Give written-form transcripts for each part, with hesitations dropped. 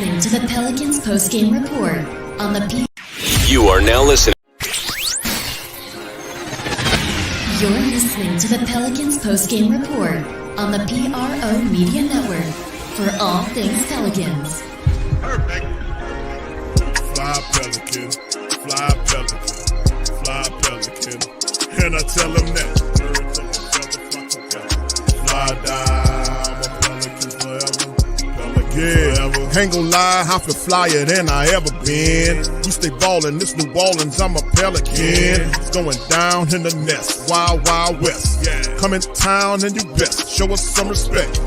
listening to the Pelicans Postgame Report on the You are now listening. You're listening to the Pelicans Postgame Report on the PRO Media Network for all things Pelicans. Perfect. Fly Pelican, fly Pelican, fly Pelican. And I tell him that. Birds of a feather flock together. Fly down, I'm a Pelican forever. Pelican forever. Ain't gon' lie, I feel flyer than I ever been. We stay ballin', this New Orleans, I'm a Pelican. It's going down in the nest, wild, wild west. Come in town and you best, show us some respect.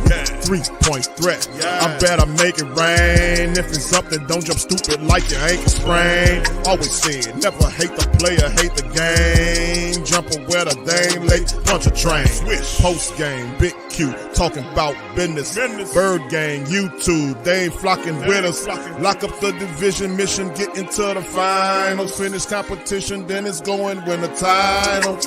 3-point threat, I better make it rain. If it's something, don't jump stupid like your ankle sprain. Always said, never hate the player, hate the game. Jumper where the dame late, punch a train. Post game, Big Q, talking about business. Bird gang, YouTube, they ain't flocking with us. Lock up the division mission, get into the finals. Finish competition, then it's going win the title.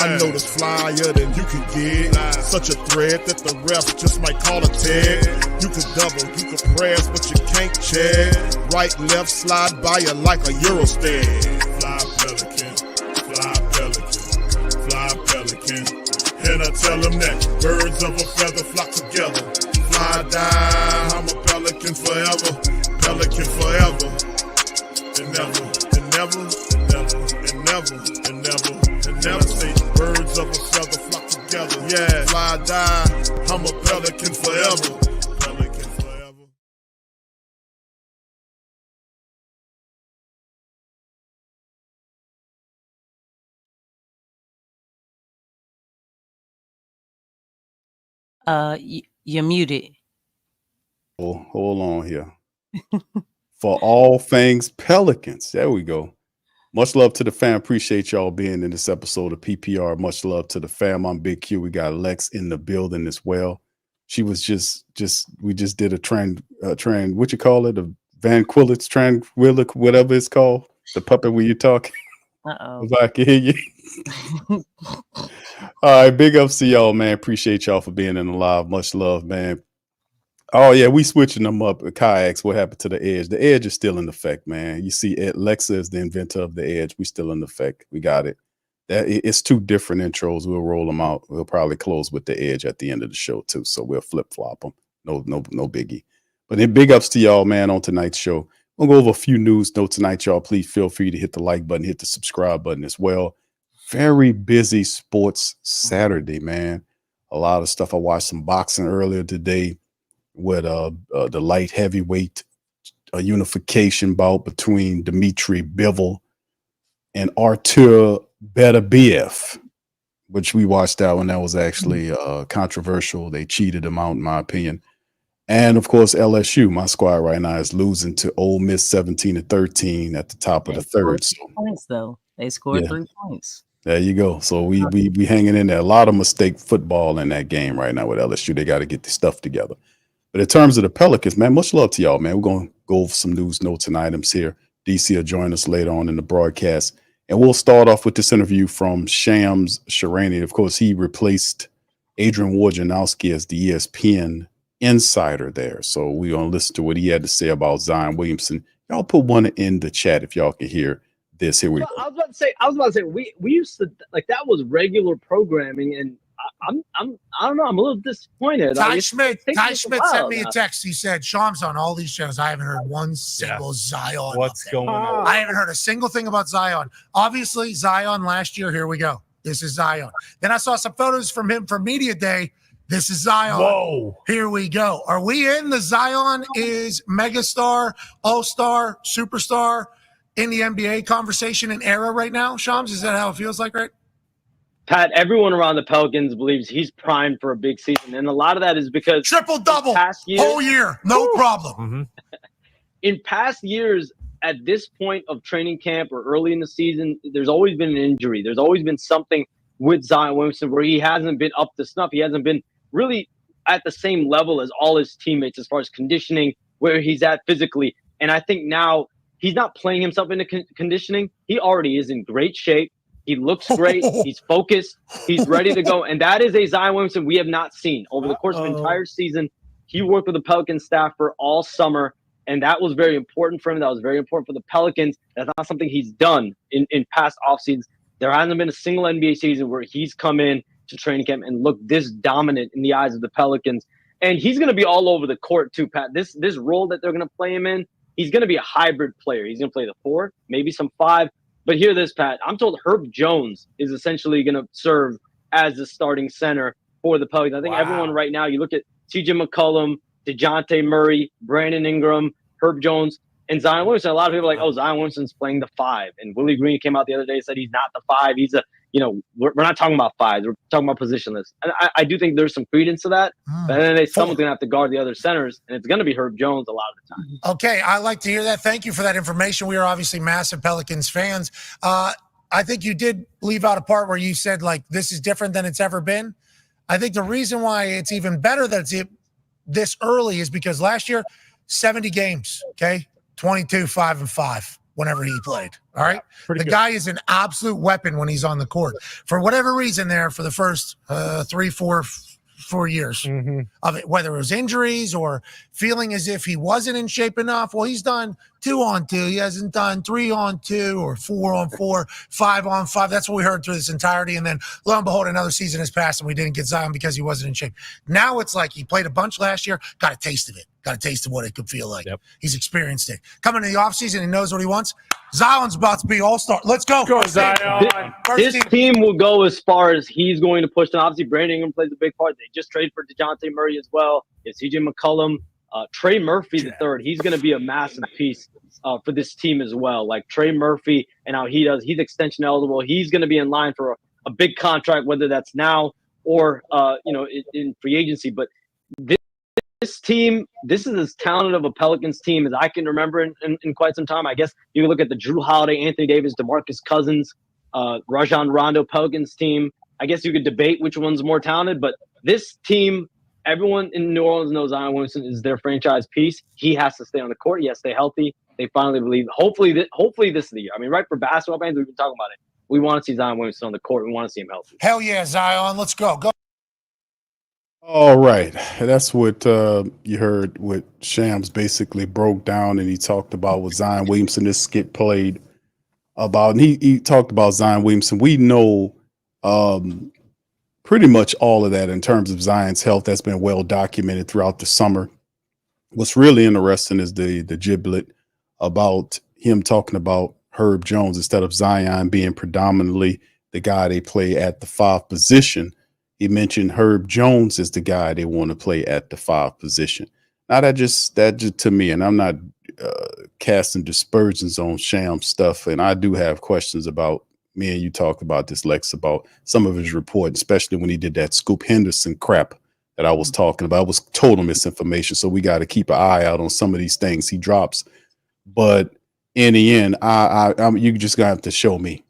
I know this flyer than you can get. Such a threat that the refs just might call a tag. You can double, you can press, but you can't check. Right, left, slide by you like a Eurostep. Fly Pelican, fly Pelican, fly Pelican. And I tell them that birds of a feather flock together. Fly down, I'm a Pelican forever. Pelican forever. And never, and never, and never, and never, and never, and never say birds of a feather flock together. Yeah, fly die, I'm a Pelican forever. Pelican forever. You're muted. Oh, hold on here. For all things Pelicans. There we go. Much love to the fam. Appreciate y'all being in this episode of PPR. Much love to the fam. I'm Big Q. We got Lex in the building as well. She was we just did a what you call it? A Van Quillet's tranquil, whatever it's called. The puppet where you talk. If I can hear you. All right, big ups to y'all, man. Appreciate y'all for being in the live. Much love, man. Oh, yeah, we switching them up. Kayaks, what happened to the Edge? The Edge is still in effect, man. You see, Lexa is the inventor of the Edge. We still in effect. We got it. It's two different intros. We'll roll them out. We'll probably close with the Edge at the end of the show, too. So we'll flip-flop them. No biggie. But then big ups to y'all, man, on tonight's show. We'll go over a few news notes tonight, y'all. Please feel free to hit the like button, hit the subscribe button as well. Very busy sports Saturday, man. A lot of stuff. I watched some boxing earlier today with the light heavyweight unification bout between Dmitry Bivol and Artur Beterbiev, which we watched that one. That was actually controversial. They cheated him out, in my opinion. And of course, LSU, my squad right now, is losing to Ole Miss 17-13 at the top of the third. Points though. They scored 3 points. There you go. So we hanging in there. A lot of mistake football in that game right now with LSU. They got to get the stuff together. But in terms of the Pelicans, man, much love to y'all, man. We're going to go over some news, notes, and items here. DC will join us later on in the broadcast. And we'll start off with this interview from Shams Charania. Of course, he replaced Adrian Wojnarowski as the ESPN insider there. So we're going to listen to what he had to say about Zion Williamson. Y'all put one in the chat if y'all can hear this. Here we go. I was about to say we used to, like, that was regular programming, and I don't know. I'm a little disappointed. Ty Schmidt sent me a text. He said, Sean's on all these shows. I haven't heard one single Zion. What's going on? I haven't heard a single thing about Zion. Obviously, Zion last year. Here we go. This is Zion. Then I saw some photos from him for Media Day. This is Zion. Whoa. Here we go. Are we in the Zion is megastar, all-star, superstar in the NBA conversation and era right now, Shams? Is that how it feels like, right? Pat, everyone around the Pelicans believes he's primed for a big season. And a lot of that is because triple-double whole year, no problem. Mm-hmm. In past years, at this point of training camp or early in the season, there's always been an injury. There's always been something with Zion Williamson where he hasn't been up to snuff. He hasn't been really at the same level as all his teammates as far as conditioning, where he's at physically. And I think now he's not playing himself into conditioning. He already is in great shape. He looks great. He's focused. He's ready to go. And that is a Zion Williamson we have not seen over the course of the entire season. He worked with the Pelican staff for all summer. And that was very important for him. That was very important for the Pelicans. That's not something he's done in past offseasons. There hasn't been a single NBA season where he's come in to training camp and looked this dominant in the eyes of the Pelicans. And he's going to be all over the court too, Pat. This role that they're going to play him in, he's going to be a hybrid player. He's going to play the 4, maybe some 5. But hear this, Pat. I'm told Herb Jones is essentially going to serve as the starting center for the Pelicans. I think everyone right now, you look at CJ McCollum, Dejounte Murray, Brandon Ingram, Herb Jones, and Zion Williamson. A lot of people are like, oh, Zion Williamson's playing the 5. And Willie Green came out the other day and said he's not the 5. He's a, we're not talking about 5s. We're talking about positionless. And I do think there's some credence to that. But then someone's going to have to guard the other centers, and it's going to be Herb Jones a lot of the time. Okay, I like to hear that. Thank you for that information. We are obviously massive Pelicans fans. I think you did leave out a part where you said, like, this is different than it's ever been. I think the reason why it's even better that it's this early is because last year, 70 games, okay? 22, 5-5 whenever he played, all right? The guy is an absolute weapon when he's on the court. For whatever reason there, for the first 4 years of it, whether it was injuries or feeling as if he wasn't in shape enough. Well, he's done 2-on-2. He hasn't done 3-on-2 or 4-on-4, 5-on-5. That's what we heard through this entirety. And then lo and behold, another season has passed and we didn't get Zion because he wasn't in shape. Now it's like he played a bunch last year, got a taste of it, got a taste of what it could feel like. Yep. He's experienced it. Coming to the offseason, he knows what he wants. Zion's about to be all-star. Let's go. Go, Zion. This team will go as far as he's going to push them. Obviously, Brandon Ingram plays a big part. They just traded for Dejounte Murray as well. It's CJ McCollum. Trey Murphy the third. He's going to be a massive piece for this team as well. Like Trey Murphy and how he does. He's extension eligible. He's going to be in line for a big contract, whether that's now or in free agency. But this team, this is as talented of a Pelicans team as I can remember in quite some time. I guess you can look at the Drew Holiday, Anthony Davis, DeMarcus Cousins, Rajon Rondo Pelicans team. I guess you could debate which one's more talented, but this team, everyone in New Orleans knows Zion Williamson is their franchise piece. He has to stay on the court. He has to stay healthy. They finally believe. Hopefully this is the year. I mean, right, for basketball fans, we've been talking about it. We want to see Zion Williamson on the court. We want to see him healthy. Hell yeah, Zion. Let's go. Go. All right. That's what you heard what Shams basically broke down, and he talked about what Zion Williamson, this skit played about. And he talked about Zion Williamson. We know pretty much all of that in terms of Zion's health. That's been well documented throughout the summer. What's really interesting is the giblet about him talking about Herb Jones instead of Zion being predominantly the guy they play at the 5 position. He mentioned Herb Jones is the guy they want to play at the 5 position. Now that just to me, and I'm not casting dispersions on Sham stuff, and I do have questions about, me and you talked about this, Lex, about some of his report, especially when he did that Scoop Henderson crap that I was talking about. It was total misinformation, so we got to keep an eye out on some of these things he drops. But in the end, you just gonna have to show me.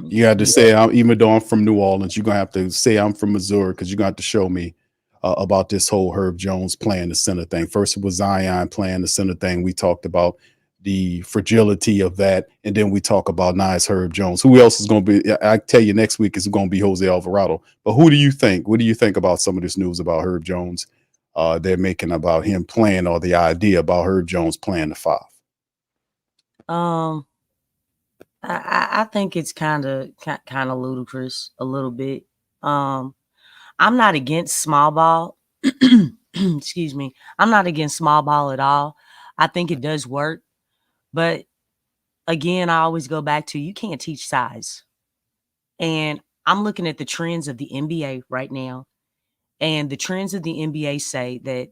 You got to say, even though I'm from New Orleans, you're going to have to say I'm from Missouri, because you're going to have to show me about this whole Herb Jones playing the center thing. First, it was Zion playing the center thing. We talked about the fragility of that, and then we talk about nice Herb Jones. Who else is going to be? I tell you, next week is going to be Jose Alvarado. But who do you think? What do you think about some of this news about Herb Jones they're making about him playing, or the idea about Herb Jones playing the 5? I think it's kind of ludicrous a little bit. I'm not against small ball. Excuse me. I'm not against small ball at all. I think it does work. But again, I always go back to, you can't teach size. And I'm looking at the trends of the NBA right now. And the trends of the NBA say that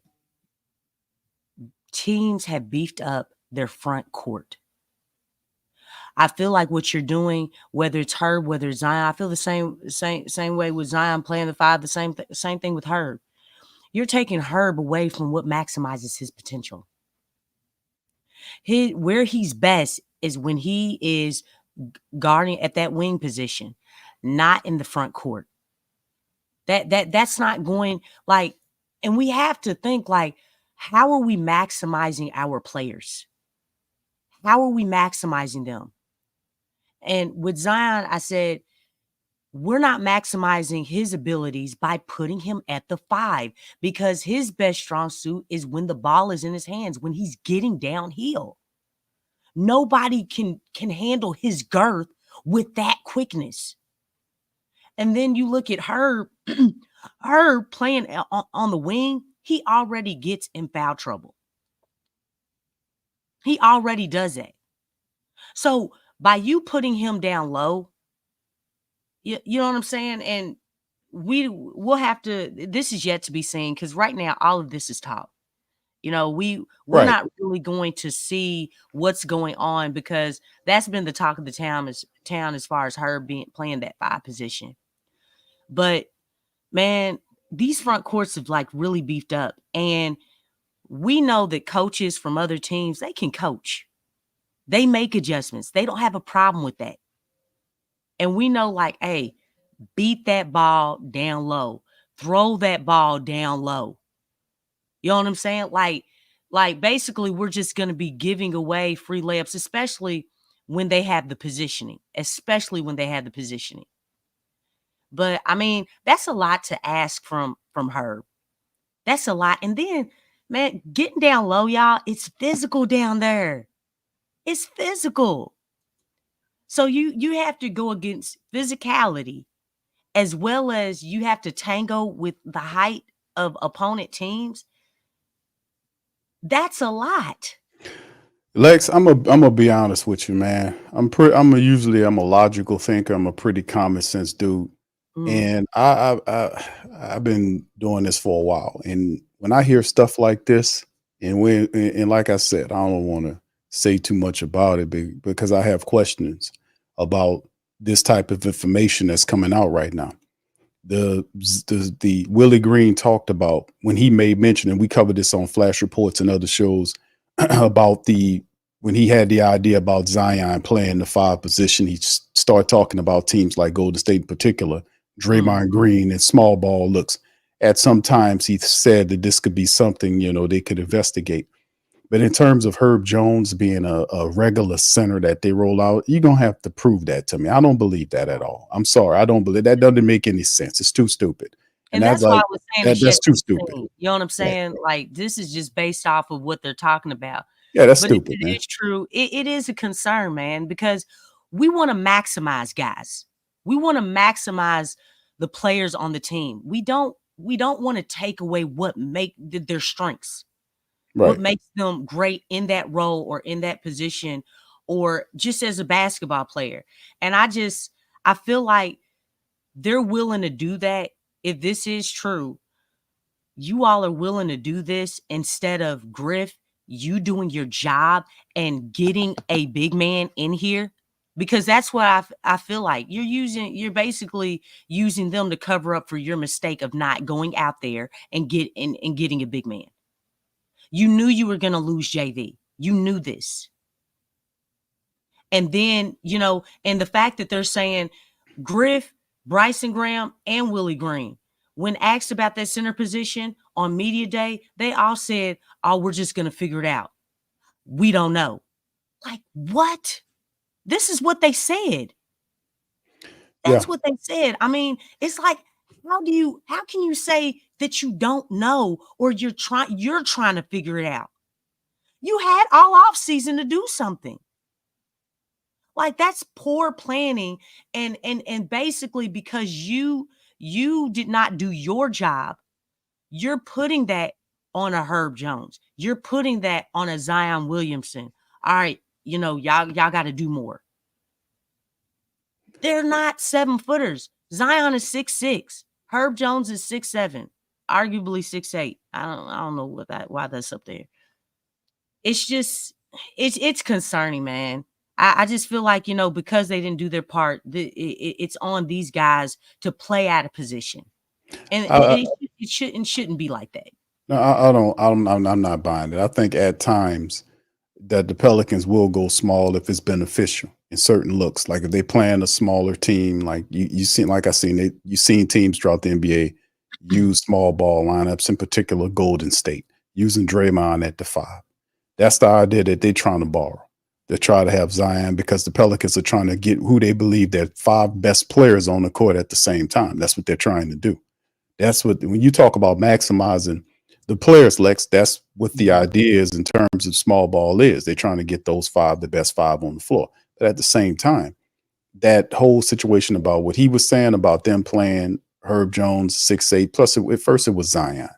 teams have beefed up their front court. I feel like what you're doing, whether it's Herb, whether it's Zion, I feel the same way with Zion playing the 5, the same thing with Herb. You're taking Herb away from what maximizes his potential. Where he's best is when he is guarding at that wing position, not in the front court. That's not going, like, and we have to think, like, how are we maximizing our players? How are we maximizing them? And with Zion, I said, we're not maximizing his abilities by putting him at the 5 because his best strong suit is when the ball is in his hands, when he's getting downhill. Nobody can handle his girth with that quickness. And then you look at Herb, Herb playing on the wing, he already gets in foul trouble. He already does that. So by you putting him down low, you know what I'm saying? And we'll have to, this is yet to be seen because right now all of this is talk. You know, we're Right. not really going to see what's going on because that's been the talk of the town as far as her playing that 5 position. But man, these front courts have like really beefed up, and we know that coaches from other teams, they can coach. They make adjustments. They don't have a problem with that. And we know like, hey, beat that ball down low. Throw that ball down low. You know what I'm saying? Like basically we're just going to be giving away free layups, especially when they have the positioning, But I mean, that's a lot to ask from Herb. That's a lot. And then, man, getting down low, y'all, it's physical down there. It's physical. So you have to go against physicality as well as you have to tango with the height of opponent teams. That's a lot. Lex, I'm gonna be honest with you, man. I'm a logical thinker. I'm a pretty common sense dude, and I've been doing this for a while. And when I hear stuff like this, and like I said, I don't want to say too much about it because I have questions about this type of information that's coming out right now. The Willie Green talked about when he made mention, and we covered this on Flash Reports and other shows about when he had the idea about Zion playing the 5 position. He started talking about teams like Golden State in particular, Draymond Green and small ball looks. At some times he said that this could be something, they could investigate. But in terms of Herb Jones being a regular center that they roll out, you're going to have to prove that to me. I don't believe that at all. I'm sorry. I don't believe that. Doesn't make any sense. It's too stupid. And that's why I was saying that's too stupid. You know what I'm saying? Yeah. Like, this is just based off of what they're talking about. Yeah, that's stupid, man. It's true. It is a concern, man, because we want to maximize guys. We want to maximize the players on the team. We don't want to take away what make their strengths. Right. What makes them great in that role or in that position or just as a basketball player. And I feel like they're willing to do that. If this is true, you all are willing to do this instead of Griff, you doing your job and getting a big man in here, because that's what I feel like you're basically using them to cover up for your mistake of not going out there and getting a big man. You knew you were going to lose JV. You knew this. And then, and the fact that they're saying Griff, Bryson Graham, and Willie Green, when asked about that center position on media day, they all said, oh, we're just going to figure it out. We don't know. Like, what? This is what they said. That's what they said. I mean, it's like, how can you say that you don't know or you're trying to figure it out? You had all off season to do something. Like, that's poor planning and basically because you did not do your job, you're putting that on a Herb Jones. You're putting that on a Zion Williamson. All right, y'all got to do more. They're not 7-footers. Zion is 6'6". Herb Jones is 6'7", arguably 6'8". I don't know why that's up there. It's just it's concerning, man. I just feel like because they didn't do their part, it's on these guys to play out of position, and it shouldn't be like that. No, I'm not buying it. I think at times that the Pelicans will go small if it's beneficial in certain looks. Like if they playing a smaller team, like you've seen teams throughout the NBA use small ball lineups, in particular Golden State, using Draymond at the 5. That's the idea that they're trying to borrow. to try to have Zion because the Pelicans are trying to get who they believe their 5 best players on the court at the same time. That's what they're trying to do. That's what, when you talk about maximizing the players, Lex, that's what the idea is in terms of small ball is. They're trying to get those 5, the best 5 on the floor. But at the same time, that whole situation about what he was saying about them playing Herb Jones 6'8", plus at first it was Zion.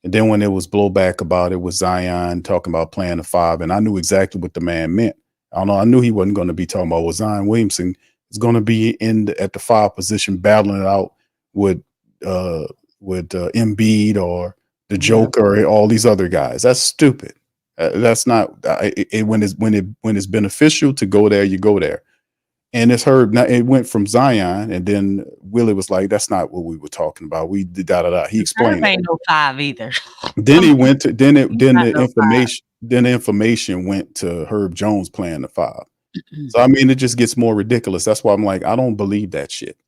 And then when there was blowback about it, was Zion talking about playing a 5, and I knew exactly what the man meant. I don't know. I knew he wasn't going to be talking about Zion Williamson is going to be at the 5 position, battling it out with Embiid or the Joker or all these other guys. That's stupid. That's not when it's beneficial to go there, you go there. And it's heard. Now it went from Zion, and then Willie was like, "That's not what we were talking about." We did da. He explained. Ain't no 5 either. Then he went to the information went to Herb Jones playing the 5. So I mean, it just gets more ridiculous. That's why I'm like, I don't believe that shit,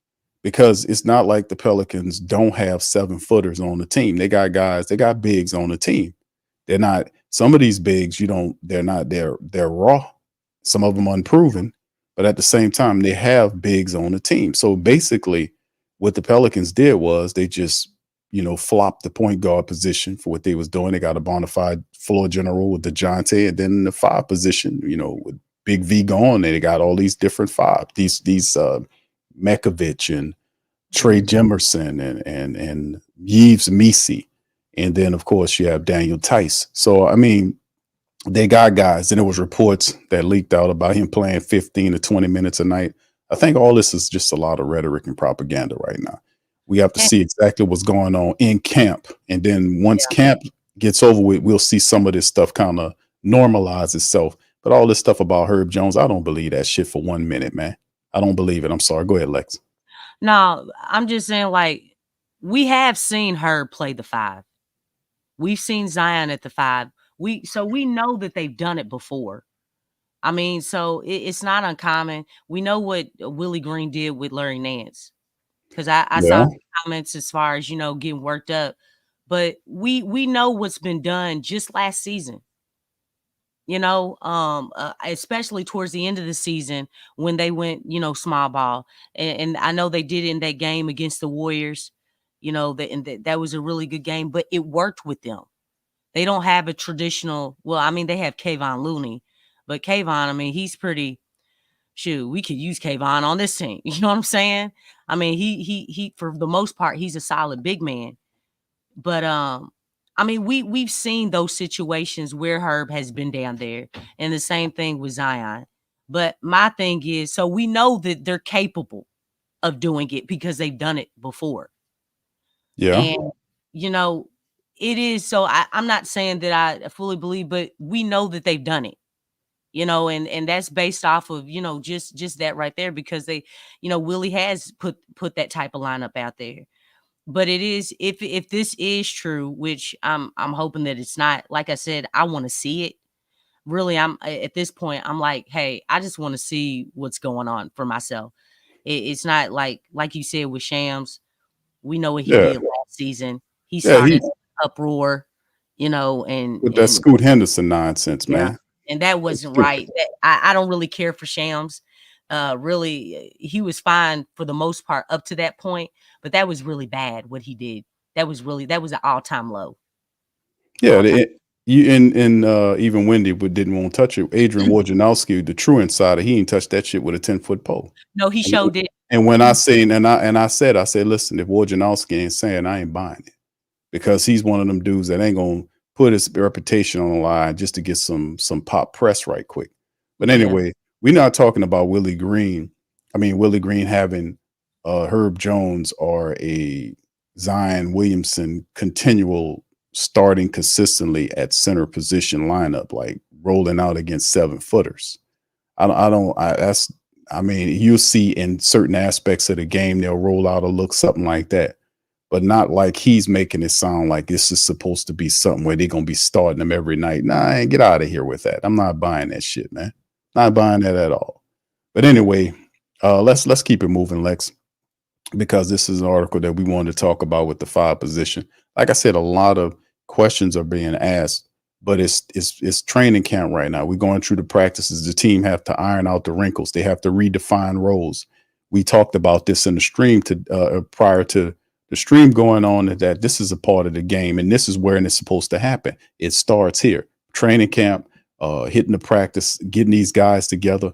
because it's not like the Pelicans don't have 7-footers on the team. They got guys, they got bigs on the team. They're not, some of these bigs, they're raw. Some of them unproven, but at the same time, they have bigs on the team. So basically what the Pelicans did was they just, flopped the point guard position for what they was doing. They got a bona fide floor general with Dejounte, and then the 5 position, with Big V gone, they got all these different 5, these Mekovic and Trey Jemerson and Yves Misi. And then, of course, you have Daniel Tice. So, I mean, they got guys. And there was reports that leaked out about him playing 15 to 20 minutes a night. I think all this is just a lot of rhetoric and propaganda right now. We have to see exactly what's going on in camp. And then once camp gets over with, we'll see some of this stuff kind of normalize itself. But all this stuff about Herb Jones, I don't believe that shit for 1 minute, man. I don't believe it. I'm sorry. Go ahead, Lex. No, I'm just saying, like, we have seen Herb play the 5. We've seen Zion at the 5. So we know that they've done it before. I mean, so it's not uncommon. We know what Willie Green did with Larry Nance, because I saw comments as far as, getting worked up. But we know what's been done just last season. Especially towards the end of the season when they went, small ball. And I know they did in that game against the Warriors, that was a really good game, but it worked with them. They don't have a traditional, they have Kayvon Looney, but Kayvon, he's pretty, we could use Kayvon on this team. You know what I'm saying? I mean, he for the most part, he's a solid big man. But, we've seen those situations where Herb has been down there, and the same thing with Zion. But my thing is, so we know that they're capable of doing it because they've done it before. Yeah. And, it is. So I'm not saying that I fully believe, but we know that they've done it, and that's based off of, just that right there, because they, Willie has put that type of lineup out there. But it is, if this is true, which I'm hoping that it's not, like I said, I want to see it. Really, I'm at this point, I'm like, hey, I just want to see what's going on for myself. It's not like you said with Shams. We know what he did last season. He started uproar, and with that Scoot Henderson nonsense, man. And that wasn't right. I don't really care for Shams. Really, he was fine for the most part up to that point, but that was really bad what he did. That was an all-time low. Yeah, even Wendy didn't want to touch it. Adrian Wojnarowski, the true insider, he ain't touched that shit with a 10-foot pole. No, he showed it. And when I said, I said, listen, if Wojnarowski ain't saying, I ain't buying it, because he's one of them dudes that ain't gonna put his reputation on the line just to get some pop press right quick. But anyway, we're not talking about Willie Green. I mean, Willie Green having Herb Jones or a Zion Williamson continual starting consistently at center position lineup, like rolling out against 7-footers. You'll see in certain aspects of the game, they'll roll out a look, something like that, but not like he's making it sound like this is supposed to be something where they're going to be starting them every night. Nah, get out of here with that. I'm not buying that shit, man. Not buying that at all. But anyway, let's keep it moving, Lex, because this is an article that we wanted to talk about with the 5 position. Like I said, a lot of questions are being asked but it's training camp right now. We're going through the practices. The team have to iron out the wrinkles. They have to redefine roles. We talked about this in the stream prior to the stream going on, that this is a part of the game, and this is where it's supposed to happen. It starts here, training camp, hitting the practice, getting these guys together,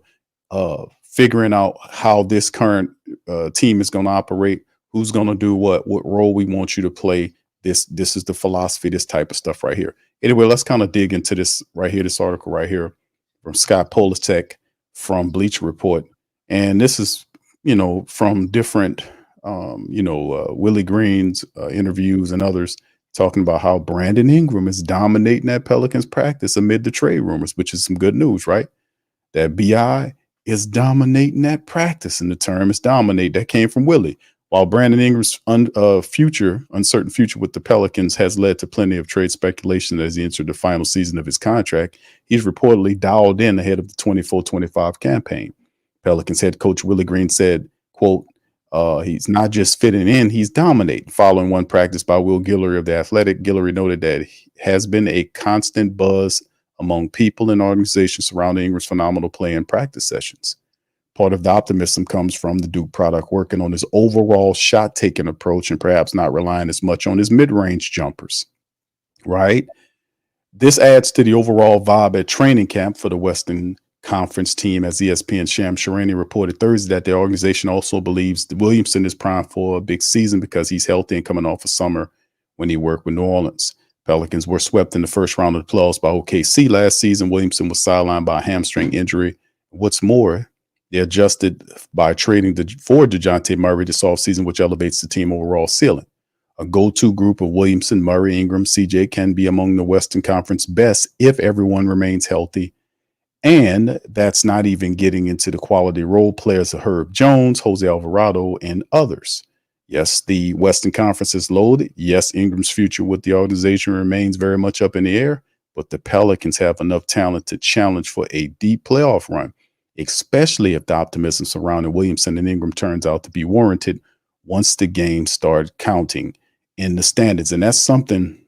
figuring out how this current team is going to operate, who's going to do what role we want you to play. This is the philosophy, this type of stuff right here. Anyway, let's kind of dig into this right here, this article right here from Scott Polasek from Bleacher Report. And this is, from different, Willie Green's interviews and others talking about how Brandon Ingram is dominating that Pelicans practice amid the trade rumors, which is some good news, right? That BI is dominating that practice, and the term is dominate. That came from Willie. While Brandon Ingram's uncertain future with the Pelicans has led to plenty of trade speculation as he entered the final season of his contract, he's reportedly dialed in ahead of the 24-25 campaign. Pelicans head coach Willie Green said, quote, he's not just fitting in, he's dominating. Following one practice by Will Guillory of The Athletic, Guillory noted that it has been a constant buzz among people and organizations surrounding Ingram's phenomenal play in practice sessions. Part of the optimism comes from the Duke product working on his overall shot-taking approach and perhaps not relying as much on his mid-range jumpers, right? This adds to the overall vibe at training camp for the Western Conference team, as ESPN's Sham Sharani reported Thursday that the organization also believes that Williamson is primed for a big season because he's healthy and coming off a summer when he worked with New Orleans. Pelicans were swept in the first round of the playoffs by OKC last season. Williamson was sidelined by a hamstring injury. What's more, they adjusted by trading for Dejounte Murray this offseason, which elevates the team overall ceiling. A go-to group of Williamson, Murray, Ingram, CJ can be among the Western Conference best if everyone remains healthy. And that's not even getting into the quality role players of Herb Jones, Jose Alvarado, and others. Yes, the Western Conference is loaded. Yes, Ingram's future with the organization remains very much up in the air, but the Pelicans have enough talent to challenge for a deep playoff run, especially if the optimism surrounding Williamson and Ingram turns out to be warranted once the games start counting in the standards. And that's something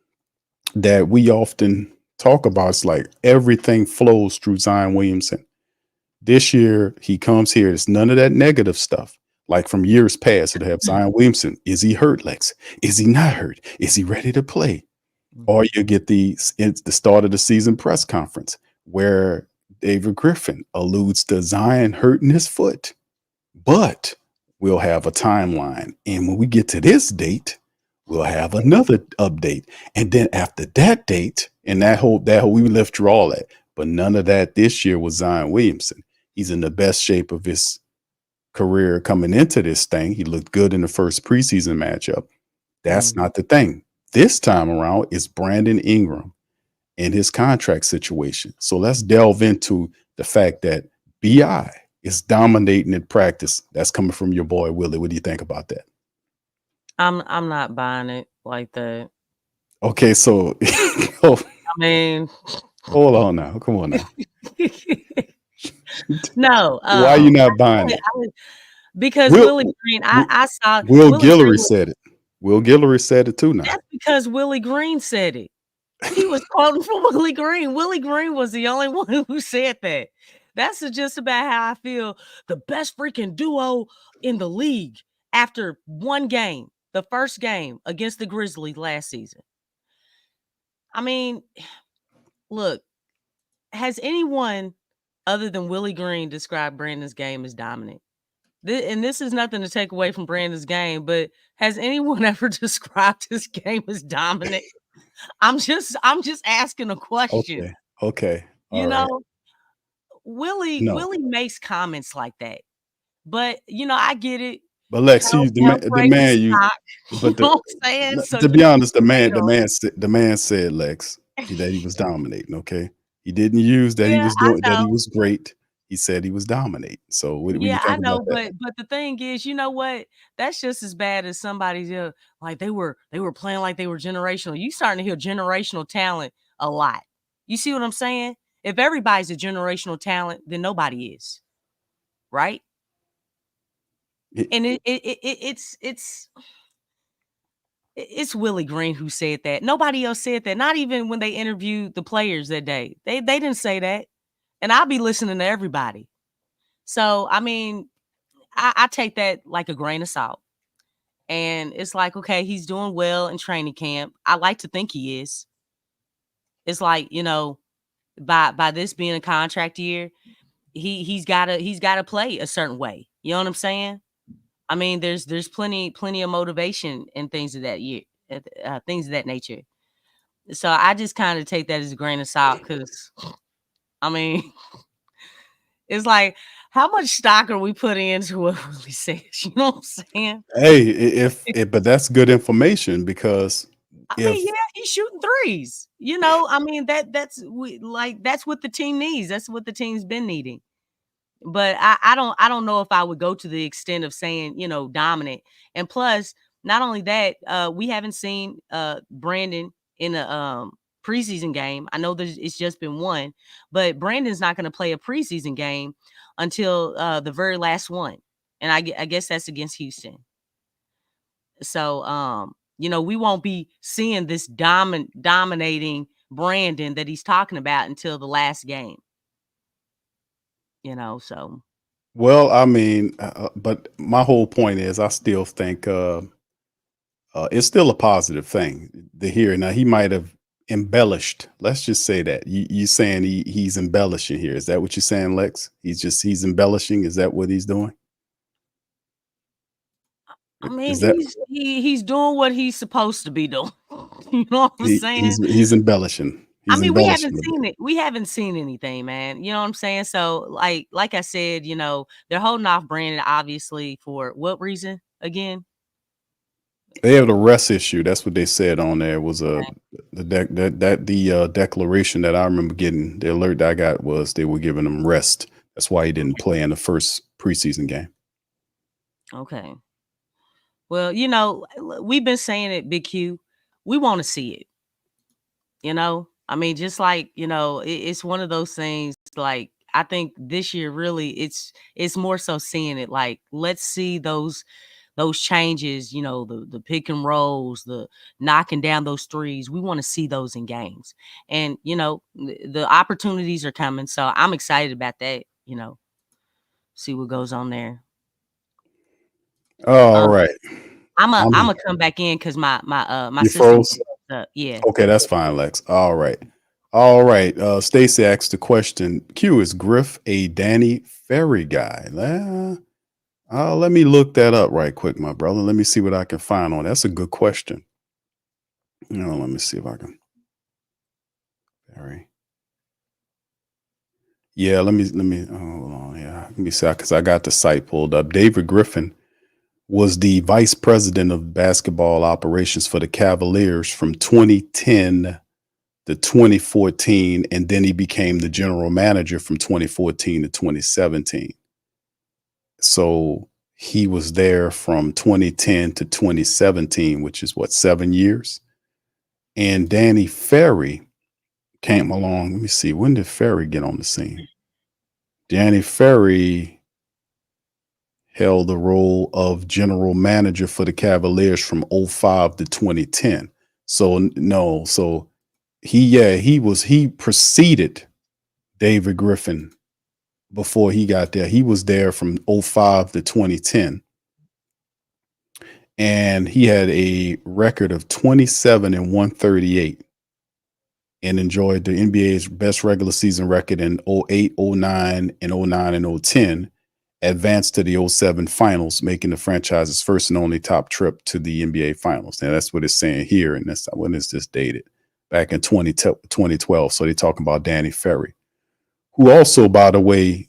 that we often talk about. It's like everything flows through Zion Williamson. This year, he comes here. It's none of that negative stuff. Like from years past, it'll have Zion Williamson. Is he hurt, Lex? Is he not hurt? Is he ready to play? Or you get the start of the season press conference where David Griffin alludes to Zion hurting his foot, but we'll have a timeline. And when we get to this date, we'll have another update. And then after that date, and that whole we lived through all that, but none of that this year was Zion Williamson. He's in the best shape of his career coming into this thing. He looked good in the first preseason matchup. That's not the thing. This time around is Brandon Ingram and his contract situation. So let's delve into the fact that BI is dominating in practice. That's coming from your boy Willie. What do you think about that? I'm not buying it like that. Okay, so I mean, hold on now. Come on now. No. Why are you not buying it? Because Willie Green, I saw Will Guillory said it. Will Guillory said it too now. That's because Willie Green said it. He was quoting from Willie Green. Willie Green was the only one who said that. That's just about how I feel. The best freaking duo in the league after one game, the first game against the Grizzlies last season. I mean, look, has anyone other than Willie Green described Brandon's game as dominant? And this is nothing to take away from Brandon's game, but has anyone ever described his game as dominant? I'm just asking a question. Okay. Willie makes comments like that, but I get it. But Lex, the man, you know what I'm saying? So to be honest, the man said, Lex, that he was dominating. Okay, he didn't use that he was doing that he was great. He said he was dominating. So what do you think I know, about that? but the thing is, you know what? That's just as bad as somebody's like they were playing like they were generational. You starting to hear generational talent a lot. You see what I'm saying? If everybody's a generational talent, then nobody is, right? And it's It's Willie Green who said that. Nobody else said that. Not even when they interviewed the players that day. They didn't say that. And I'll be listening to everybody. So, I mean, I take that like a grain of salt. And it's like, okay, he's doing well in training camp. I like to think he is. It's like, by this being a contract year, he's gotta play a certain way. You know what I'm saying? I mean, there's plenty of motivation and things of that things of that nature. So I just kind of take that as a grain of salt because, I mean, it's like, how much stock are we putting into what Willie says? You know what I'm saying? Hey, but that's good information because I mean, yeah, he's shooting threes. I mean, that's what the team needs. That's what the team's been needing. But I don't know if I would go to the extent of saying, dominant. And plus, not only that, we haven't seen Brandon in a preseason game. I know that it's just been one, but Brandon's not going to play a preseason game until the very last one. And I guess that's against Houston. So, we won't be seeing this dominating Brandon that he's talking about until the last game. So. Well, I mean, but my whole point is I still think it's still a positive thing to hear. Now, he might have embellished. Let's just say that. You saying he's embellishing here. Is that what you're saying, Lex? He's embellishing. Is that what he's doing? I mean, he's doing what he's supposed to be doing. You know what I'm saying? He's embellishing. We haven't seen it. We haven't seen anything, man. You know what I'm saying? So, like I said, they're holding off Brandon, obviously, for what reason again? They have the rest issue. That's what they said on there. It was the declaration that I remember getting. The alert that I got was they were giving him rest. That's why he didn't play in the first preseason game. Okay. Well, we've been saying it, Big Q. We want to see it. I mean, just like, it's one of those things, like, I think this year really it's more so seeing it, like, let's see those changes, the pick and rolls, the knocking down those threes. We want to see those in games. And, the opportunities are coming. So I'm excited about that, see what goes on there. All right. I'm gonna come back in because my you froze? Yeah. Okay, that's fine, Lex. All right. Stacy asked the question, Q, is Griff a Danny Ferry guy? Let me look that up right quick, my brother. Let me see what I can find on. That's a good question. Let me see if I can. Ferry. Yeah, let me hold on. Yeah, let me see, because I got the site pulled up. David Griffin was the vice president of basketball operations for the Cavaliers from 2010 to 2014, and then he became the general manager from 2014 to 2017. So he was there from 2010 to 2017, which is 7 years. And Danny Ferry came along. Let me see. When did Ferry get on the scene? Danny Ferry held the role of general manager for the Cavaliers from 2005 to 2010. So he preceded David Griffin before he got there. He was there from 2005 to 2010. And he had a record of 27 and 138 and enjoyed the NBA's best regular season record in 08, 09, and 09 and 010. Advanced to the 07 finals, making the franchise's first and only top trip to the NBA finals. Now that's what it's saying here. And that's when is this dated? Back in 2012. So they're talking about Danny Ferry, who also, by the way,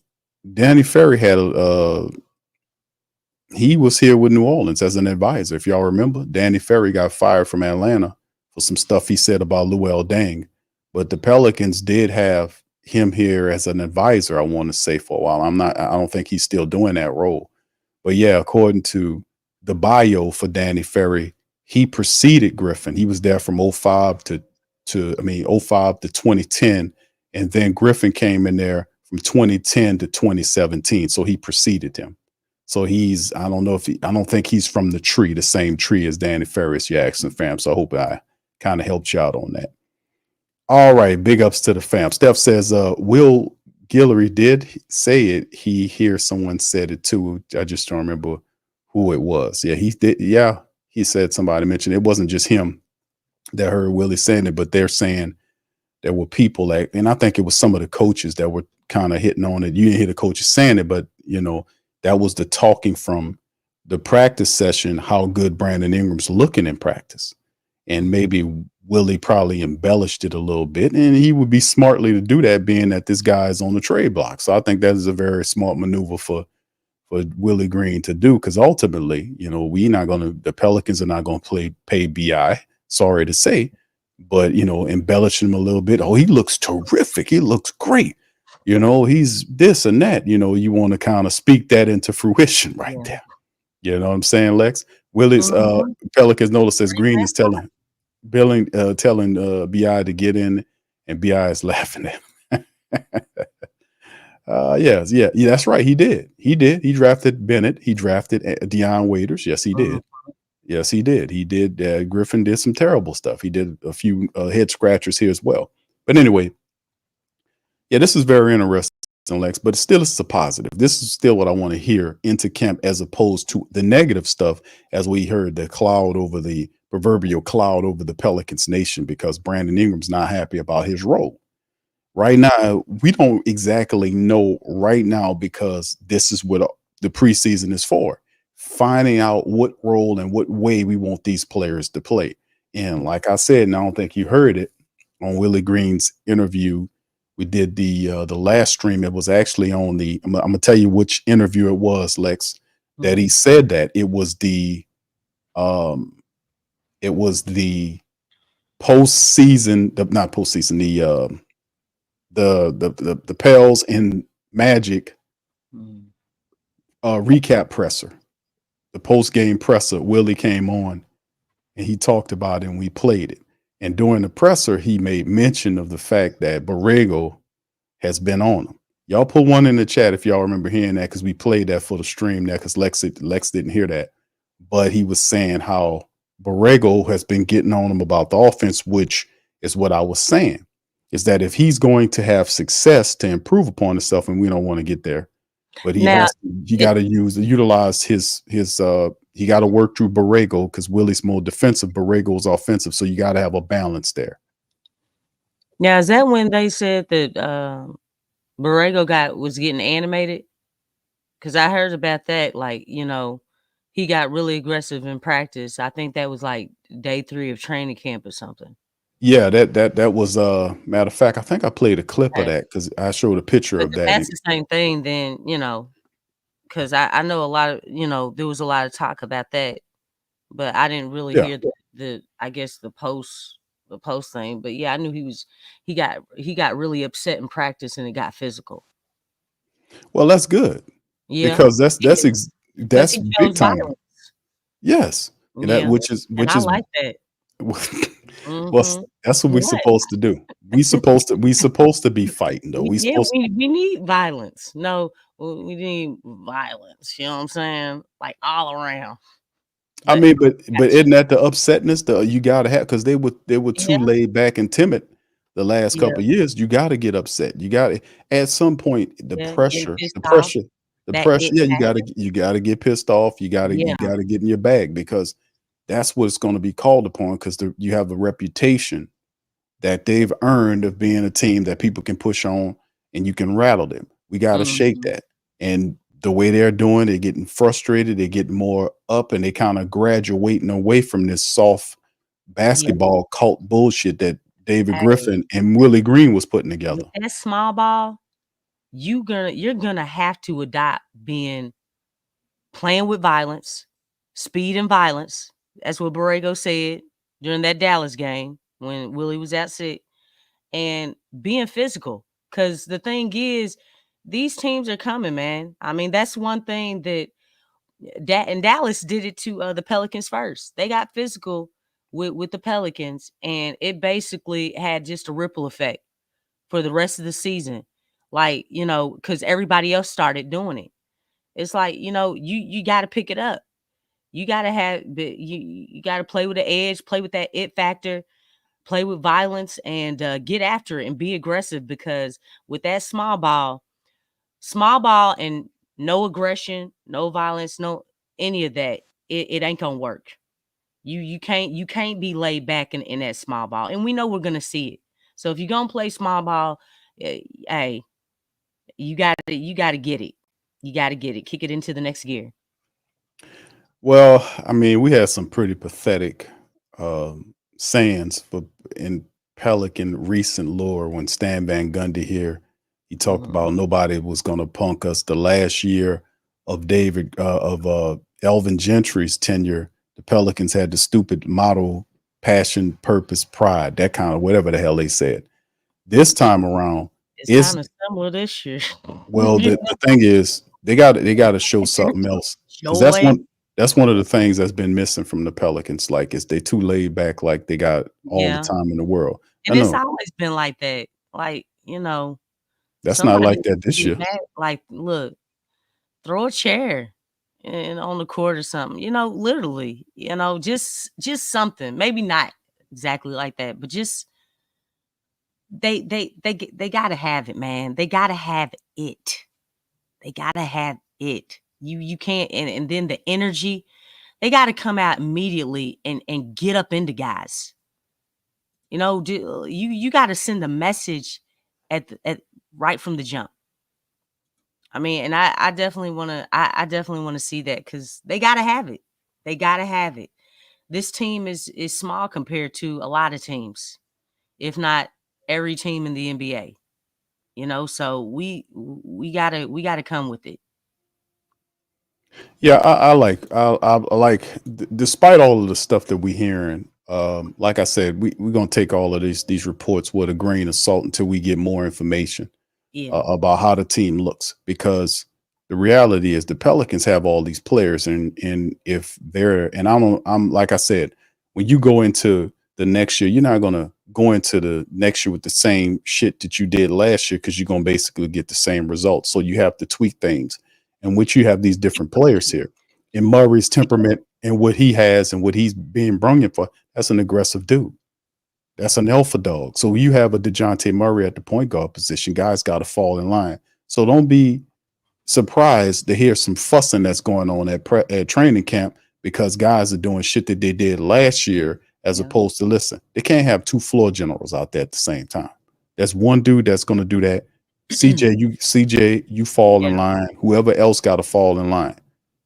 Danny Ferry had he was here with New Orleans as an advisor. If y'all remember, Danny Ferry got fired from Atlanta for some stuff he said about Luol Deng. But the Pelicans did have him here as an advisor, I want to say, for a while. I don't think he's still doing that role. But yeah, according to the bio for Danny Ferry, he preceded Griffin. He was there from 05 to 2010. And then Griffin came in there from 2010 to 2017. So he preceded him. So I don't think he's from the same tree as Danny Ferris, Jackson fam. So I hope I kind of helped you out on that. All right, big ups to the fam. Steph says, Will Guillory did say it. He hears someone said it too. I just don't remember who it was. Yeah, he did. Yeah, he said somebody mentioned it wasn't just him that heard Willie saying it, but they're saying there were people that, and I think it was some of the coaches that were kind of hitting on it. You didn't hear the coaches saying it, but that was the talking from the practice session, how good Brandon Ingram's looking in practice. And maybe Willie probably embellished it a little bit, and he would be smartly to do that, being that this guy is on the trade block. So I think that is a very smart maneuver for Willie Green to do, because ultimately, the Pelicans are not going to pay BI. Sorry to say, but embellish him a little bit. Oh, he looks terrific. He looks great. He's this and that. You want to kind of speak that into fruition right there. You know what I'm saying, Lex? Willie's Pelicans notice says Green is telling BI to get in, and BI is laughing at him. Yeah, that's right. He did. He drafted Bennett. He drafted Deion Waiters. Yes, he did. Yes, he did. He did. Griffin did some terrible stuff. He did a few head scratchers here as well. But anyway, yeah, this is very interesting, Lex, but still it's a positive. This is still what I want to hear into camp, as opposed to the negative stuff, as we heard the proverbial cloud over the Pelicans nation, because Brandon Ingram's not happy about his role. Right now, we don't exactly know right now, because this is what the preseason is for. Finding out what role and what way we want these players to play. And like I said, and I don't think you heard it on Willie Green's interview, we did the last stream. It was actually on I'm gonna tell you which interview it was, Lex, that he said that it was the postseason, not postseason, the Pels and Magic recap presser. The post-game presser, Willie came on and he talked about it, and we played it. And during the presser, he made mention of the fact that Borrego has been on him. Y'all put one in the chat if y'all remember hearing that, because we played that for the stream there, because Lex didn't hear that. But he was saying how Borrego has been getting on him about the offense, which is what I was saying, is that if he's going to have success to improve upon himself, and we don't want to get there, but he got to utilize his he got to work through Borrego, because Willie's more defensive, Borrego's offensive. So you got to have a balance there. Now, is that when they said that Borrego was getting animated? Because I heard about that, he got really aggressive in practice. I think that was like day 3 of training camp or something. Yeah, that was matter of fact, I think I played a clip of that, because I showed a picture of that. That's the same thing then, because I know a lot of, there was a lot of talk about that, but I didn't really hear the I guess the post thing. But yeah, I knew he got really upset in practice, and it got physical. Well, that's good. Yeah, because that's big time. Violence. Yes, which is I like that. Well, that's what we're supposed to do. We supposed to be fighting, though. We need violence. No, we need violence. You know what I'm saying? Like all around. I mean, but isn't that the upsetness that you gotta have? Because they were too laid back and timid the last couple of years. You got to get upset. You got to, at some point, the pressure. Yeah, you got to get pissed off. You got to get in your bag, because that's what it's going to be called upon, because you have the reputation that they've earned of being a team that people can push on and you can rattle them. We got to shake that. And the way they're doing, they're getting frustrated, they get more up, and they kind of graduating away from this soft basketball cult bullshit that David Griffin and Willie Green was putting together. And that small ball, you're gonna have to adopt playing with violence, speed and violence. That's what Borrego said during that Dallas game when Willie was out sick, and being physical. Because the thing is, these teams are coming, man. I mean, that's one thing and Dallas did it to the Pelicans first. They got physical with the Pelicans, and it basically had just a ripple effect for the rest of the season. Because everybody else started doing it. It's like, you got to pick it up. You got to you got to play with the edge, play with that it factor, play with violence, and get after it and be aggressive, because with that small ball and no aggression, no violence, no any of that, it ain't gonna work. You can't be laid back in that small ball, and we know we're gonna see it. So if you're gonna play small ball, hey, you got to get it. You got to get it. Kick it into the next gear. Well, I mean, we had some pretty pathetic sayings in Pelican recent lore when Stan Van Gundy here. He talked about nobody was going to punk us. The last year of Elvin Gentry's tenure, the Pelicans had the stupid motto, passion, purpose, pride, that kind of whatever the hell they said. This time around, it's kind of similar this year. Well, the thing is, they got to show something else, because that's one of the things that's been missing from the Pelicans. Like, they too laid back, like they got all the time in the world. And it's always been like that. Like, that's not like that this year. Like, look, throw a chair on the court or something. Literally. Just something. Maybe not exactly like that, but just they gotta have it, man. They gotta have it. They gotta have it. You can't, and then the energy, they got to come out immediately and get up into guys. You got to send a message at right from the jump. I mean, and I definitely want to. I definitely want to see that, because they got to have it. They got to have it. This team is small compared to a lot of teams, if not every team in the NBA. So we gotta come with it. Yeah, I like despite all of the stuff that we're hearing, like I said, we're gonna take all of these reports with a grain of salt until we get more information about how the team looks, because the reality is the Pelicans have all these players, and if they're, and I'm like I said, when you go into the next year, you're not gonna go into the next year with the same shit that you did last year, because you're gonna basically get the same results. So you have to tweak things. In which you have these different players here. In Murray's temperament and what he has and what he's being brought in for, that's an aggressive dude. That's an alpha dog. So you have a Dejounte Murray at the point guard position. Guys got to fall in line. So don't be surprised to hear some fussing that's going on at training camp, because guys are doing shit that they did last year, as opposed to, listen, they can't have two floor generals out there at the same time. There's one dude that's going to do that. CJ, you fall in line. Whoever else got to fall in line.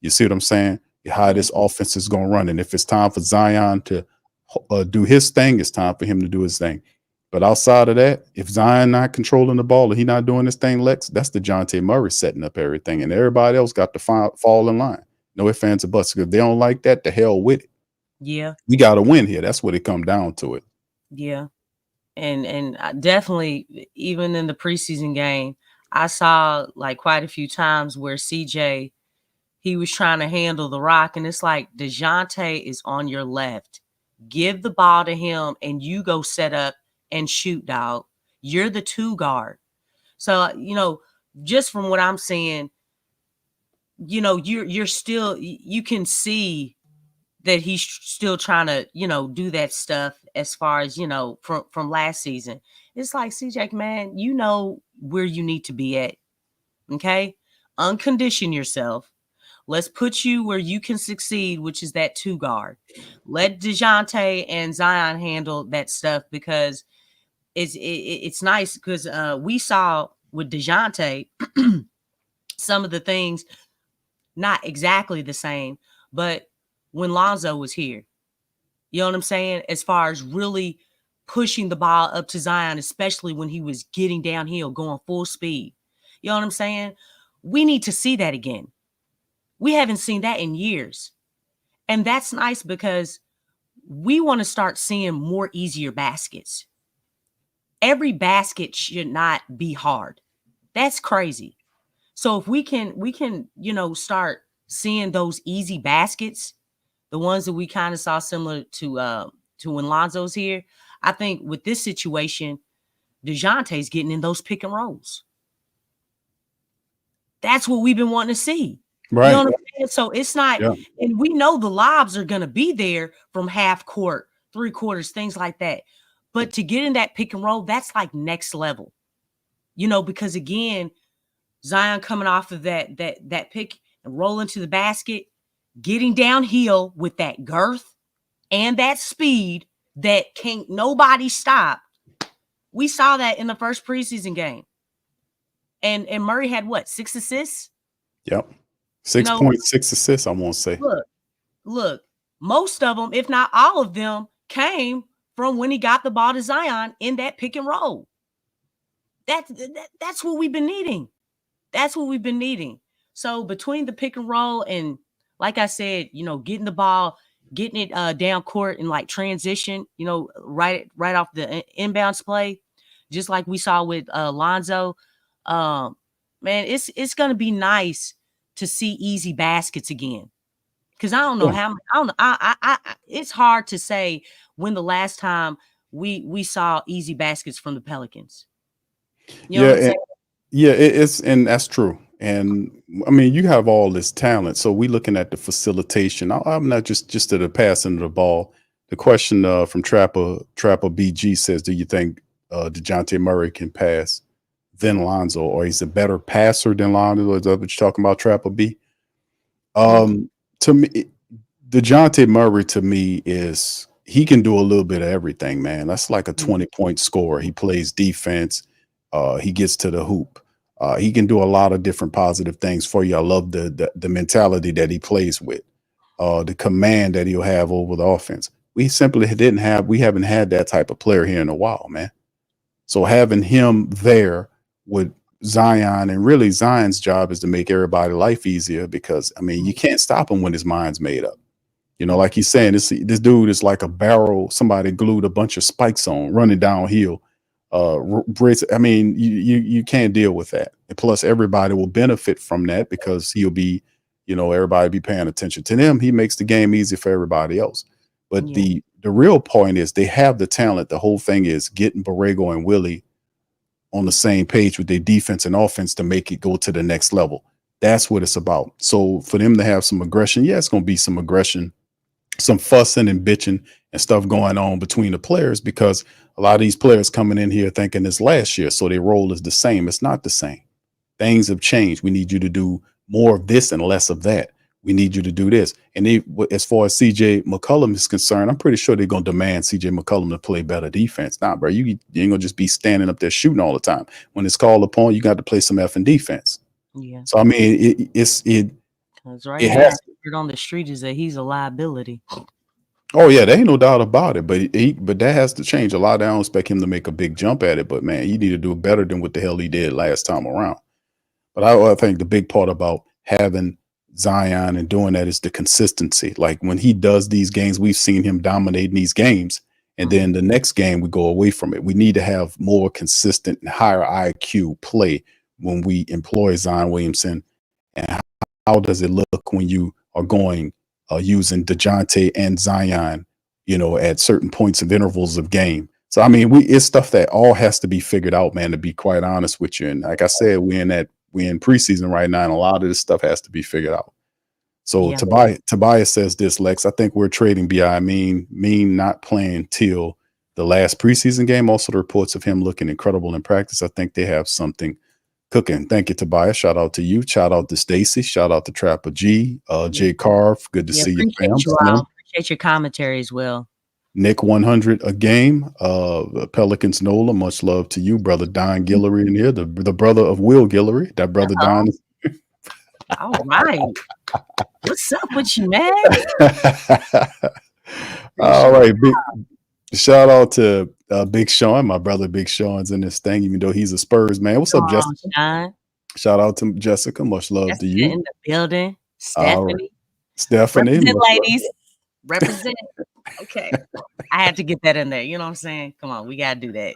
You see what I'm saying? How this offense is going to run. And if it's time for Zion to do his thing, it's time for him to do his thing. But outside of that, if Zion not controlling the ball or he not doing his thing, Lex, that's Dejounte Murray setting up everything. And everybody else got to fall in line. No ifs, ands, or buts. If they don't like that, the hell with it. Yeah. We got to win here. That's what it come down to it. Yeah. And definitely, even in the preseason game, I saw like quite a few times where CJ, he was trying to handle the rock, and it's like, Dejounte is on your left. Give the ball to him, and you go set up and shoot, dog. You're the two guard. So, just from what I'm seeing, you're still, you can see that he's still trying to, do that stuff as far as, from last season. It's like, CJ, man, you know where you need to be at. Okay? Uncondition yourself. Let's put you where you can succeed, which is that two guard. Let Dejounte and Zion handle that stuff, because it's nice, because we saw with Dejounte some of the things, not exactly the same, but when Lonzo was here, you know what I'm saying? As far as really pushing the ball up to Zion, especially when he was getting downhill, going full speed. You know what I'm saying? We need to see that again. We haven't seen that in years. And that's nice, because we want to start seeing more easier baskets. Every basket should not be hard. That's crazy. So if we can, start seeing those easy baskets, the ones that we kind of saw similar to when Lonzo's here, I think with this situation, Dejounte's getting in those pick and rolls. That's what we've been wanting to see. Right. You know what I'm saying? So it's not, Yeah. and we know the lobs are going to be there from half court, 3/4, things like that. But to get in that pick and roll, that's like next level, because again, Zion coming off of that pick and rolling to the basket, getting downhill with that girth and that speed that can't nobody stop. We saw that in the first preseason game. And Murray had what, 6 assists? Yep. 6.6 assists, I won't say. Look, most of them, if not all of them, came from when he got the ball to Zion in that pick and roll. That's what we've been needing. That's what we've been needing. So between the pick and roll and, like I said, getting the ball, getting it down court and like transition, right off the inbounds play, just like we saw with Lonzo. Man, it's gonna be nice to see easy baskets again. Because I don't know how. I don't know. I it's hard to say when the last time we saw easy baskets from the Pelicans. You know what I'm saying? It's and that's true. And I mean, you have all this talent. So we looking at the facilitation. I'm not just to the passing of the ball. The question from Trapper BG says, do you think Dejounte Murray can pass than Lonzo, or he's a better passer than Lonzo? Is that what you're talking about, Trapper B? To me, Dejounte Murray to me is he can do a little bit of everything, man. That's like a 20-point scorer. He plays defense. He gets to the hoop. He can do a lot of different positive things for you. I love the mentality that he plays with, the command that he'll have over the offense. We haven't had that type of player here in a while, man. So having him there with Zion, and really Zion's job is to make everybody's life easier, because I mean, you can't stop him when his mind's made up. Like he's saying, this dude is like a barrel somebody glued a bunch of spikes on, running downhill. I mean, you can't deal with that. And plus, everybody will benefit from that because he'll be, everybody be paying attention to him. He makes the game easy for everybody else. But the real point is they have the talent. The whole thing is getting Borrego and Willie on the same page with their defense and offense to make it go to the next level. That's what it's about. So for them to have some aggression, it's going to be some aggression, some fussing and bitching and stuff going on between the players, because a lot of these players coming in here thinking it's last year, so their role is the same. It's not the same. Things have changed. We need you to do more of this and less of that. We need you to do this. And as far as CJ McCollum is concerned, I'm pretty sure they're going to demand CJ McCollum to play better defense. Nah, bro, you ain't going to just be standing up there shooting all the time. When it's called upon, you got to play some effing defense. Yeah. So, I mean, it's on the street is that he's a liability. Oh, yeah, there ain't no doubt about it. But that has to change a lot. I don't expect him to make a big jump at it. But, man, you need to do better than what the hell he did last time around. But I think the big part about having Zion and doing that is the consistency. Like when he does these games, we've seen him dominating these games, and then the next game we go away from it. We need to have more consistent and higher IQ play when we employ Zion Williamson. And how does it look when you are going using Dejounte and Zion, at certain points of intervals of game? So I mean, it's stuff that all has to be figured out, man, to be quite honest with you. And like I said, we're in preseason right now, and a lot of this stuff has to be figured out. So Tobias says this, Lex, I think we're trading BI mean not playing till the last preseason game. Also, the reports of him looking incredible in practice. I think they have something cooking. Thank you, Tobias. Shout out to you. Shout out to Stacy. Shout out to Trapper G. Jay Carve. Good to see you, fam. Appreciate your commentary as well. Nick 100 a game. Pelicans Nola, much love to you, brother Don Guillory in here, the brother of Will Guillory. That brother Don. All right. What's up with you, man? All right. Shout out to Big Sean. My brother Big Sean's in this thing, even though he's a Spurs man. What's up, Jessica? Sean. Shout out to Jessica. Much love to you. In the building. Stephanie. Stephanie. Represent, ladies. Represent. Okay. I had to get that in there. You know what I'm saying? Come on. We got to do that.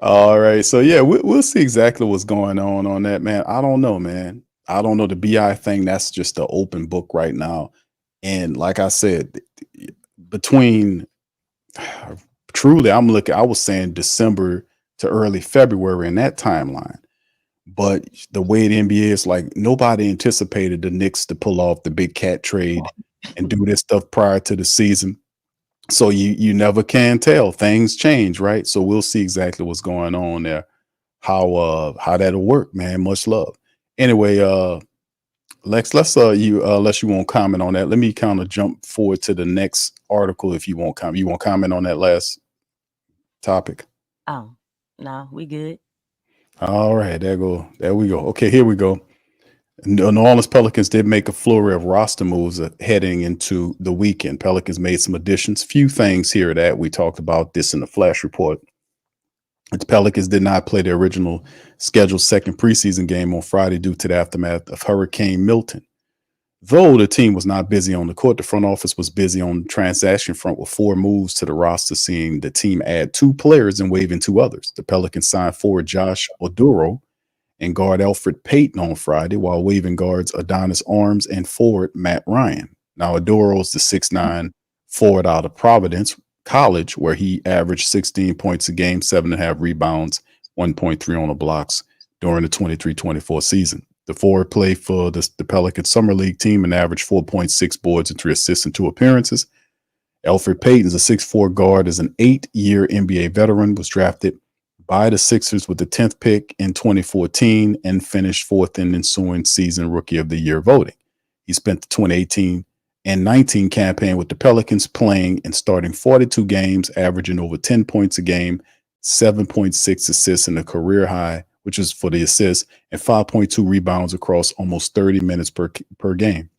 All right. So, yeah, we'll see exactly what's going on that, man. I don't know, man. I don't know. The BI thing, that's just an open book right now. And like I said, between truly, I was saying December to early February in that timeline. But the way the NBA is, like, nobody anticipated the Knicks to pull off the big cat trade and do this stuff prior to the season. So you never can tell. Things change, right? So we'll see exactly what's going on there. How that'll work, man. Much love. Anyway, Lex, unless you won't comment on that, let me kind of jump forward to the next article if you won't comment. You won't comment on that last topic? Oh, no, we good. All right, there we go. Okay, here we go. The New Orleans Pelicans did make a flurry of roster moves heading into the weekend. Pelicans made some additions. Few things here that we talked about this in the flash report. The Pelicans did not play their original scheduled second preseason game on Friday due to the aftermath of Hurricane Milton. Though the team was not busy on the court, the front office was busy on the transaction front with 4 moves to the roster, seeing the team add 2 players and waiving 2 others. The Pelicans signed forward Josh Oduro and guard Elfrid Payton on Friday, while waiving guards Adonis Arms and forward Matt Ryan. Now, Oduro is the 6'9" forward out of Providence College, where he averaged 16 points a game, 7.5 rebounds, 1.3 on the blocks during the 23-24 season. The forward played for the Pelican Summer League team and averaged 4.6 boards and 3 assists in 2 appearances. Elfrid Payton is a 6'4" guard, is an 8-year NBA veteran, was drafted by the Sixers with the 10th pick in 2014 and finished 4th in ensuing season Rookie of the Year voting. He spent the 2018 and 19 campaign with the Pelicans, playing and starting 42 games, averaging over 10 points a game, 7.6 assists in a career high, which is for the assists, and 5.2 rebounds across almost 30 minutes per game.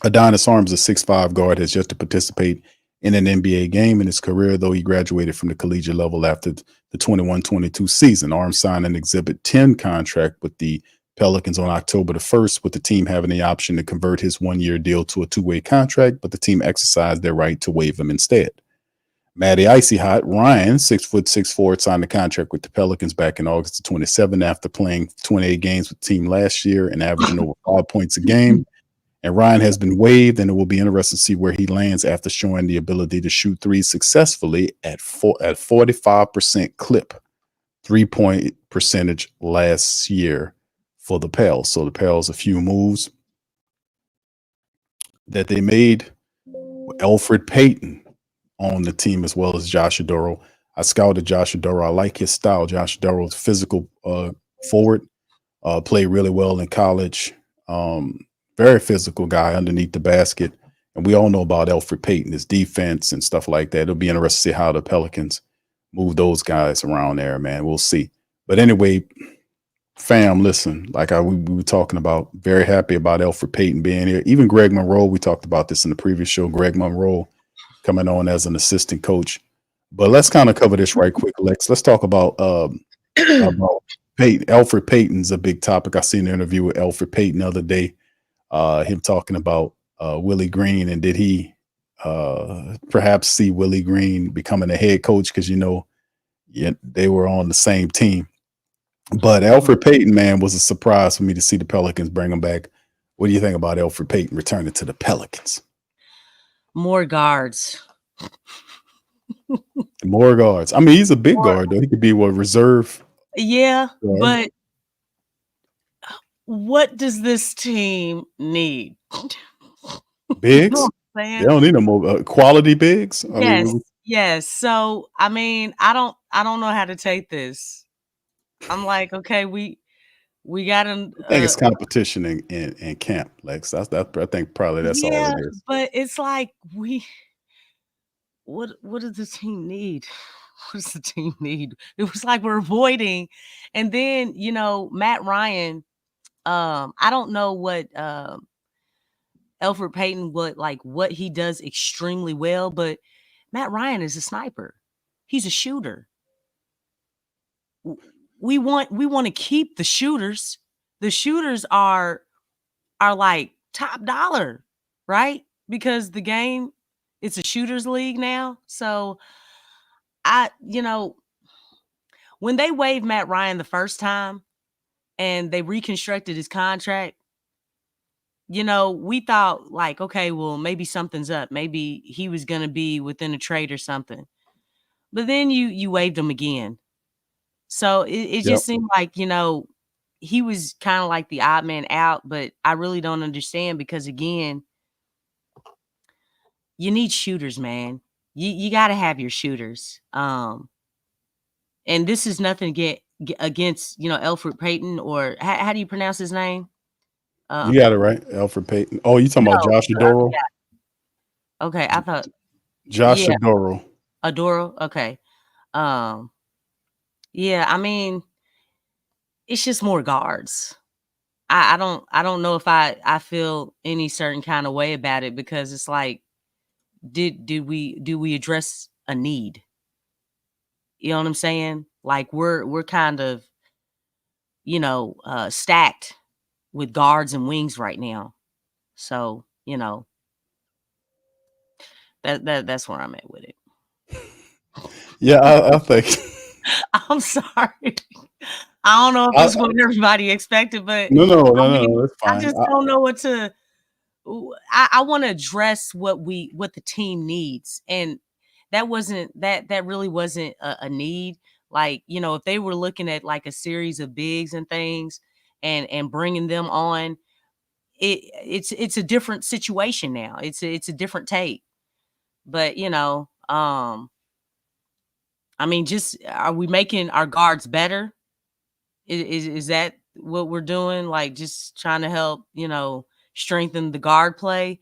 Adonis Arms, a 6'5" guard, has yet to participate in an NBA game in his career, though he graduated from the collegiate level after the 21-22 season. Arms signed an Exhibit 10 contract with the Pelicans on October the 1st, with the team having the option to convert his 1-year deal to a 2-way contract, but the team exercised their right to waive him instead. Matty Icy Hot Ryan, 6'6" forward, signed a contract with the Pelicans back in August of 27 after playing 28 games with the team last year and averaging over 5 points a game. And Ryan has been waived, and it will be interesting to see where he lands after showing the ability to shoot threes successfully at 45% clip, 3-point percentage last year for the Pels. So the Pels, a few moves that they made. Elfrid Payton on the team, as well as Josh Oduro. I scouted Josh Oduro. I like his style. Josh Oduro is physical forward, played really well in college. Very physical guy underneath the basket. And we all know about Elfrid Payton, his defense and stuff like that. It'll be interesting to see how the Pelicans move those guys around there, man. We'll see. But anyway, fam, listen, like we were talking about, very happy about Elfrid Payton being here. Even Greg Monroe, we talked about this in the previous show, Greg Monroe coming on as an assistant coach. But let's kind of cover this right quick, Lex. Let's talk about Payton. Elfrid Payton's a big topic. I seen an interview with Elfrid Payton the other day. Him talking about Willie Green, and did he perhaps see Willie Green becoming a head coach, because they were on the same team. But Elfrid Payton, man, was a surprise for me to see the Pelicans bring him back. What do you think about Elfrid Payton returning to the Pelicans? More guards. More guards. I mean, he's a big guard, though. He could be a reserve. Yeah, guard. But what does this team need? Bigs? They don't need no more quality bigs. Yes. So I mean, I don't know how to take this. I'm like, okay, we got him. I think it's competition in camp, Lex. I think probably that's all it is. But it's like what does the team need? What does the team need? It was like we're avoiding, and then Matt Ryan. I don't know what Elfrid Payton what he does extremely well, but Matt Ryan is a sniper. He's a shooter. We want to keep the shooters. The shooters are like top dollar, right? Because the game, it's a shooters league now. So when they waived Matt Ryan the first time and they reconstructed his contract, we thought like, okay, well, maybe something's up. Maybe he was going to be within a trade or something. But then you waived him again. So it just seemed like, he was kind of like the odd man out, but I really don't understand because again, you need shooters, man. You got to have your shooters. And this is nothing against, Elfrid Payton or how do you pronounce his name? You got it right, Elfrid Payton. Oh, you talking about No, Josh Oduro? okay, I thought Josh yeah, Oduro. Adoro. Okay. Yeah, I mean, it's just more guards. I don't know if I feel any certain kind of way about it because it's like, do we address a need? You know what I'm saying? Like we're kind of, stacked with guards and wings right now. So, that's where I'm at with it. Yeah, I think. I'm sorry. I don't know if it's what everybody expected, but No, that's fine. I just don't know what to. I want to address what the team needs, and that really wasn't a need. Like, if they were looking at like a series of bigs and things, and bringing them on, it's a different situation now. It's a different take, but I mean, just are we making our guards better? Is that what we're doing? Like just trying to help, strengthen the guard play?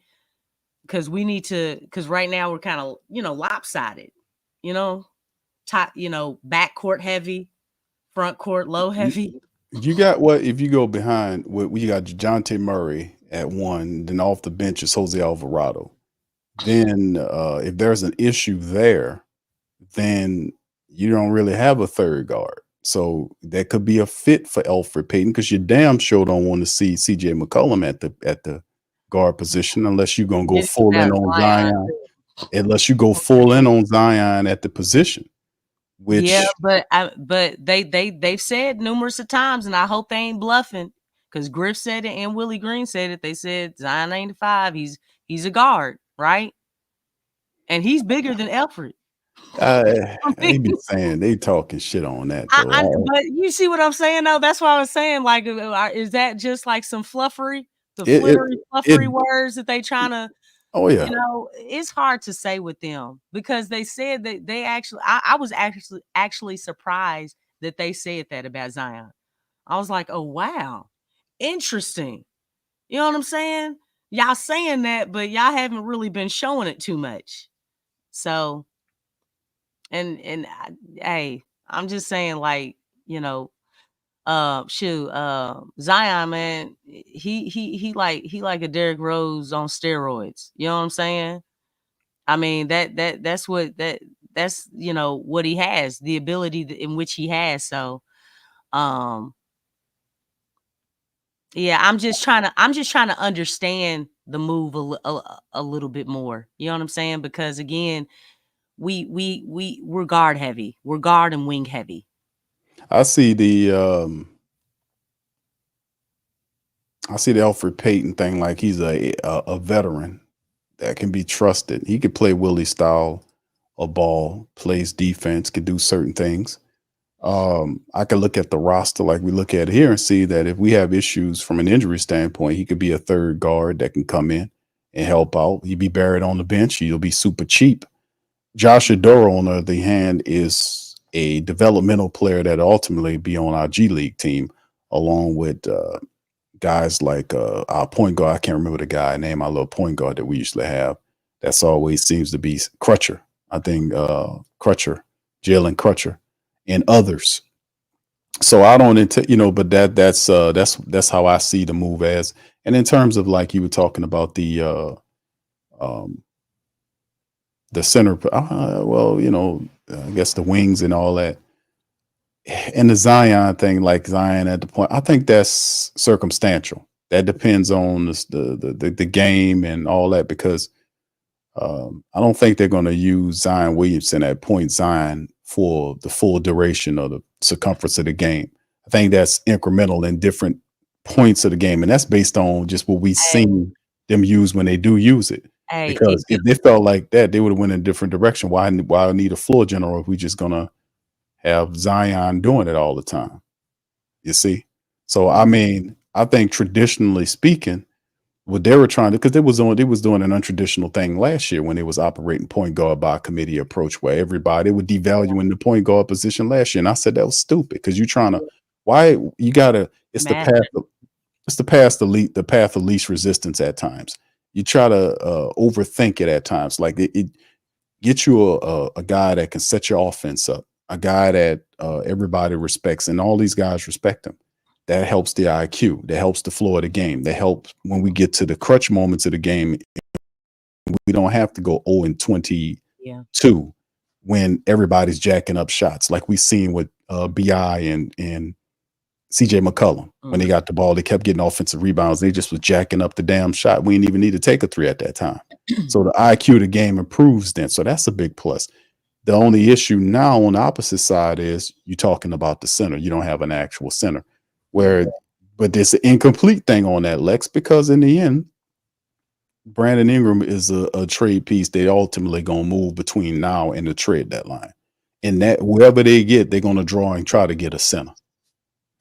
Because we need to, because right now we're kind of, lopsided, top, back court heavy, front court low heavy. You got what if you go behind? We got Dejounte Murray at 1, then off the bench is Jose Alvarado. Then if there's an issue there, then you don't really have a third guard. So that could be a fit for Elfrid Payton because you damn sure don't want to see CJ McCollum at the guard position unless you're gonna go full in on Zion. Unless you go full in on Zion at the position. Which yeah, but they've said numerous of times, and I hope they ain't bluffing because Griff said it and Willie Green said it. They said Zion ain't a 5. He's a guard, right? And he's bigger than Elfrid. They be saying they talking shit on that though. But you see what I'm saying though? That's what I was saying. Like, is that just like some fluffery words that they trying to? Oh yeah. It's hard to say with them because they said that they actually. I was actually surprised that they said that about Zion. I was like, oh wow, interesting. You know what I'm saying? Y'all saying that, but y'all haven't really been showing it too much. So. And hey, I'm just saying, like, Zion, man, he like a Derrick Rose on steroids. You know what I'm saying? I mean, that's what what he has, the ability in which he has. So, yeah, I'm just trying to understand the move a little bit more. You know what I'm saying? Because again, we're guard heavy. We're guard and wing heavy. I see the Elfrid Payton thing like he's a veteran that can be trusted. He could play Willie style of ball, plays defense, could do certain things. I could look at the roster like we look at it here and see that if we have issues from an injury standpoint, he could be a third guard that can come in and help out. He'd be buried on the bench. He'll be super cheap. Josh Oduro, on the other hand, is a developmental player that ultimately be on our G League team, along with guys like our point guard. I can't remember the guy name, our little point guard that we usually have. That's always seems to be Crutcher. I think Crutcher, Jalen Crutcher, and others. So I don't, but that's how I see the move as. And in terms of like you were talking about the center, I guess the wings and all that, and the Zion thing, like Zion at the point, I think that's circumstantial. That depends on the game and all that, because I don't think they're going to use Zion Williamson at point Zion for the full duration of the circumference of the game. I think that's incremental in different points of the game, and that's based on just what we've seen them use when they do use it. Because if they felt like that, they would have went in a different direction. Why need a floor general if we just gonna have Zion doing it all the time? You see? So I mean, I think traditionally speaking, what they were trying to, because they was doing an untraditional thing last year when they was operating point guard by committee approach, where everybody would devaluing the point guard position last year. And I said that was stupid because you're trying to, why you gotta, it's the Imagine. path, it's the path the path of least resistance at times. You try to overthink it at times. Like it get you a guy that can set your offense up, a guy that everybody respects, and all these guys respect him. That helps the IQ. That helps the flow of the game. That helps when we get to the crutch moments of the game. We don't have to go 0 and 22 when everybody's jacking up shots, like we seen with Bi and CJ McCollum. When they got the ball, they kept getting offensive rebounds. They just was jacking up the damn shot. We didn't even need to take a three at that time. So the IQ of the game improves then. So that's a big plus. The only issue now on the opposite side is you're talking about the center. You don't have an actual center. But there's an incomplete thing on that, Lex, because in the end, Brandon Ingram is a trade piece they ultimately gonna move between now and the trade deadline. And that whoever they get, they're gonna draw and try to get a center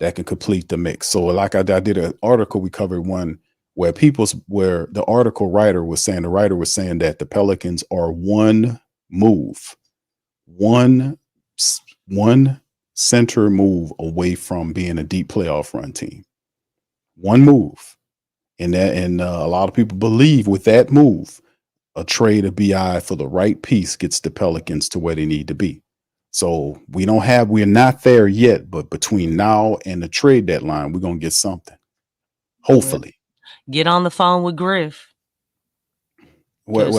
that can complete the mix. So like I did an article, we covered one where the article writer was saying that the Pelicans are one center move away from being a deep playoff run team. One move. And a lot of people believe with that move, a trade of BI for the right piece gets the Pelicans to where they need to be. So we're not there yet, but between now and the trade deadline, we're going to get something. Hopefully. Get on the phone with Griff. Because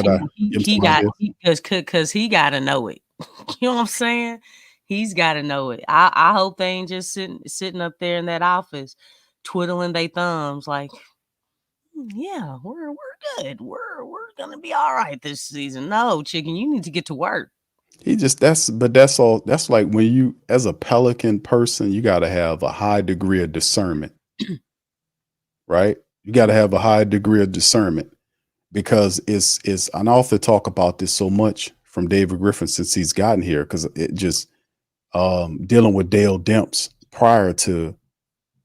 he got to know it. You know what I'm saying? He's got to know it. I hope they ain't just sitting up there in that office twiddling their thumbs like, yeah, we're good. We're gonna be all right this season. No, chicken, you need to get to work. That's all. That's like when you, as a Pelican person, you got to have a high degree of discernment, right? You got to have a high degree of discernment because it's. And I often talk about this so much from David Griffin since he's gotten here because it just dealing with Dale Demps prior to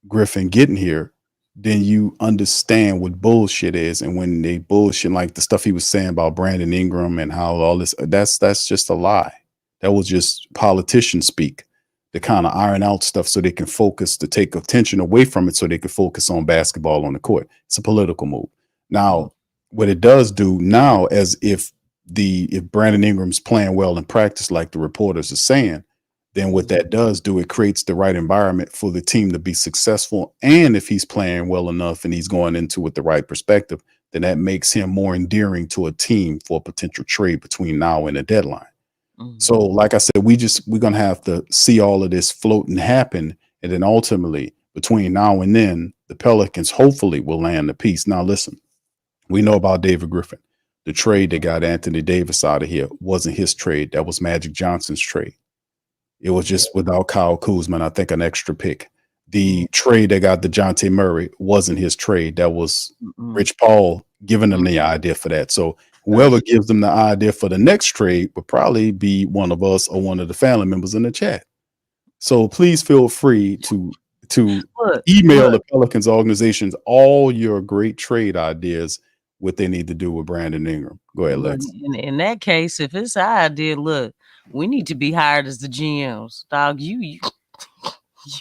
Griffin getting here. Then you understand what bullshit is, and when they bullshit, like the stuff he was saying about Brandon Ingram and how all this, that's just a lie. That was just politician speak to kind of iron out stuff so they can focus, to take attention away from it so they can focus on basketball on the court. It's a political move. Now, what it does do now, as if Brandon Ingram's playing well in practice, like the reporters are saying, then what that does do, it creates the right environment for the team to be successful. And if he's playing well enough and he's going into it with the right perspective, then that makes him more endearing to a team for a potential trade between now and the deadline. Mm-hmm. So like I said, we're going to have to see all of this float and happen. And then ultimately between now and then, the Pelicans hopefully will land the piece. Now, listen, we know about David Griffin. The trade that got Anthony Davis out of here wasn't his trade. That was Magic Johnson's trade. It was just without Kyle Kuzma, I think an extra pick. The trade that got Dejounte Murray wasn't his trade. That was Rich Paul giving them the idea for that. So whoever gives them the idea for the next trade would probably be one of us or one of the family members in the chat. So please feel free to email the Pelicans organizations all your great trade ideas, what they need to do with Brandon Ingram. Go ahead, Lex. In that case, if it's our idea, look, we need to be hired as the GMs, dog. You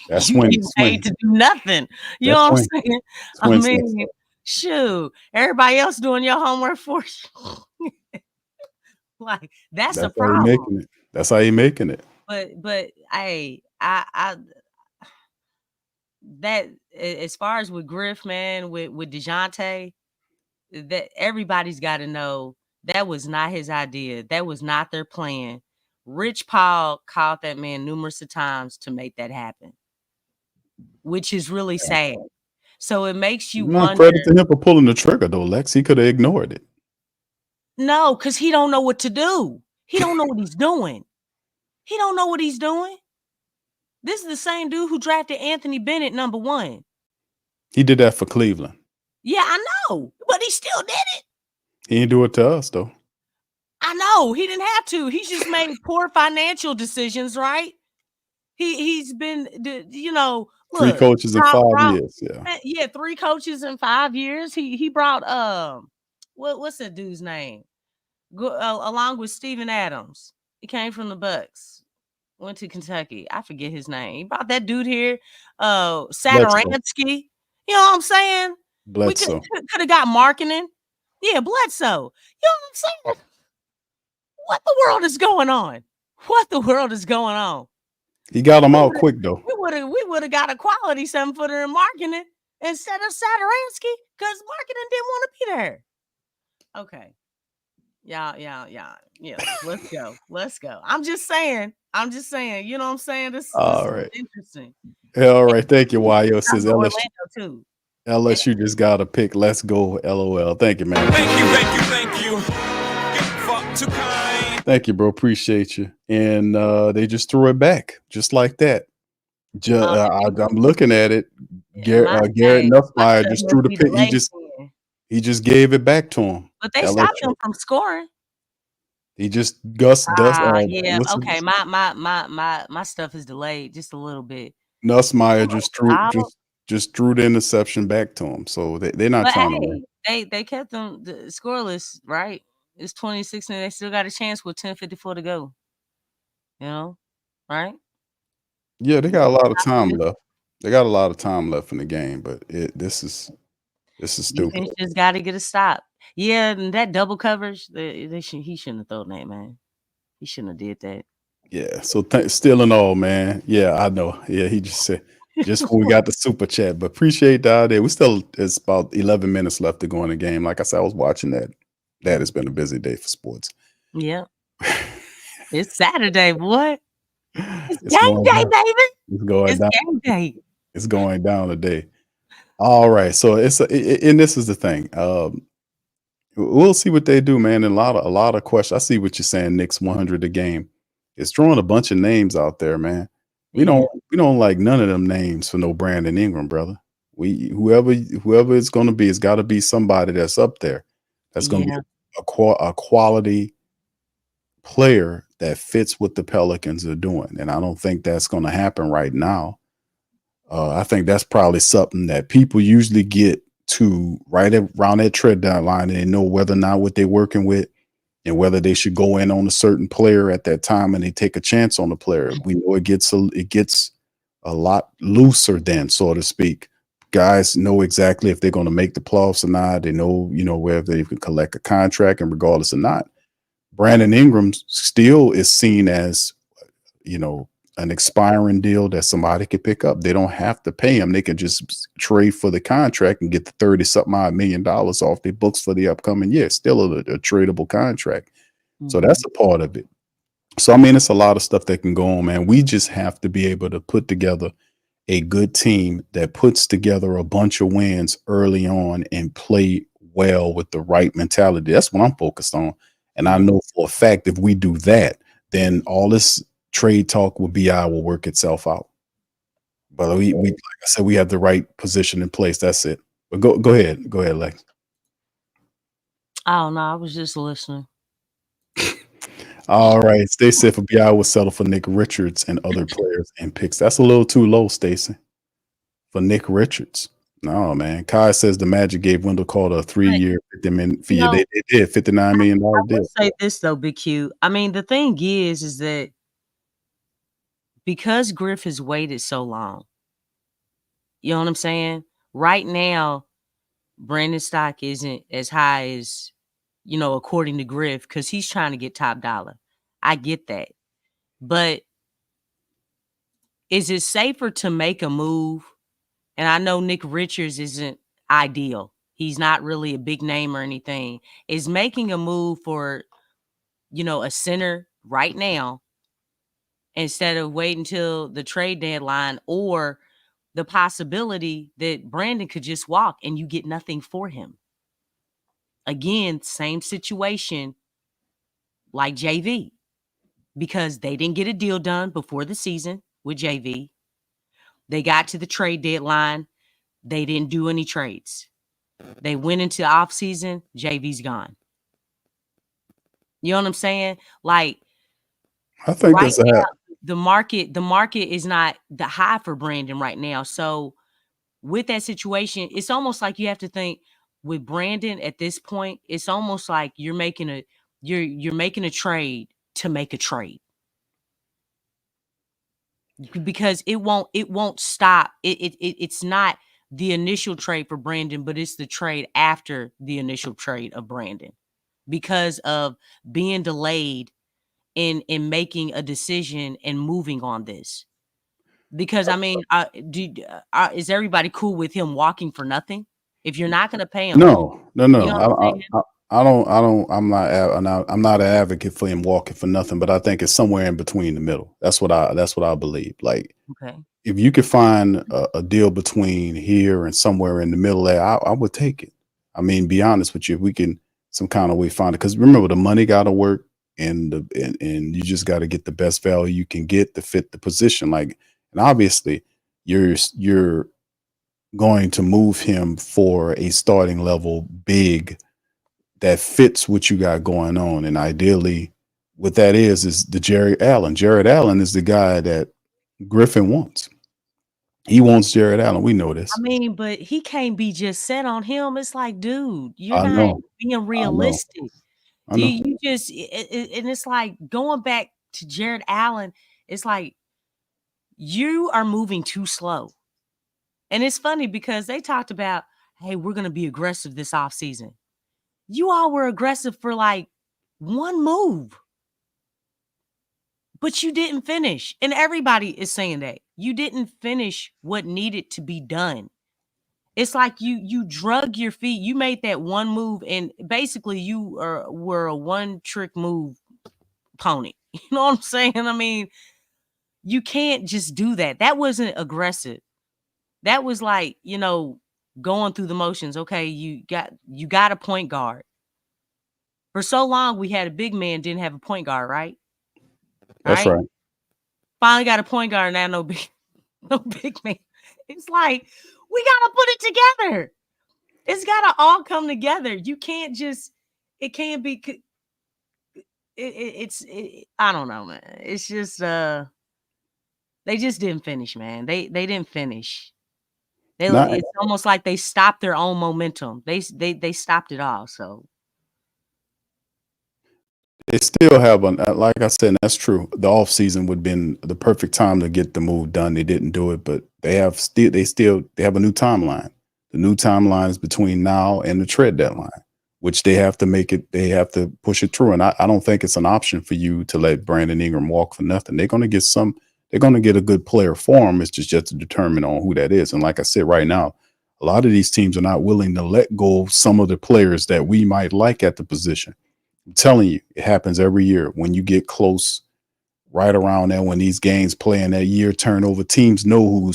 get paid to do nothing. You know what I'm saying? I mean, shoot, everybody else doing your homework for you. Like that's a problem. That's how you're making it. But hey, I that as far as with Griff, man, with Dejounte, that everybody's got to know that was not his idea. That was not their plan. Rich Paul called that man numerous of times to make that happen, which is really sad. So it makes you wonder. Credit to him for pulling the trigger, though, Lex. He could have ignored it. No, because he don't know what to do. He don't know what he's doing. He don't know what he's doing. This is the same dude who drafted Anthony Bennett #1. He did that for Cleveland. Yeah, I know, but he still did it. He didn't do it to us, though. I know he didn't have to. He just made poor financial decisions, right? He's been, Three look, coaches in 5 years. yeah, 3 coaches in 5 years. He brought what's that dude's name? Along with Steven Adams. He came from the Bucks. Went to Kentucky. I forget his name. He brought that dude here, Saturansky. You know what I'm saying? Bledsoe. We could have got marketing. Yeah, Bledsoe. You know what I'm saying? What the world is going on? What the world is going on? He got them out quick though. We would have got a quality 7-footer in marketing instead of Saturansky because marketing didn't want to be there. Okay. Yeah. Let's go. I'm just saying. You know what I'm saying? This is interesting. Yeah, all right. Thank you, YO. Says Orlando too. LSU just got a pick. Let's go. LOL. Thank you, man. Thank you. Fuck too kind. Thank you, bro. Appreciate you. And they just threw it back just like that. I'm looking at it. Garrett Nussmeier just threw the pick. He just gave it back to him. But they stopped him from scoring. He just Gus. Yeah. Okay. My stuff is delayed just a little bit. Nussmeier just threw the interception back to him. So they're not trying to win. They kept them scoreless, right? It's 26 and they still got a chance with 10:54 to go. You know, right? Yeah, they got a lot of time left. They got a lot of time left in the game, but this is stupid. Defense just got to get a stop. Yeah, and that double coverage, he shouldn't have thrown that, man. He shouldn't have did that. Yeah. So still in all, man. Yeah, I know. Yeah, he just said before we got the super chat, but appreciate that. It's about 11 minutes left to go in the game. Like I said, I was watching that. That has been a busy day for sports. Yeah. It's Saturday, boy. It's game day, baby. It's game day. It's going down today. All right. So and this is the thing. We'll see what they do, man. And a lot of questions. I see what you're saying. Knicks 100 a game. It's throwing a bunch of names out there, man. We don't like none of them names for no Brandon Ingram, brother. Whoever it's going to be, it's got to be somebody that's up there. That's going to be a quality player that fits what the Pelicans are doing. And I don't think that's going to happen right now. I think that's probably something that people usually get to right around that trade deadline, and they know whether or not what they're working with and whether they should go in on a certain player at that time, and they take a chance on the player. We know it gets a lot looser then, so to speak. Guys know exactly if they're going to make the playoffs or not. They know, whether they can collect a contract, and regardless or not. Brandon Ingram still is seen as, an expiring deal that somebody could pick up. They don't have to pay him. They can just trade for the contract and get the $30-something million off their books for the upcoming year. Still a tradable contract. Mm-hmm. So that's a part of it. So, I mean, it's a lot of stuff that can go on, man. We just have to be able to put together a good team that puts together a bunch of wins early on and play well with the right mentality. That's what I'm focused on. And I know for a fact if we do that, then all this trade talk with BI will work itself out. But we like I said, we have the right position in place. That's it. But go ahead, Lex. I don't know. I was just listening. All right. Stacey said for BI will settle for Nick Richards and other players and picks. That's a little too low, Stacey. For Nick Richards. No, man. Kai says the Magic gave Wendell Carter a 3-year $50 million fee. They did $59 million deal. I will say this though, Big Q. I mean, the thing is that because Griff has waited so long, you know what I'm saying? Right now, Brandon's stock isn't as high as, according to Griff, because he's trying to get top dollar. I get that. But is it safer to make a move? And I know Nick Richards isn't ideal. He's not really a big name or anything. Is making a move for, a center right now instead of waiting until the trade deadline, or the possibility that Brandon could just walk and you get nothing for him. Again, same situation like JV, because they didn't get a deal done before the season with JV. They got to the trade deadline. They didn't do any trades. They went into off season. JV's gone. You know what I'm saying? Like, I think that's the market is not the high for Brandon right now. So with that situation, it's almost like you have to think with Brandon at this point, it's almost like you're making a trade to make a trade. Because it won't stop. It's not the initial trade for Brandon, but it's the trade after the initial trade of Brandon because of being delayed in making a decision and moving on this. Because I mean, is everybody cool with him walking for nothing? If you're not going to pay him, No. you know what I'm saying? I'm not an advocate for him walking for nothing, but I think it's somewhere in between the middle. That's what I believe. Like, Okay. if you could find a deal between here and somewhere in the middle there, I would take it. I mean, be honest with you, if we can some kind of way find it, because remember the money got to work, and you just got to get the best value you can get to fit the position. Like, and obviously, you're going to move him for a starting level big that fits what you got going on, and ideally, what that is the Jared Allen. Jared Allen is the guy that Griffin wants. He wants Jared Allen. We know this. I mean, but he can't be just set on him. It's like, dude, you're I not know. being realistic. I know. You just and it's like going back to Jared Allen. It's like you are moving too slow. And it's funny because they talked about, hey, we're going to be aggressive this offseason. You all were aggressive for like one move, but you didn't finish. And everybody is saying that you didn't finish what needed to be done. It's like you drug your feet. You made that one move, and basically you were a one-trick move pony. You know what I'm saying? I mean, you can't just do that. That wasn't aggressive. That was like, going through the motions. Okay, you got a point guard. For so long, we had a big man, didn't have a point guard, right? That's right. Finally got a point guard, now no big man. It's like, we got to put it together. It's got to all come together. You can't just, it can't be, I don't know, man. It's just, they just didn't finish, man. They didn't finish. It's almost like they stopped their own momentum. They stopped it all. So they still have like I said, and that's true. The off season would have been the perfect time to get the move done. They didn't do it, but they have a new timeline. The new timeline is between now and the trade deadline, which they have to make it. They have to push it through. And I don't think it's an option for you to let Brandon Ingram walk for nothing. They're going to get they're going to get a good player for him. It's just to determine on who that is. And like I said, right now, a lot of these teams are not willing to let go of some of the players that we might like at the position. I'm telling you, it happens every year when you get close, right around there, when these games play in that year turnover, teams know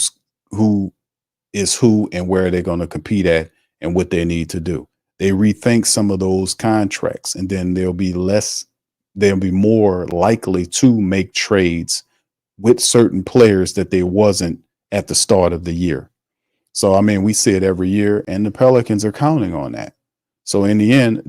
who is who and where they're going to compete at and what they need to do. They rethink some of those contracts, and then they'll be more likely to make trades with certain players that they wasn't at the start of the year. So, I mean, we see it every year, and the Pelicans are counting on that. So in the end,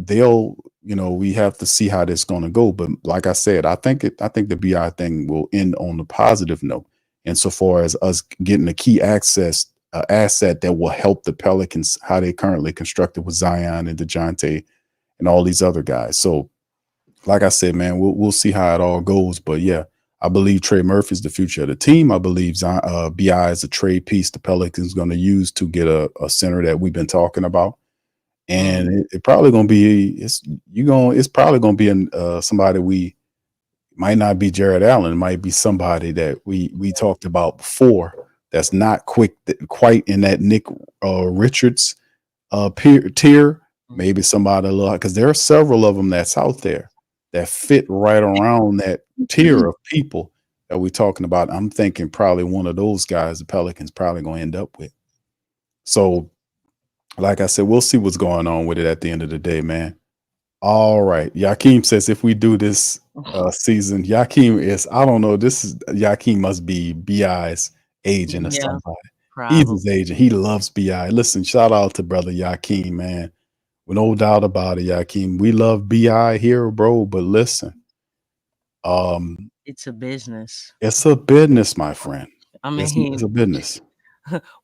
we have to see how this is going to go. But like I said, I think the BI thing will end on a positive note. Insofar as us getting a key asset that will help the Pelicans, how they currently constructed with Zion and Dejounte and all these other guys. So like I said, man, we'll see how it all goes. But yeah, I believe Trey Murphy is the future of the team. I believe BI is a trade piece the Pelicans going to use to get a center that we've been talking about. And it probably gonna be it's probably gonna be somebody we might not be Jared Allen. It might be somebody that we talked about before that's not quite in that Nick Richards tier. Maybe somebody because there are several of them that's out there that fit right around that tier of people that we're talking about. I'm thinking probably one of those guys the Pelicans probably gonna end up with. So like I said, we'll see what's going on with it at the end of the day, man. All right. Yakeem says if we do this season, Yakeem I don't know. Yakeem must be BI's agent or somebody. Probably. He's his agent. He loves BI. Listen, shout out to brother Yakeem, man. With no doubt about it, Yakeem. We love BI here, bro. But listen, It's a business. It's a business, my friend. I It's mean, a business.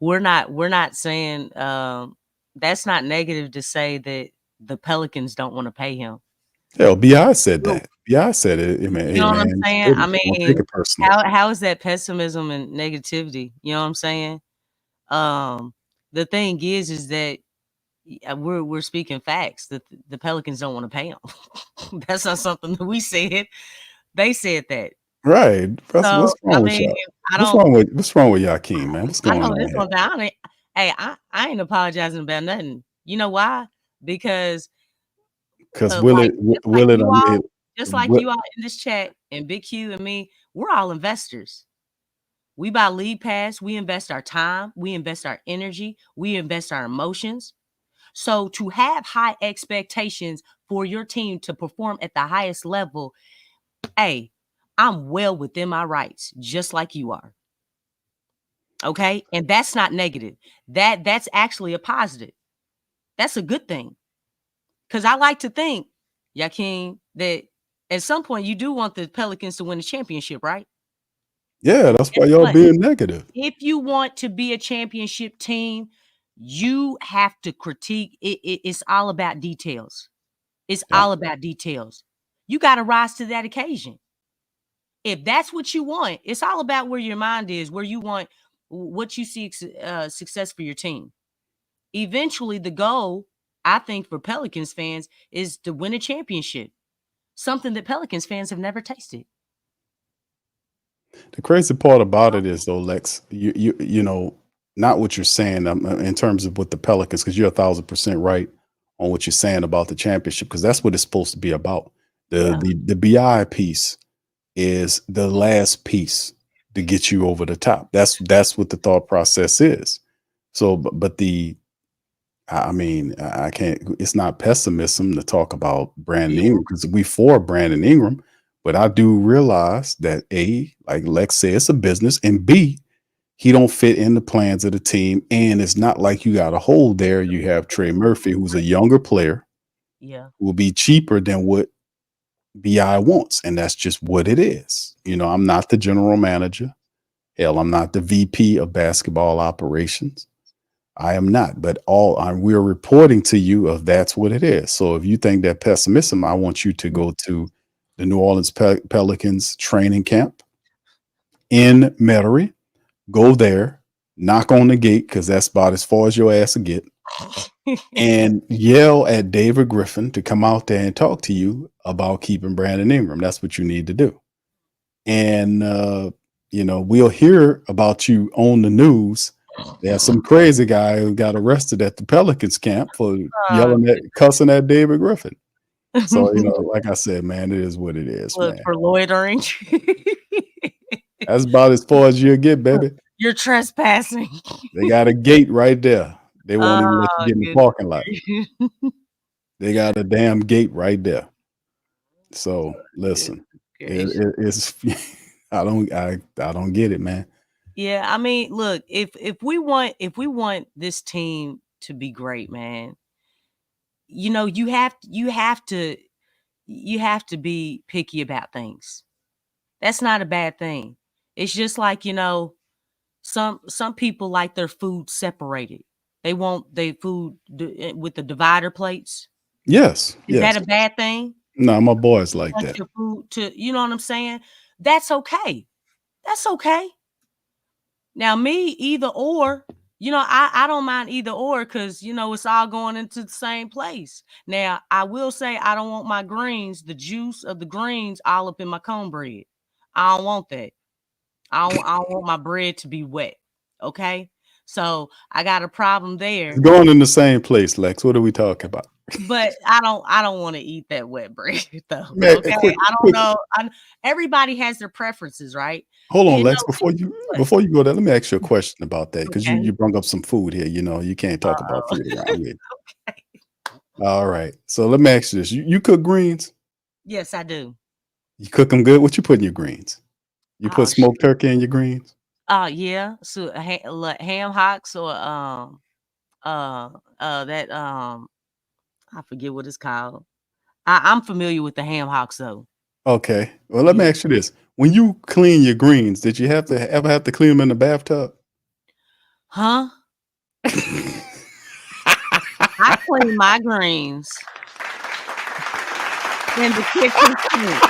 we're not saying that's not negative to say that the Pelicans don't want to pay him. Hell, B.I. said Well, that. B.I. said it. I mean, you hey, know what I'm man, it's a saying? I business. Don't take mean, it personal. how is that pessimism and negativity? You know what I'm saying? The thing is that we're speaking facts that the Pelicans don't want to pay him. That's not something that we said. They said that. Right. What's So wrong I with mean, y'all? I What's don't. wrong with Yakeem, man? What's I going know on this here? one down. Hey, I ain't apologizing about nothing. You know why? Because Because like made just like you all in this chat, and Big Q and me, we're all investors. We buy lead pass, we invest our time, we invest our energy, we invest our emotions. So to have high expectations for your team to perform at the highest level, hey, I'm well within my rights, just like you are. Okay? And that's not negative. That's actually a positive. That's a good thing. Because I like to think, Yakeem, that at some point you do want the Pelicans to win the championship, right? Yeah, that's why Guess y'all what? being negative. If you want to be a championship team, you have to critique it. It's all about details. It's Yeah. all about details. You got to rise to that occasion. If that's what you want, it's all about where your mind is, where you want, what you see success for your team. Eventually, the goal, I think, for Pelicans fans is to win a championship, something that Pelicans fans have never tasted. The crazy part about it is, though, Lex, you know, not what you're saying in terms of with the Pelicans, because you're 1,000% right on what you're saying about the championship, because that's what it's supposed to be about. The BI piece is the last piece to get you over the top. That's what the thought process is. So, but I mean, I can't. It's not pessimism to talk about Brandon Ingram, because we for Brandon Ingram, but I do realize that A, like Lex said, it's a business, and B, he don't fit in the plans of the team, and it's not like you got a hold there. You have Trey Murphy, who's a younger player, Yeah. who will be cheaper than what BI wants, and that's just what it is. You know, I'm not the general manager. Hell, I'm not the VP of basketball operations. I am not, but we're reporting to you of that's what it is. So if you think that pessimism, I want you to go to the New Orleans Pelicans training camp in Metairie. Go there, knock on the gate, because that's about as far as your ass will get, and yell at David Griffin to come out there and talk to you about keeping Brandon Ingram. That's what you need to do. And you know, we'll hear about you on the news. There's some crazy guy who got arrested at the Pelicans camp for cussing at David Griffin. So, you know, like I said, man, it is what it is, Look, man. for loitering. That's about as far as you'll get, baby. You're trespassing. They got a gate right there. They won't even let you get in the goodness. parking lot. They got a damn gate right there. So listen, it's I don't get it, man. Yeah, I mean, look, if we want this team to be great, man, you know, you have to be picky about things. That's not a bad thing. It's just like, you know, some people like their food separated. They want their food with the divider plates. Yes. Is that a bad thing? No, my boys like that. Your food you know what I'm saying? That's okay. That's okay. Now, me, either or, you know, I don't mind either or, because, you know, it's all going into the same place. Now, I will say I don't want my greens, the juice of the greens, all up in my cornbread. I don't want that. I don't want my bread to be wet. Okay? So I got a problem there. It's going in the same place, Lex. What are we talking about? But I don't want to eat that wet bread though. Man, Okay, I don't know. Everybody has their preferences, right? Hold on, You Lex. know, Before you go there, let me ask you a question about that, because Okay. you brought up some food here. You know, you can't talk about food around here. Okay. All right. So let me ask you this: you cook greens? Yes, I do. You cook them good? What you put in your greens? You put Oh, smoked turkey in your greens? Yeah. So ham hocks or that I forget what it's called. I'm familiar with the ham hocks though. Okay. Well, let me Yeah. ask you this: when you clean your greens, did you ever have to clean them in the bathtub? Huh? I clean my greens in the kitchen sink.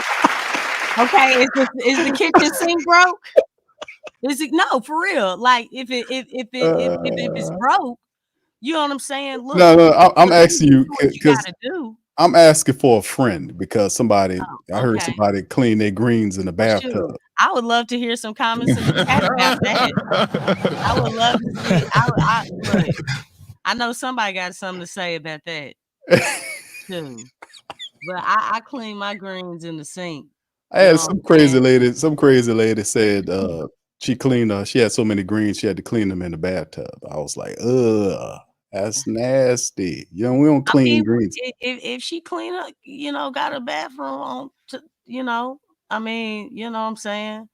Okay, is the kitchen sink broke? Is it no for real? Like if it's broke, you know what I'm saying? Look, No, I'm asking you what you because gotta do. I'm asking for a friend because I heard Okay. somebody clean their greens in the Well, bathtub. shoot, I would love to hear some comments in the chat about that. I would love to see. Look, I know somebody got something to say about that too. But I clean my greens in the sink. I had some crazy lady said she had so many greens she had to clean them in the bathtub. I was like, ugh, that's nasty. You know, we don't clean greens. If she clean up, got a bathroom on, I mean, you know what I'm saying?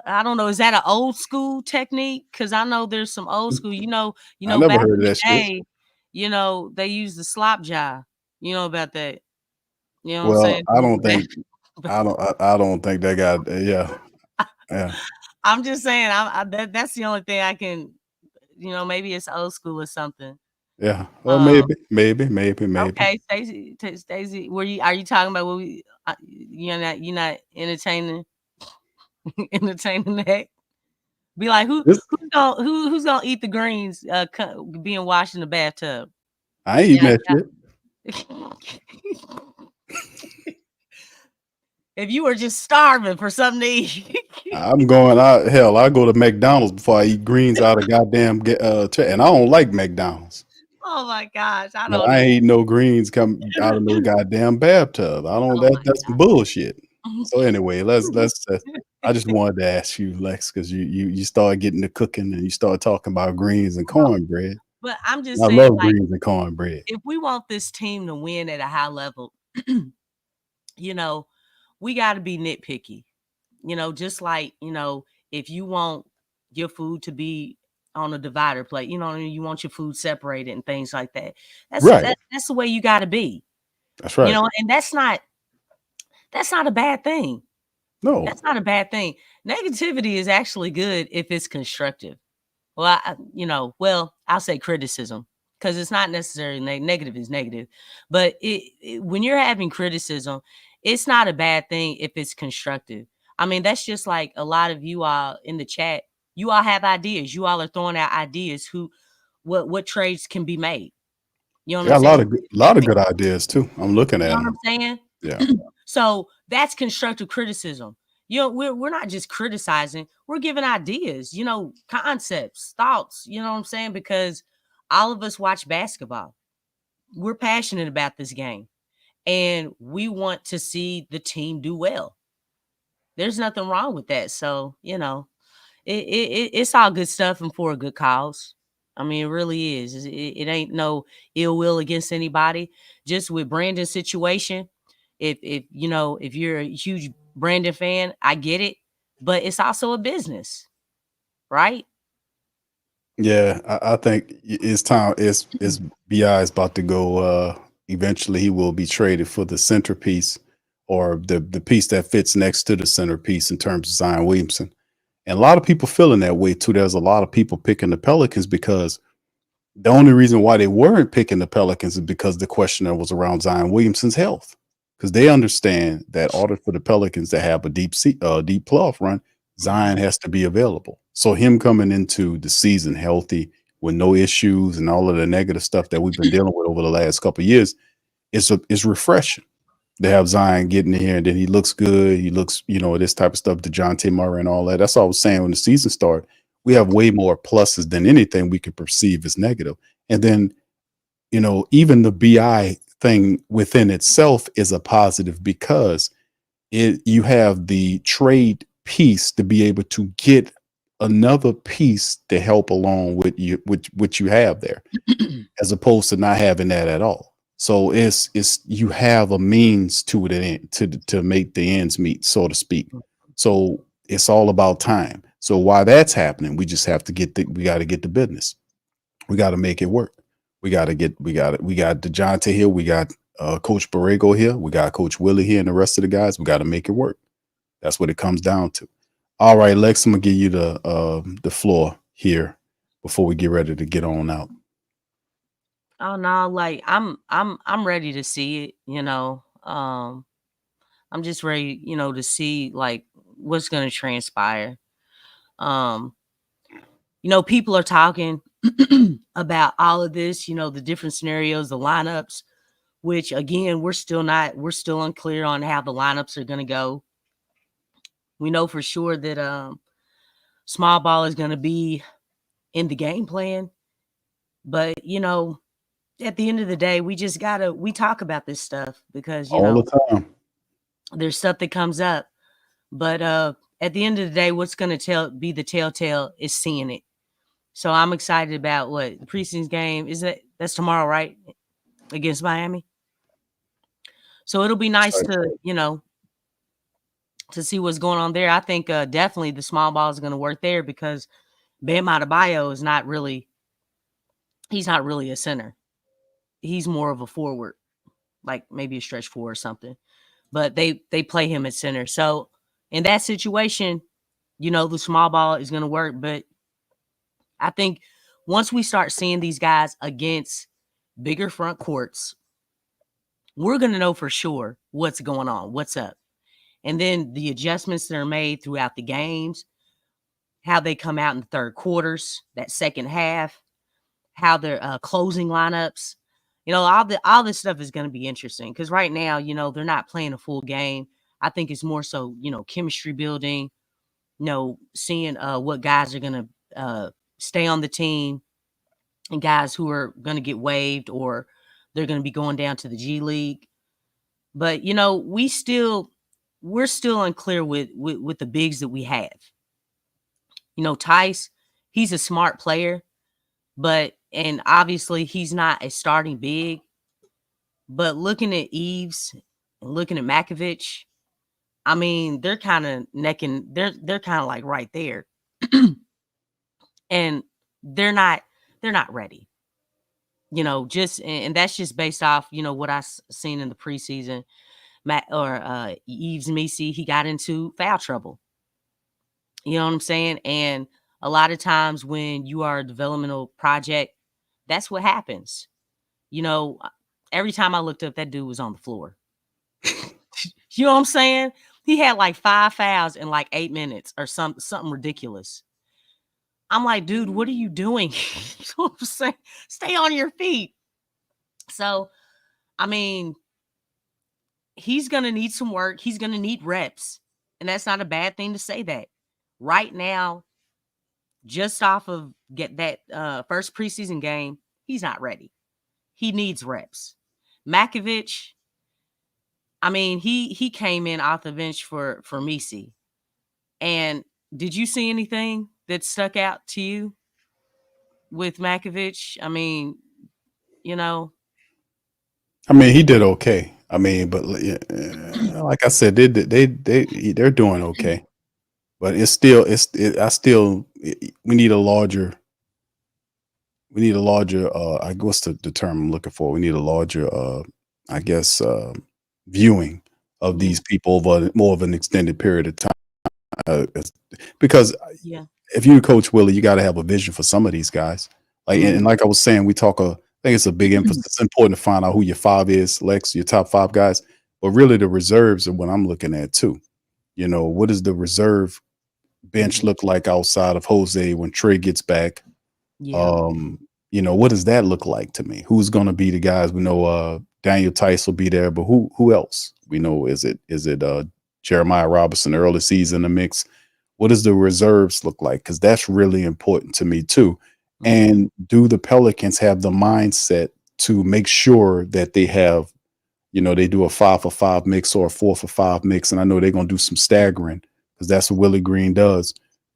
I don't know. Is that an old school technique? Because I know there's some old school. I never back heard in of the that shit. day, they use the slop jar. You know about that? You know what I'm Well, saying? I don't think they got yeah. I'm just saying. That's the only thing I can. Maybe it's old school or something. Yeah. Well, maybe. Okay, Stacey, are you talking about what you're not entertaining that? Be like, who's gonna eat the greens being washed in the bathtub? I ain't eating that shit. If you were just starving for something to eat. I'm going out. Hell, I go to McDonald's before I eat greens out of goddamn and I don't like McDonald's. Oh my gosh, I ain't eating no greens come out of no goddamn bathtub. I don't. That's bullshit. So anyway, let's. I just wanted to ask you, Lex, because you start getting to cooking and you start talking about greens and cornbread. But I'm just I saying, love greens and cornbread. If we want this team to win at a high level, we got to be nitpicky. Just like if you want your food to be on a divider plate, you want your food separated and things like that. That's right. That's the way you got to be. That's right. And that's not a bad thing. No, that's not a bad thing. Negativity is actually good if it's constructive. Well, I'll say criticism because it's not necessarily negative is negative, but when you're having criticism, it's not a bad thing if it's constructive. I mean, that's just like a lot of you all in the chat. You all have ideas. You all are throwing out ideas. What trades can be made? You know what I'm saying? A lot of good ideas too. I'm looking at. You know what I'm saying? Yeah. So that's constructive criticism. We're not just criticizing. We're giving ideas. Concepts, thoughts. You know what I'm saying? Because all of us watch basketball. We're passionate about this game, and we want to see the team do well. There's nothing wrong with that. So, it's all good stuff and for a good cause. I mean, it really is. It ain't no ill will against anybody. Just with Brandon's situation, if you're a huge Brandon fan, I get it. But it's also a business, right? Yeah, I think it's time. It's BI is about to go. Eventually, he will be traded for the centerpiece or the piece that fits next to the centerpiece in terms of Zion Williamson. And a lot of people feeling that way too. There's a lot of people picking the Pelicans because the only reason why they weren't picking the Pelicans is because the question was around Zion Williamson's health. Because they understand that in order for the Pelicans to have a deep playoff run, Zion has to be available. So him coming into the season healthy with no issues and all of the negative stuff that we've been dealing with over the last couple of years is refreshing. They have Zion getting in here and then he looks good. He looks, this type of stuff, Dejounte Murray and all that. That's all I was saying when the season started. We have way more pluses than anything we could perceive as negative. And then, even the BI thing within itself is a positive because you have the trade piece to be able to get another piece to help along with what you have there, as opposed to not having that at all. So it's you have a means to it to make the ends meet, so to speak. So it's all about time. So while that's happening, we just have to we got to get the business. We got to make it work. We got Dejounte here. We got Coach Borrego here. We got Coach Willie here and the rest of the guys. We got to make it work. That's what it comes down to. All right, Lex, I'm gonna give you the floor here before we get ready to get on out. Oh no, like I'm ready to see it, you know. I'm just ready, you know, to see like what's gonna transpire. Um, you know, people are talking about all of this, you know, the different scenarios, the lineups, which again, we're still unclear on how the lineups are gonna go. We know for sure that small ball is gonna be in the game plan, but you know, at the end of the day, we talk about this stuff because you All know the time. there's stuff that comes up. But at the end of the day, what's going to be the telltale is seeing it. So I'm excited about what the preseason game is. That's tomorrow, right? Against Miami. So it'll be nice to, you know, to see what's going on there. I think definitely the small ball is going to work there because Bam Adebayo is not really a center. He's more of a forward, like maybe a stretch four or something. But they play him at center. So in that situation, you know, the small ball is going to work. But I think once we start seeing these guys against bigger front courts, we're going to know for sure what's going on, what's up. And then the adjustments that are made throughout the games, how they come out in the third quarters, that second half, how their closing lineups, you know, all this stuff is going to be interesting because right now, you know, they're not playing a full game. I think it's more so, you know, chemistry building, you know, seeing what guys are going to stay on the team and guys who are going to get waived or they're going to be going down to the G League. But, you know, we're still unclear with the bigs that we have. You know, Tice, he's a smart player, and obviously he's not a starting big. But looking at Eves and looking at Makovich, I mean, they're kind of they're kind of like right there. And they're not ready. You know, and that's just based off, you know, what I've seen in the preseason. Eves Misi, he got into foul trouble. You know what I'm saying? And a lot of times when you are a developmental project, that's what happens. You know, every time I looked up, that dude was on the floor. You know what I'm saying? He had like 5 fouls in like 8 minutes or something ridiculous. I'm like, dude, what are you doing? You know what I'm saying? Stay on your feet. So, I mean, he's going to need some work. He's going to need reps. And that's not a bad thing to say that. Right now, just off of get that first preseason game, he's not ready. He needs reps. Makovich, I mean, he came in off the bench for Misi. And did you see anything that stuck out to you with Makovich? I mean, you know. I mean, he did okay. I mean, but like I said, they're doing okay. But we need a larger. We need a larger. What's the term I'm looking for? We need a larger. I guess viewing of these people over more of an extended period of time. Because if you coach Willie, you got to have a vision for some of these guys. Like and like I was saying, I think it's a big emphasis. It's important to find out who your 5 is, Lex, your top 5 guys. But really, the reserves are what I'm looking at too. You know, what does the reserve bench look like outside of Jose when Trey gets back? Yeah. You know, what does that look like to me? Who's going to be the guys? We know Daniel Tice will be there, but who else? We know is it Jeremiah Robinson early season in the mix? What does the reserves look like? Because that's really important to me too. And do the Pelicans have the mindset to make sure that they have, you know, they do a 5-for-5 mix or a 4-for-5 mix? And I know they're going to do some staggering because that's what Willie Green does.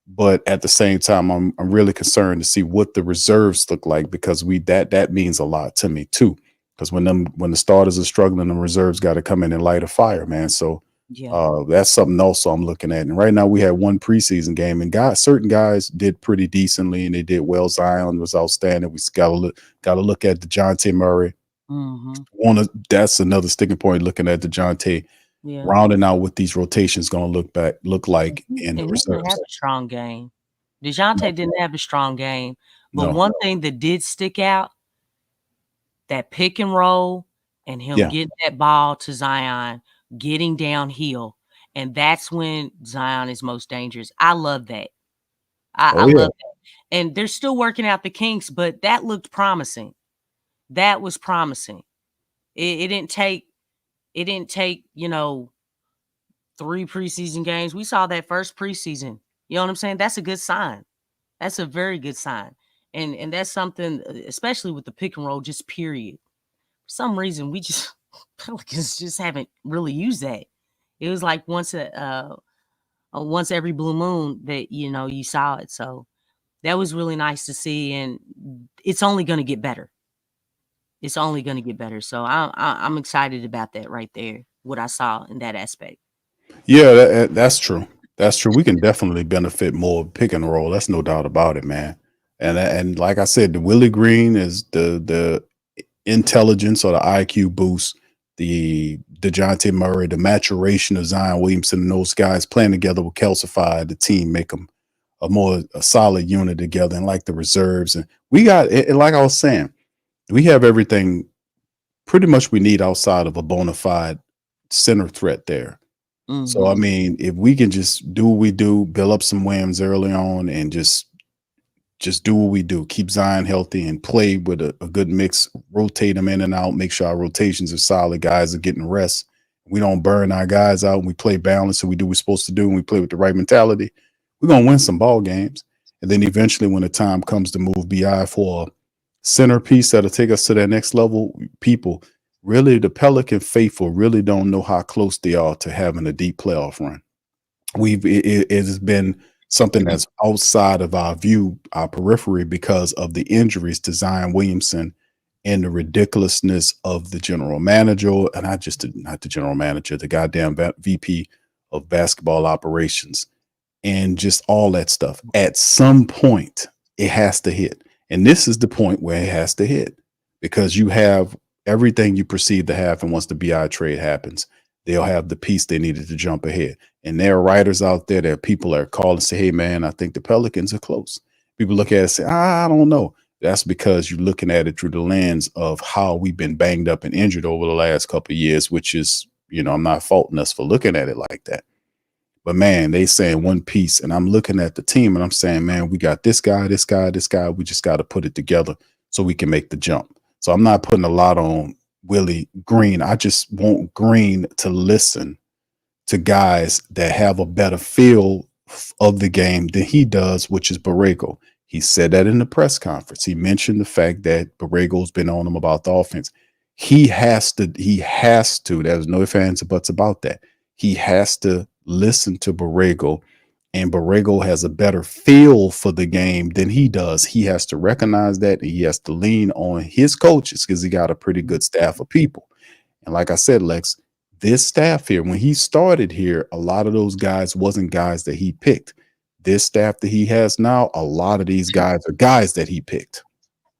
But at the same time, I'm really concerned to see what the reserves look like, because that means a lot to me too. Because when the starters are struggling, the reserves got to come in and light a fire, man. So that's something also I'm looking at. And right now we had one preseason game, and certain guys did pretty decently, and they did well. Zion was outstanding. We got to look at Dejounte Murray. That's another sticking point. Looking at Dejounte, Yeah. rounding out what these rotations going to look like in the And he reserves. didn't have a strong game. Dejounte didn't have a strong game. But No. one thing that did stick out, that pick and roll and him getting that ball to Zion, getting downhill. And that's when Zion is most dangerous. I love that. I love that. And they're still working out the kinks, but that looked promising. That was promising. It didn't take, 3 preseason games. We saw that first preseason. You know what I'm saying? That's a good sign. That's a very good sign. And that's something, especially with the pick and roll, just period. For some reason, Pelicans just haven't really used that. It was like once every blue moon that, you saw it. So that was really nice to see. And it's only going to get better. It's only going to get better. So I'm excited about that right there, what I saw in that aspect. Yeah, that's true. That's true. We can definitely benefit more pick and roll. That's no doubt about it, man. And like I said, the Willie Green is the intelligence or the IQ boost, the Dejounte Murray, the maturation of Zion Williamson and those guys playing together will calcify the team, make them a solid unit together, and like the reserves. And we got it, like I was saying, we have everything pretty much we need outside of a bona fide center threat there. So, I mean, if we can just do what we do, build up some wins early on and just do what we do, keep Zion healthy and play with a good mix, rotate them in and out, make sure our rotations are solid, guys are getting rest. We don't burn our guys out and we play balanced and we do what we're supposed to do and we play with the right mentality. We're going to win some ball games. And then eventually when the time comes to move BI for a centerpiece that'll take us to that next level, people, really, the Pelican faithful really don't know how close they are to having a deep playoff run. It has been something that's outside of our view, our periphery, because of the injuries to Zion Williamson and the ridiculousness of the general manager, and not the general manager, the goddamn VP of basketball operations, and just all that stuff. At some point, it has to hit. And this is the point where it has to hit, because you have everything you perceive to have, and once the BI trade happens, they'll have the piece they needed to jump ahead. And there are writers out there, there are people that are calling and say, hey, man, I think the Pelicans are close. People look at it and say, I don't know. That's because you're looking at it through the lens of how we've been banged up and injured over the last couple of years, which is, I'm not faulting us for looking at it like that. But, man, they saying one piece, and I'm looking at the team, and I'm saying, man, we got this guy, this guy, this guy. We just got to put it together so we can make the jump. So I'm not putting a lot on Willie Green. I just want Green to listen to guys that have a better feel of the game than he does, which is Borrego. He said that in the press conference. He mentioned the fact that Borrego's been on him about the offense. He has to, there's no ifs, ands, or buts about that. He has to listen to Borrego, and Borrego has a better feel for the game than he does. He has to recognize that, and he has to lean on his coaches because he got a pretty good staff of people. And like I said, Lex, this staff here, when he started here, a lot of those guys wasn't guys that he picked. This staff that he has now, a lot of these guys are guys that he picked.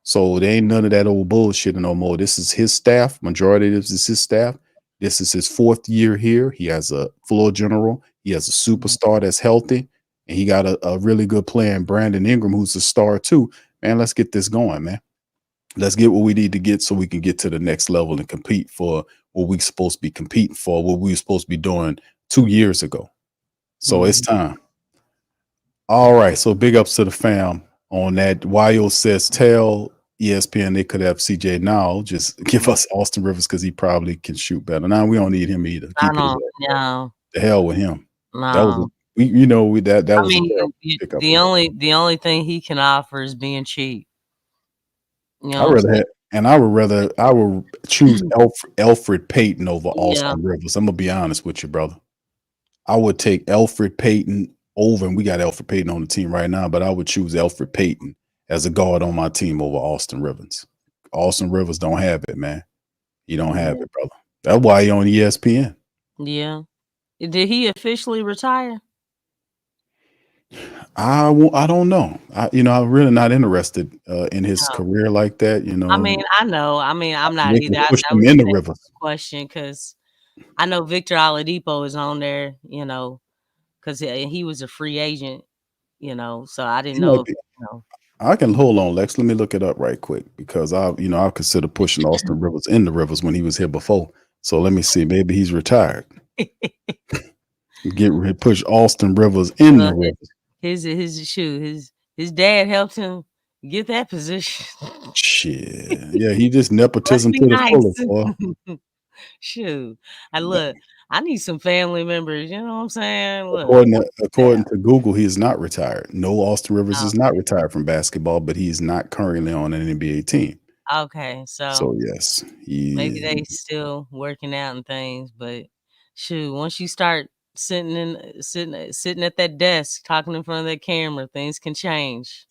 So there ain't none of that old bullshit no more. This is his staff. Majority of this is his staff. This is his 4th year here. He has a floor general. He has a superstar that's healthy. And he got a really good player in Brandon Ingram, who's a star too. Man, let's get this going, man. Let's get what we need to get so we can get to the next level and compete for what we're supposed to be competing for, what we were supposed to be doing 2 years ago. So it's time. All right. So big ups to the fam on that. Yo says, tell ESPN they could have CJ now. Just give us Austin Rivers because he probably can shoot better. Now we don't need him either. No. The hell with him. No. That was that was the only thing he can offer is being cheap. I would choose Elfrid Payton over Austin Rivers. I'm gonna be honest with you, brother. I would take Elfrid Payton over, and we got Elfrid Payton on the team right now, but I would choose Elfrid Payton as a guard on my team over Austin Rivers. Austin Rivers don't have it, man. He don't have it, brother. That's why he on ESPN. Yeah. Did he officially retire? I don't know. I'm really not interested in his career like that. I mean, I know. I mean, I'm not either. Push him in the Rivers question because I know Victor Oladipo is on there, you know, because he was a free agent, you know, so I didn't He know might if, be. you know. I can hold on, Lex. Let me look it up right quick because I consider pushing Austin Rivers in the Rivers when he was here before. So let me see. Maybe he's retired. Push Austin Rivers in the Well, Rivers. his dad helped him get that position. Shit. Yeah, he just Must nepotism be to the nice. fullest, boy. Shoot. I need some family members, you know what I'm saying? Look. According to Google, he is not retired. No, Austin Rivers is not Okay. retired from basketball, but he is not currently on an NBA team. Okay, so So yes, maybe they he still working out and things, but shoot, once you start sitting at that desk talking in front of that camera, things can change.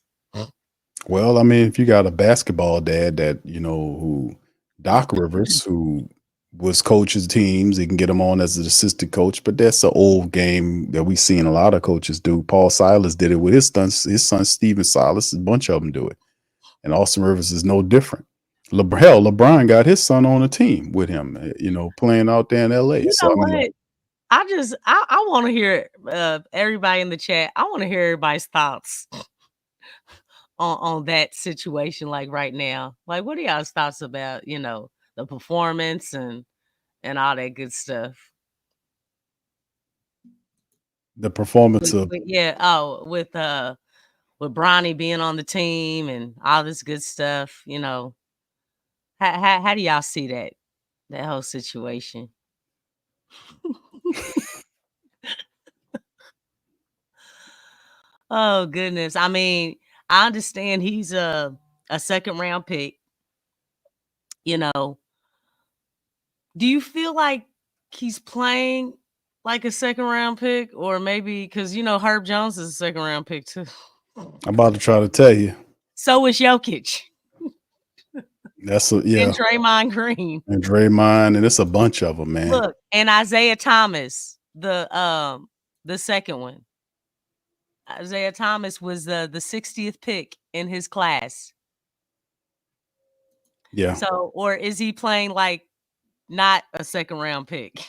well, I mean, if you got a basketball dad that, who Doc Rivers, who was coaches teams, he can get him on as an assistant coach, but that's an old game that we've seen a lot of coaches do. Paul Silas did it with his son Steven Silas, a bunch of them do it. And Austin Rivers is no different. LeBron got his son on a team with him, playing out there in LA. You So know I mean, what? I want to hear everybody in the chat. I want to hear everybody's thoughts on that situation, like right now. Like, what are y'all's thoughts about, the performance and all that good stuff? the performance of With Bronny being on the team and all this good stuff, how do y'all see that whole situation? Oh goodness. I mean, I understand he's a second round pick, you know. Do you feel like he's playing like a second round pick, or maybe because Herb Jones is a second round pick too? I'm about to try to tell you. So is Jokic That's and yeah, Draymond Green. and Draymond, and it's a bunch of them, man. Look, and Isaiah Thomas, the second one. Isaiah Thomas was the 60th pick in his class. Yeah. So, or is he playing like not a second round pick?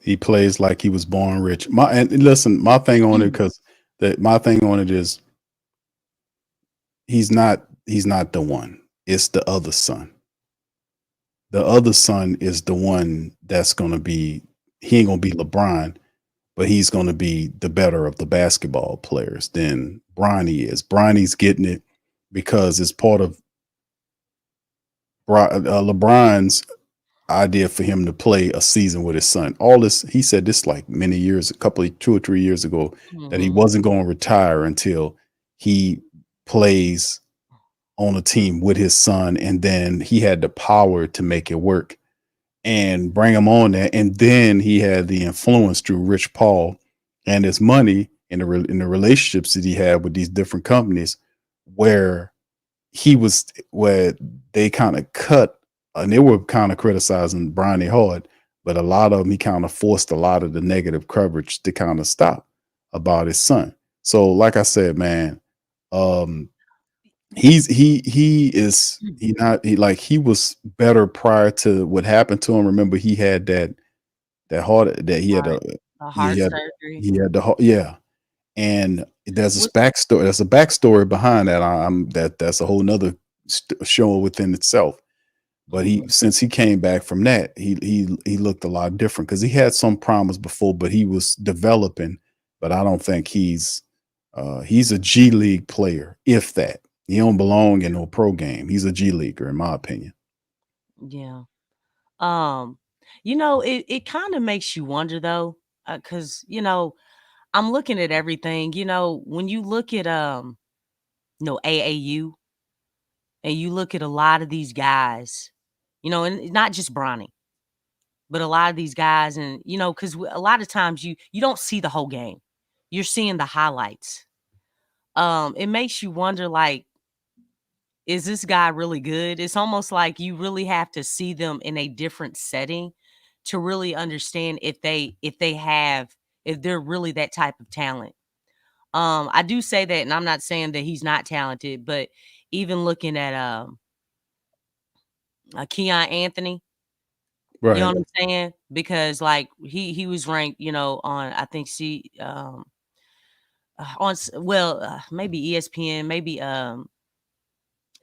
He plays like he was born rich. And listen, my thing on it, because my thing on it is he's not the one. It's the other son. The other son is the one that's gonna be, he ain't gonna be LeBron, but he's gonna be the better of the basketball players than Bronny is. Bronny's getting it because it's part of LeBron's idea for him to play a season with his son. All this, he said this like many years, 2 or 3 years ago, that he wasn't going to retire until he plays on a team with his son, and then he had the power to make it work and bring him on there. And then he had the influence through Rich Paul and his money in the relationships that he had with these different companies, where they kind of cut, and they were kind of criticizing Bronny hard, but a lot of them, he kind of forced a lot of the negative coverage to kind of stop about his son. So like I said, man, he was better prior to what happened to him. Remember, he had that heart that he had surgery. he had the yeah. And there's a backstory. There's a backstory behind that. That's a whole nother show within itself. But since he came back from that, he looked a lot different because he had some problems before, but he was developing. But I don't think he's a G League player, if that. He don't belong in no pro game. He's a G Leaguer, in my opinion. Yeah. It kind of makes you wonder though, because I'm looking at everything. When you look at AAU, and you look at a lot of these guys, and not just Bronny, but a lot of these guys, and because a lot of times you don't see the whole game, you're seeing the highlights. It makes you wonder, like, is this guy really good? It's almost like you really have to see them in a different setting to really understand if they're really that type of talent. I do say that, and I'm not saying that he's not talented, but even looking at Keon Anthony, You know Right. what I'm saying? Because like he was ranked, on I think maybe ESPN, maybe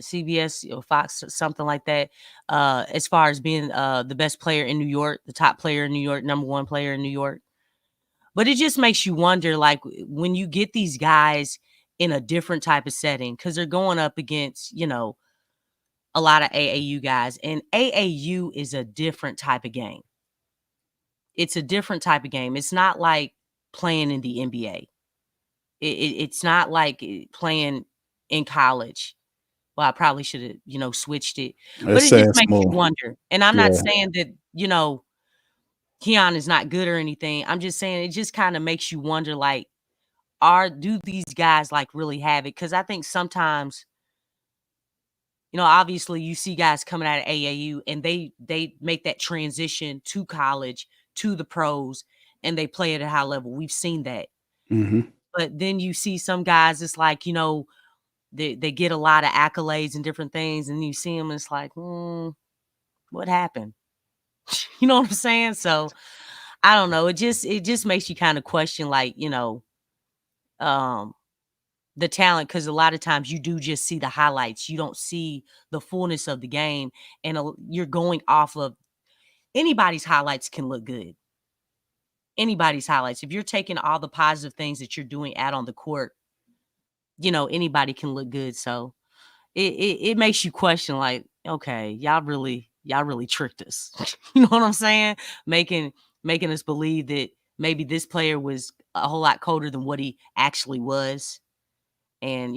CBS or Fox or something like that, as far as being the best player in New York, the top player in New York, number one player in New York. But it just makes you wonder, like, when you get these guys in a different type of setting, because they're going up against, a lot of AAU guys, and AAU is a different type of game. It's a different type of game. It's not like playing in the NBA. It's not like playing in college. Well, I probably should have, switched it. But Let's it just ask makes you more. wonder. And I'm not Yeah. saying that, Keon is not good or anything. I'm just saying it just kind of makes you wonder, like, do these guys like really have it? Because I think sometimes, obviously you see guys coming out of AAU and they make that transition to college, to the pros, and they play at a high level. We've seen that. Mm-hmm. But then you see some guys, it's like, they get a lot of accolades and different things, and you see them, it's like, what happened? You know what I'm saying? So I don't know. It just makes you kind of question, like, the talent, because a lot of times you do just see the highlights. You don't see the fullness of the game, and you're going off of anybody's highlights can look good. Anybody's highlights. If you're taking all the positive things that you're doing out on the court, anybody can look good. So it makes you question, like, okay, y'all really tricked us. You know what I'm saying? Making us believe that maybe this player was a whole lot colder than what he actually was. And,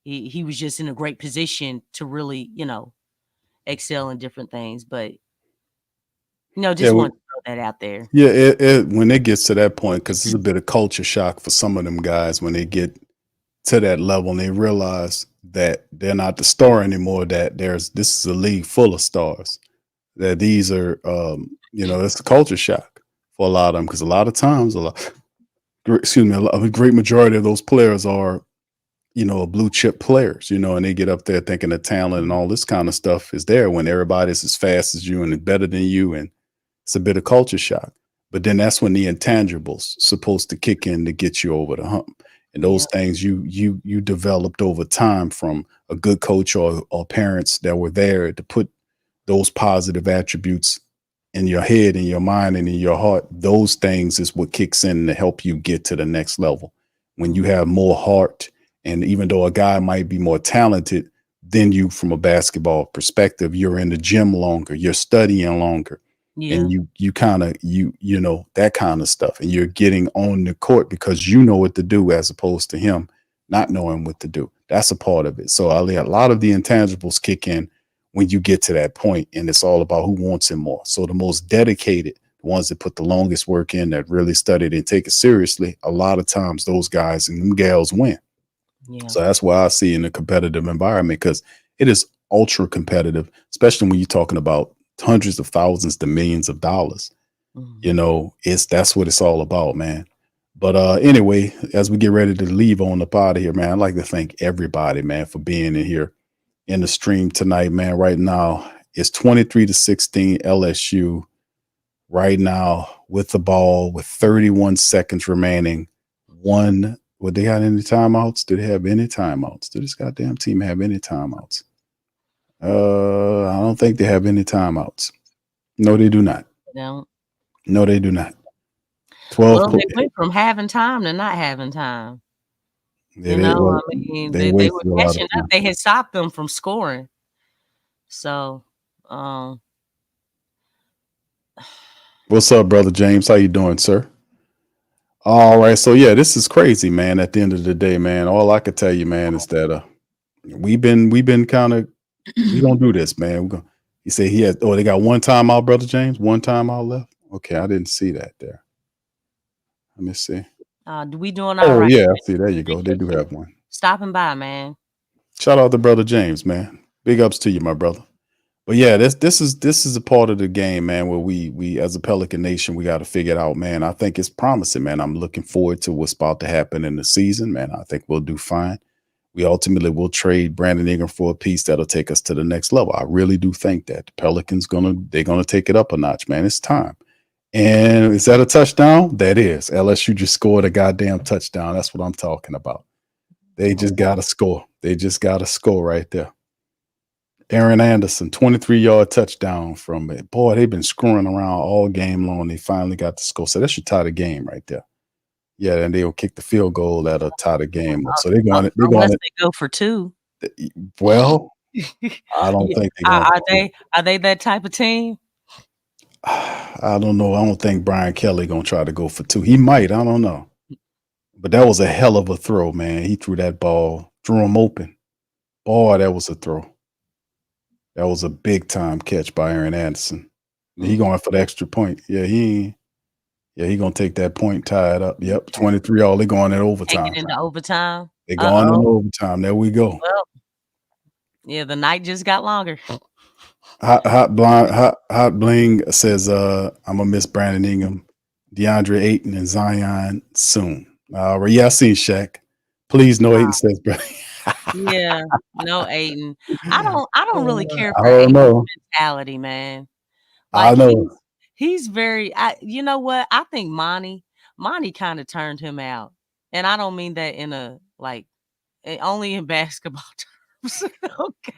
he was just in a great position to really, excel in different things. But, just want to throw that out there. Yeah, when it gets to that point, because it's a bit of culture shock for some of them guys when they get to that level and they realize that they're not the star anymore, that this is a league full of stars, that these are, it's a culture shock for a lot of them, because a lot of times, a great majority of those players are, blue chip players, and they get up there thinking the talent and all this kind of stuff is there when everybody's as fast as you and better than you. And it's a bit of culture shock. But then that's when the intangibles supposed to kick in to get you over the hump. And those things you developed over time from a good coach or parents that were there to put those positive attributes in your head, in your mind, and in your heart. Those things is what kicks in to help you get to the next level. When you have more heart, and even though a guy might be more talented than you from a basketball perspective, you're in the gym longer, you're studying longer. Yeah. And you kind of, that kind of stuff. And you're getting on the court because you know what to do, as opposed to him not knowing what to do. That's a part of it. So a lot of the intangibles kick in when you get to that point, and it's all about who wants it more. So the most dedicated, the ones that put the longest work in, that really studied and take it seriously, a lot of times those guys and them gals win. Yeah. So that's why I see in a competitive environment, because it is ultra competitive, especially when you're talking about hundreds of thousands to millions of dollars. That's what it's all about, man. But anyway, as we get ready to leave on up out of here, man, I'd like to thank everybody, man, for being in here in the stream tonight, man. Right now it's 23-16 LSU right now with the ball, with 31 seconds remaining. Would they have any timeouts? Do they have any timeouts? Do this goddamn team have any timeouts? I don't think they have any timeouts. No, they do not. No, they do not. 12. Well, they went from having time to not having time. Yeah, they were catching up. They had stopped them from scoring. So, what's up, brother James? How you doing, sir? All right. So yeah, this is crazy, man. At the end of the day, man, all I could tell you, man, is that we've been kind of, we gonna do this, man. You say he has. Oh, they got one timeout, brother James. One timeout left. Okay, I didn't see that there. Let me see. We doing all right? Oh yeah, I see. There you go. They do have one. Stopping by, man. Shout out to brother James, man. Big ups to you, my brother. But yeah, this is a part of the game, man, where we as a Pelican Nation, we got to figure it out, man. I think it's promising, man. I'm looking forward to what's about to happen in the season, man. I think we'll do fine. we ultimately will trade Brandon Ingram for a piece that'll take us to the next level. I really do think that the Pelicans they're gonna take it up a notch, man. It's time. And is that a touchdown? That is. LSU just scored a goddamn touchdown. That's what I'm talking about. They just got to score. They just got to score right there. Aaron Anderson, 23-yard touchdown from it. Boy, they've been screwing around all game long. They finally got to score. So that should tie the game right there. Yeah, and they'll kick the field goal that'll tie the game up. So they're going. Unless they go for 2. Well, I don't think are they that type of team? I don't know. I don't think Brian Kelly gonna try to go for 2. He might. I don't know. But that was a hell of a throw, man. He threw that ball, drew him open. Boy, that was a throw. That was a big time catch by Aaron Anderson. He going for the extra point. Yeah, he gonna take that point, tie it up. Yep, 23 all. They going in overtime. Taking into overtime. They going in overtime. There we go. Well, yeah, the night just got longer. Hot Bling says, I'm gonna miss Brandon Ingram, DeAndre Ayton, and Zion soon. Yeah, I seen Shaq. Please, no Ayton says, bro. Yeah, no Ayton. I don't really care for Ayton's mentality, man. Like, I know he's very. You know what? I think Monty kind of turned him out, and I don't mean that in a like only in basketball terms. Okay.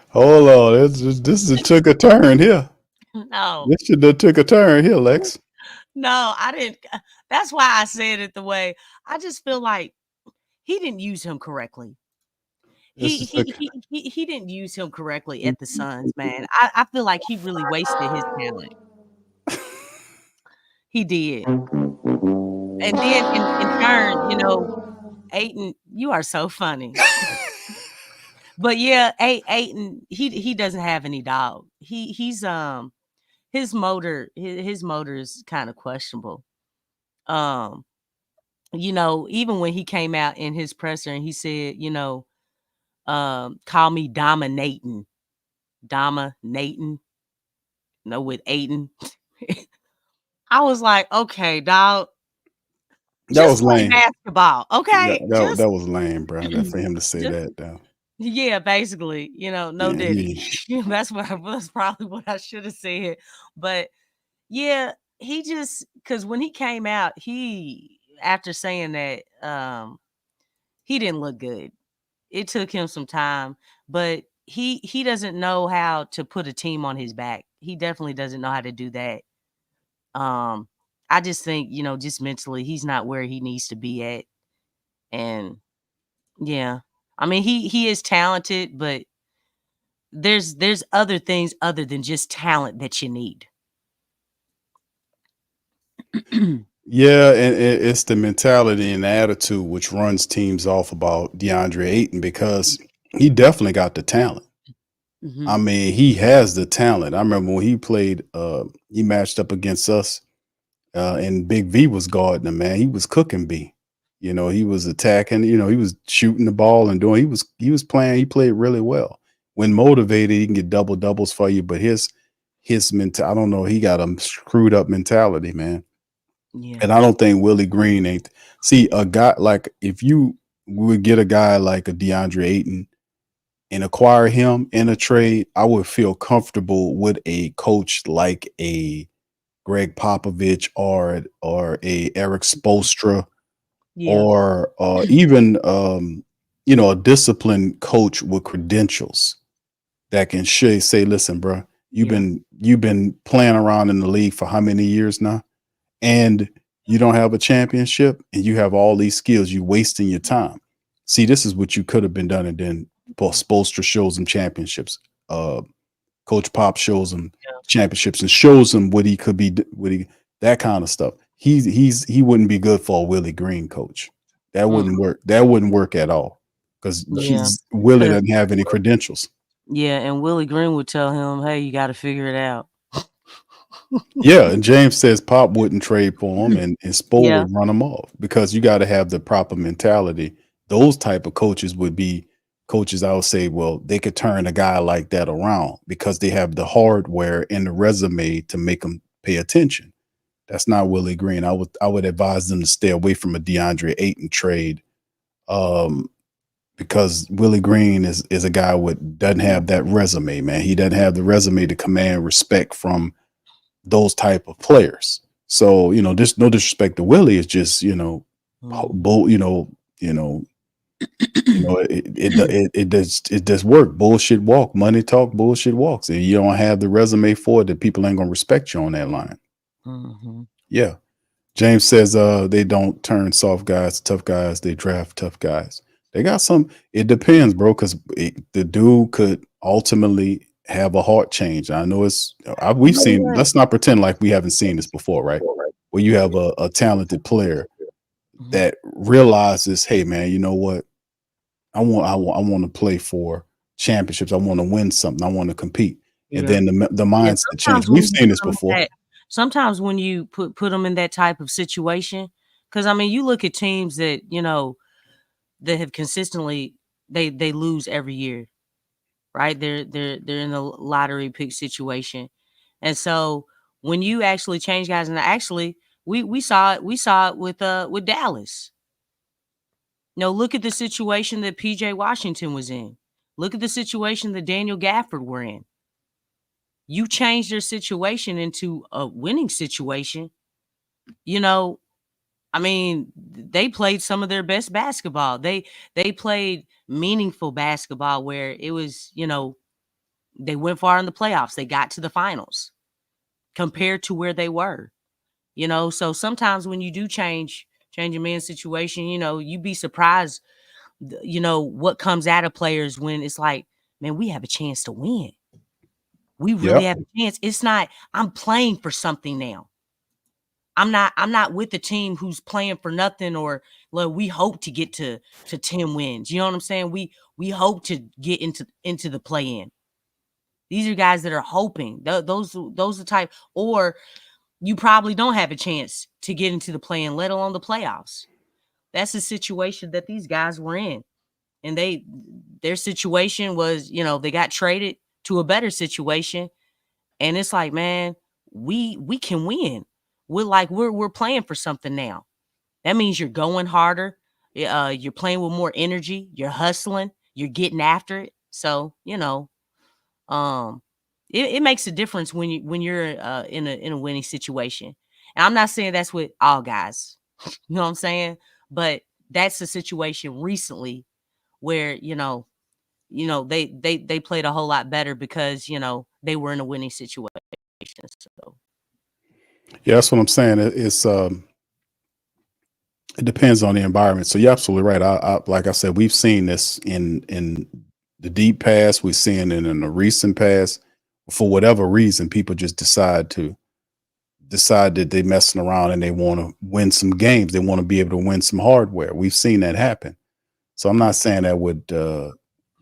Hold on, this took a turn here. No, this should have took a turn here, Lex. No, I didn't. That's why I said it the way. I just feel like he didn't use him correctly. He didn't use him correctly at the Suns, man. I feel like he really wasted his talent. He did. And then in turn, you know, Ayton, you are so funny. But yeah, Ayton, he doesn't have any dog. He's his motor is kind of questionable. You know, even when he came out in his presser and he said, you know, call me dominating, no, with Ayton. I was like, okay, dog. That was lame. Basketball, okay. That was lame, bro. For him to say that, though. Yeah, basically, you know, no diddy. That's probably what I should have said. But yeah, he just because when he came out, after saying that, he didn't look good. It took him some time, but he doesn't know how to put a team on his back. He definitely doesn't know how to do that. I just think, you know, just mentally, he's not where he needs to be at. And yeah, I mean, he is talented, but there's other things other than just talent that you need. Yeah, and it's the mentality and the attitude which runs teams off about DeAndre Ayton because he definitely got the talent. Mm-hmm. I mean, he has the talent. I remember when he played, he matched up against us, and Big V was guarding him, man. He was cooking B. You know, he was attacking, you know, he was shooting the ball and he was playing, he played really well. When motivated, he can get double doubles for you, but his mental, I don't know, he got a screwed up mentality, man. Yeah. And I don't think Willie Green ain't. See, a guy like if you would get a guy like a DeAndre Ayton and acquire him in a trade, I would feel comfortable with a coach like a Greg Popovich or a Eric Spoelstra, or even you know, a disciplined coach with credentials that can say, listen, bro, you've been playing around in the league for how many years now? And you don't have a championship and you have all these skills, you wasting your time. See, this is what you could have been done. And then Spoelstra shows him championships. Coach Pop shows him championships and shows him what he could be, that kind of stuff. He wouldn't be good for a Willie Green coach. That wouldn't work. That wouldn't work at all because Willie doesn't have any credentials. Yeah, and Willie Green would tell him, hey, you got to figure it out. Yeah, and James says Pop wouldn't trade for him and Spo would run him off because you got to have the proper mentality. Those type of coaches would be coaches, I would say, well, they could turn a guy like that around because they have the hardware and the resume to make them pay attention. That's not Willie Green. I would advise them to stay away from a DeAndre Ayton trade, because Willie Green is a guy with doesn't have that resume, man. He doesn't have the resume to command respect from those type of players. So, you know, just no disrespect to Willie, it's just, you know, it does work. Bullshit walk, money talk, bullshit walks. And you don't have the resume for it, that people ain't gonna respect you on that line. Yeah. James says they don't turn soft guys to tough guys, they draft tough guys. They got some, it depends, bro, because the dude could ultimately have a heart change. I know we've seen, let's not pretend like we haven't seen this before, right? Where you have a talented player that realizes, hey man, you know what? I want to play for championships. I want to win something. I want to compete. And then the mindset change. We've seen this before. Sometimes when you put them in that type of situation, because I mean, you look at teams that, you know, that have consistently they lose every year, right? They're in a lottery pick situation, and so when you actually change guys, and actually we saw it with Dallas. No, look at the situation that PJ Washington was in. Look at the situation that Daniel Gafford were in. You changed their situation into a winning situation. You know, I mean, they played some of their best basketball. They played meaningful basketball where it was, you know, they went far in the playoffs. They got to the finals compared to where they were. You know, so sometimes when you do change a man's situation, you know, you'd be surprised, you know, what comes out of players when it's like, man, we have a chance to win. We really have a chance. It's not, I'm playing for something now. I'm not with the team who's playing for nothing, or look, we hope to get to 10 wins. You know what I'm saying? We hope to get into the play-in. These are guys that are hoping. Those are the type, or you probably don't have a chance to get into the play-in, let alone the playoffs. That's the situation that these guys were in. And their situation was, you know, they got traded to a better situation. And it's like, man, we can win. We're playing for something now. That means you're going harder. You're playing with more energy. You're hustling. You're getting after it. So, you know, it makes a difference when you're in a winning situation. And I'm not saying that's with all guys. You know what I'm saying? But that's a situation recently where, you know, they played a whole lot better because, you know, they were in a winning situation. So Yeah, that's what I'm saying. It depends on the environment. So you're absolutely right. I like I said, we've seen this in the deep past. We've seen it in the recent past. For whatever reason, people just decide that they're messing around and they want to win some games. They want to be able to win some hardware. We've seen that happen. So I'm not saying that with DeAndre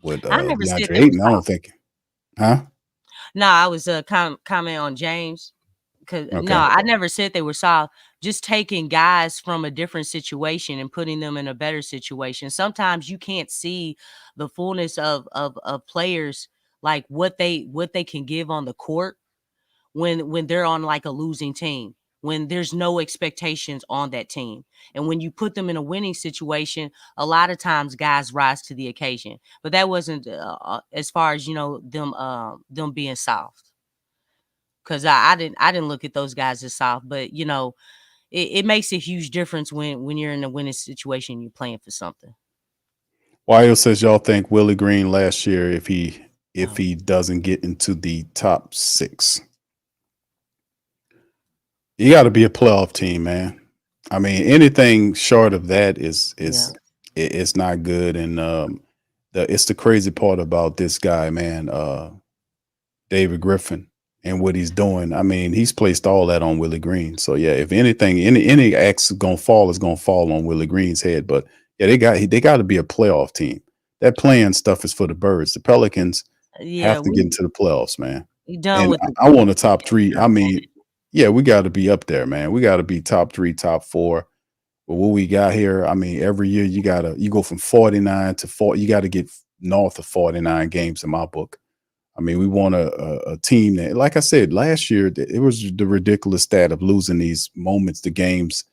Ayton. I don't think, huh? No, I was comment on James. No, I never said they were soft. Just taking guys from a different situation and putting them in a better situation. Sometimes you can't see the fullness of players, like what they can give on the court when they're on like a losing team, when there's no expectations on that team. And when you put them in a winning situation, a lot of times guys rise to the occasion. But that wasn't as far as, you know, them being soft. Because I didn't look at those guys as soft, but you know, it makes a huge difference when you're in a winning situation, you're playing for something. Wyo says y'all think Willie Green last year, if he doesn't get into the top 6, you got to be a playoff team, man. I mean, anything short of that is it's not good. And it's the crazy part about this guy, man. David Griffin. And what he's doing, I mean, he's placed all that on Willie Green. So yeah, if anything, any axe is gonna fall on Willie Green's head. But yeah, they got to be a playoff team. That playing stuff is for the birds. The Pelicans have to get into the playoffs, man. And I want a top 3. I mean, yeah, we got to be up there, man. We got to be top 3, top 4. But what we got here, I mean, every year you go from 49 to 40. You got to get north of 49 games in my book. I mean, we want a team that, like I said, last year, it was the ridiculous stat of losing these moments, the games,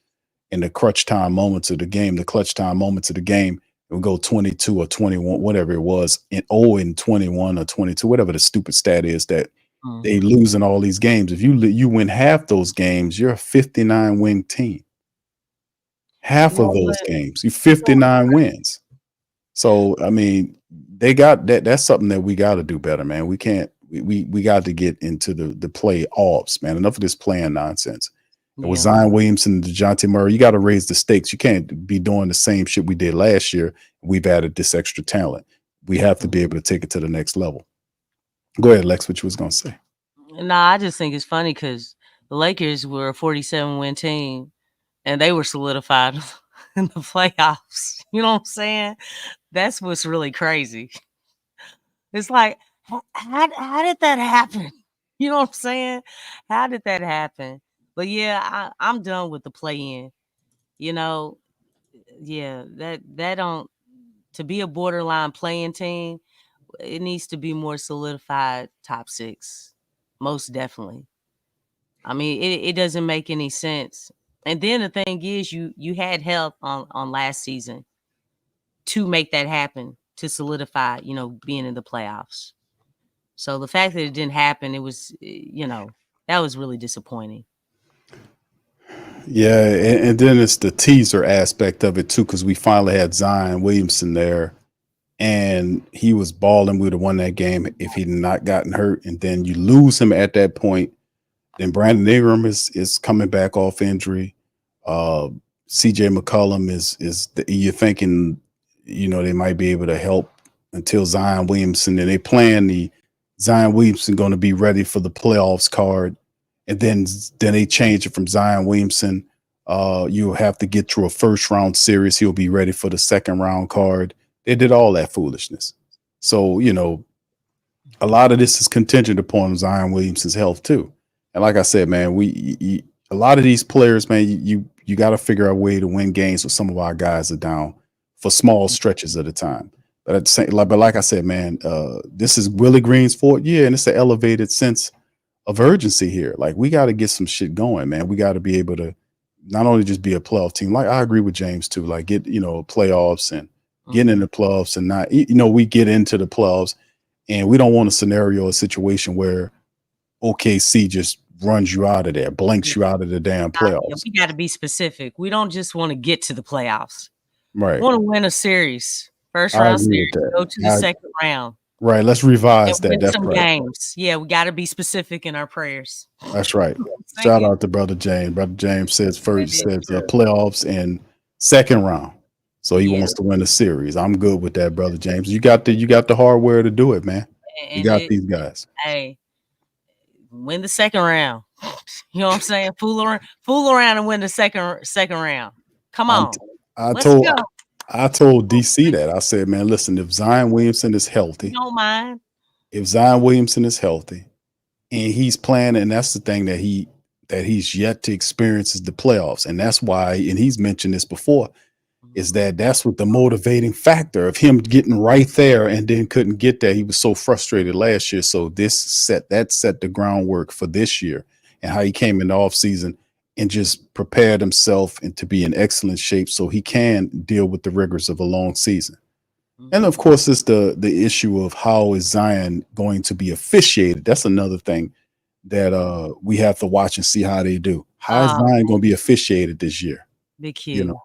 in the crutch time moments of the game, the clutch time moments of the game. It would go 22 or 21, whatever it was, and 0-21 or 22, whatever the stupid stat is that they losing all these games. If you win half those games, you're a 59 win team. Half of those games, you 59 wins. So I mean, they got that. That's something that we got to do better, man. We can't. We got to get into the playoffs, man. Enough of this playing nonsense. And with Zion Williamson and Dejounte Murray, you got to raise the stakes. You can't be doing the same shit we did last year. We've added this extra talent. We have to be able to take it to the next level. Go ahead, Lex. What you was gonna say? Nah, I just think it's funny because the Lakers were a 47-win team, and they were solidified in the playoffs. You know what I'm saying? That's what's really crazy. It's like, how did that happen? You know what I'm saying? How did that happen? But yeah, I'm done with the play-in. You know, yeah, that don't, to be a borderline playing team, it needs to be more solidified top 6. Most definitely. I mean, it doesn't make any sense. And then the thing is, you had help on last season to make that happen, to solidify, being in the playoffs. So the fact that it didn't happen, it was, that was really disappointing. Yeah, and then it's the teaser aspect of it too, because we finally had Zion Williamson there, and he was balling. We would have won that game if he'd not gotten hurt. And then you lose him at that point. Then Brandon Ingram is coming back off injury. CJ McCollum you're thinking, they might be able to help until Zion Williamson, and they plan the Zion Williamson going to be ready for the playoffs card. And then they change it from Zion Williamson. You'll have to get through a first round series. He'll be ready for the second round card. They did all that foolishness. So, a lot of this is contingent upon Zion Williamson's health too. And like I said, man, a lot of these players, man, you got to figure out a way to win games when some of our guys are down for small stretches at a time. But at the same, like I said, man, this is Willie Green's fort, yeah, and it's an elevated sense of urgency here. Like, we got to get some shit going, man. We got to be able to not only just be a playoff team. Like, I agree with James too. Like, get playoffs and getting in the playoffs, and not we get into the playoffs, and we don't want a situation where OKC just runs you out of there, blanks you out of the damn playoffs. We got to be specific. We don't just want to get to the playoffs. Right. We want to win a series. First round series, go to the second round. Right. Let's revise that. That's some right. Games. Yeah, we got to be specific in our prayers. That's right. Shout out to Brother James. Brother James says playoffs and second round. So he wants to win a series. I'm good with that, Brother James. You got the hardware to do it, man. You got these guys. Hey, win the second round. You know what I'm saying? Fool around and win the second round. Come on. I told DC that. I said, man, listen, if Zion Williamson is healthy, don't mind. If Zion Williamson is healthy and he's playing, and that's the thing that he's yet to experience is the playoffs. And that's why, and he's mentioned this before, is that's what the motivating factor of him getting right there and then couldn't get there. He was so frustrated last year. So this set the groundwork for this year, and how he came in the offseason and just prepared himself and to be in excellent shape so he can deal with the rigors of a long season. And of course, it's the issue of how is Zion going to be officiated. That's another thing that we have to watch and see how they do. How is Zion going to be officiated this year? Big Q.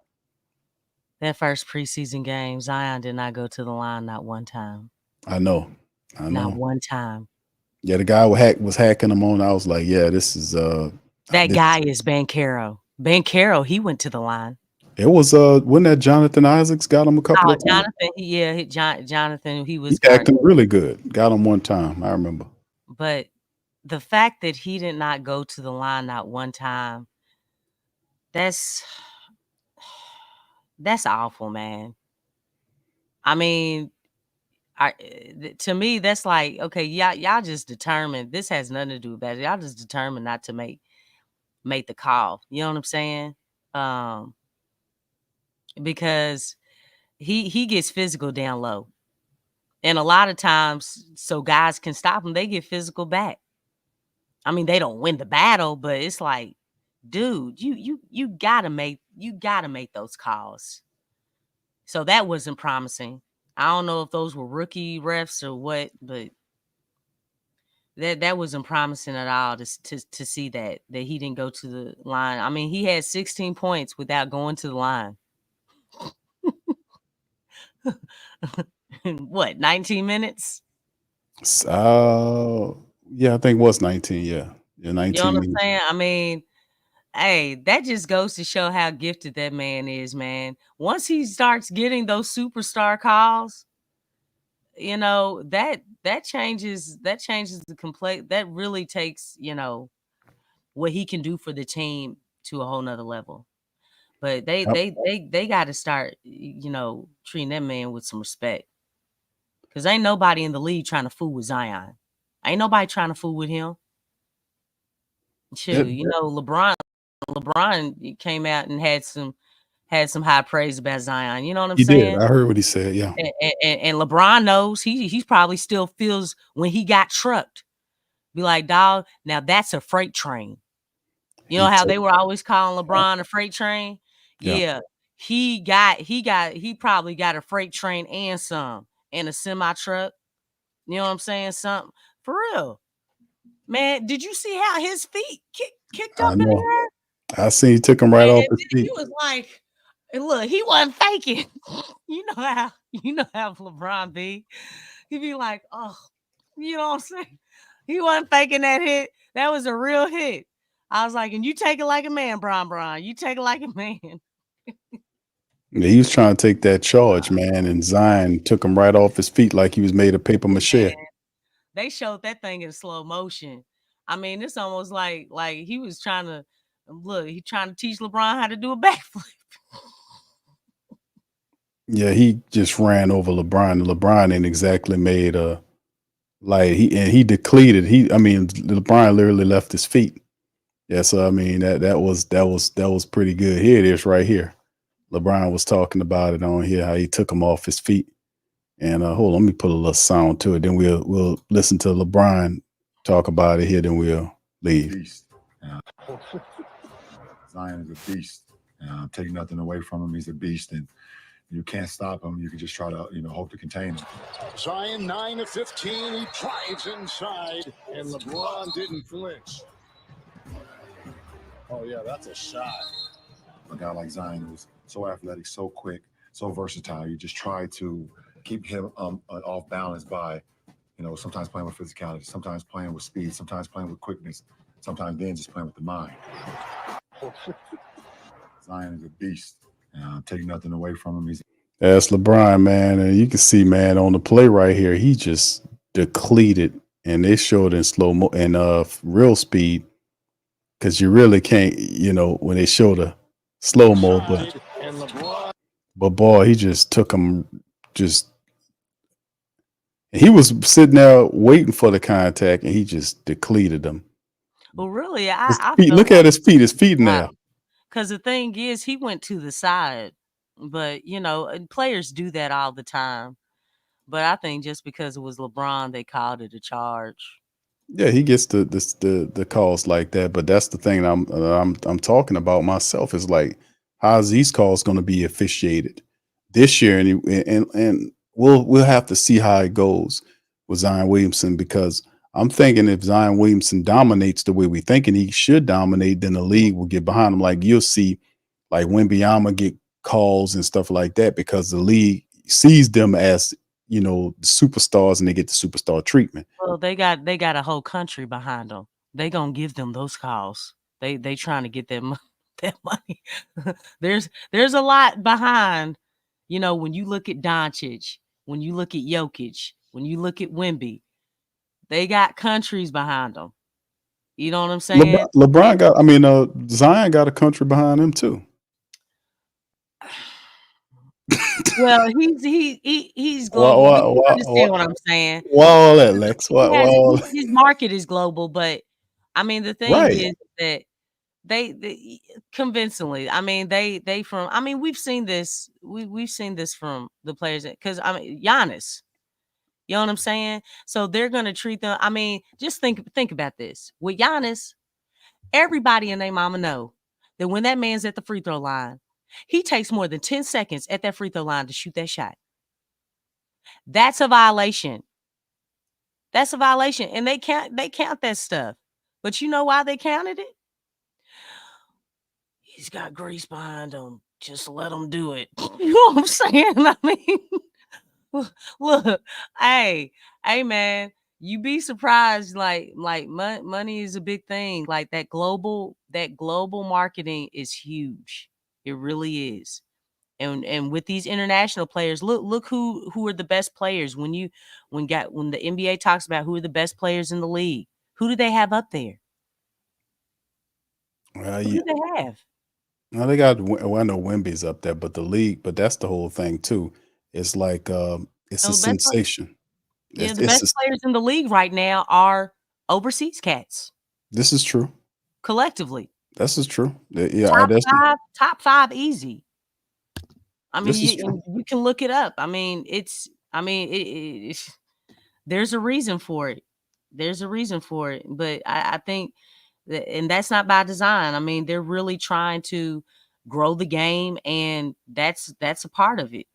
That first preseason game, Zion did not go to the line not one time. I know. Not one time. Yeah, the guy was hacking him on. I was like, yeah, this is that guy is Banchero. Banchero, he went to the line. It was wasn't that Jonathan Isaacs got him a couple of times? Jonathan, he was acting really good. Got him one time, I remember. But the fact that he did not go to the line not one time, that's awful, man. I mean, to me, that's like, okay, y'all just determined. This has nothing to do with that. Y'all just determined not to make the call. You know what I'm saying? Because he gets physical down low. And a lot of times, so guys can stop them, they get physical back. I mean, they don't win the battle, but it's like, dude, you gotta make those calls. So that wasn't promising. I don't know if those were rookie refs or what, but that wasn't promising at all to see that he didn't go to the line. I mean, he had 16 points without going to the line. What, 19 minutes? Yeah, I think it was 19. Yeah, 19 You know what I'm minutes. saying? I mean, hey, that just goes to show how gifted that man is, man. Once he starts getting those superstar calls, you know, that changes the complete. That really takes, you know, what he can do for the team to a whole nother level. But they got to start, you know, treating that man with some respect. Because ain't nobody in the league trying to fool with Zion. Ain't nobody trying to fool with him. Shoot, you know, LeBron came out and had some high praise about Zion. You know what I'm He saying? did. I heard what he said. Yeah. And LeBron knows he probably still feels when he got trucked. Be like, dog, now that's a freight train. You know how they were always calling LeBron a freight train? Yeah. He probably got a freight train and some and a semi truck. You know what I'm saying? Something for real. Man, did you see how his feet kicked up in the air? I seen he took him right off his feet. He was like, and look, he wasn't faking. You know how LeBron be. He'd be like, oh, you know what I'm saying? He wasn't faking that hit. That was a real hit. I was like, and you take it like a man, Bron. You take it like a man. Yeah, he was trying to take that charge, man, and Zion took him right off his feet like he was made of paper mache. Man, they showed that thing in slow motion. I mean, it's almost like he was trying to teach LeBron how to do a backflip. Yeah, he just ran over LeBron. LeBron ain't exactly made he depleted. LeBron literally left his feet. Yeah, so I mean that was pretty good. Here it is right here. LeBron was talking about it on here, how he took him off his feet. And hold on, let me put a little sound to it. Then we'll listen to LeBron talk about it here. Then we'll leave. Beast. Zion is a beast. Take nothing away from him. He's a beast, and you can't stop him. You can just try to, hope to contain him. Zion 9 of 15. He drives inside, and LeBron didn't flinch. Oh yeah, that's a shot. A guy like Zion who's so athletic, so quick, so versatile. You just try to keep him off balance by, sometimes playing with physicality, sometimes playing with speed, sometimes playing with quickness, sometimes then just playing with the mind. Zion is a beast. Take nothing away from him. That's LeBron, man. And you can see, man, on the play right here, he just depleted, and they showed in slow-mo and real speed, because you really can't, when they show the slow-mo, but boy, he just took him, he was sitting there waiting for the contact, and he just depleted him. Well, really, look at his feet. His feet now. Because the thing is, he went to the side, but and players do that all the time. But I think just because it was LeBron, they called it a charge. Yeah, he gets the calls like that, but that's the thing I'm talking about myself, is like, how's these calls going to be officiated this year, and we'll have to see how it goes with Zion Williamson, because I'm thinking if Zion Williamson dominates the way we're thinking he should dominate, then the league will get behind him. Like you'll see, like Wembanyama get calls and stuff like that, because the league sees them as the superstars, and they get the superstar treatment. Well, they got a whole country behind them. They gonna give them those calls. They trying to get that money. There's a lot behind. When you look at Doncic, when you look at Jokic, when you look at Wemby, they got countries behind them. You know what I'm saying? Zion got a country behind him too. Well, he's global. You understand what I'm saying? Why all that, Lex? His market is global, but I mean the thing is that they convincingly, we've seen this. We've seen this from the players, because Giannis, You know what I'm saying? So they're going to treat them. I mean, just think about this. With Giannis, everybody and their mama know that when that man's at the free throw line, he takes more than 10 seconds at that free throw line to shoot that shot. That's a violation. That's a violation. And they count that stuff. But you know why they counted it? He's got grease behind him. Just let him do it. You know what I'm saying? I mean, look, hey, man, you be surprised. Like money is a big thing. Like that global marketing is huge. It really is. And with these international players, look who are the best players. When the NBA talks about who are the best players in the league, who do they have up there? Who do they have? No, they got. Well, I know Wemby's up there, but the league. But that's the whole thing too. It's like it's a sensation. The best players in the league right now are overseas cats. This is true. Collectively, this is true. Yeah, top five, easy. I mean, you can look it up. I mean, it's there's a reason for it. There's a reason for it. But I think that, and that's not by design. I mean, they're really trying to grow the game, and that's a part of it.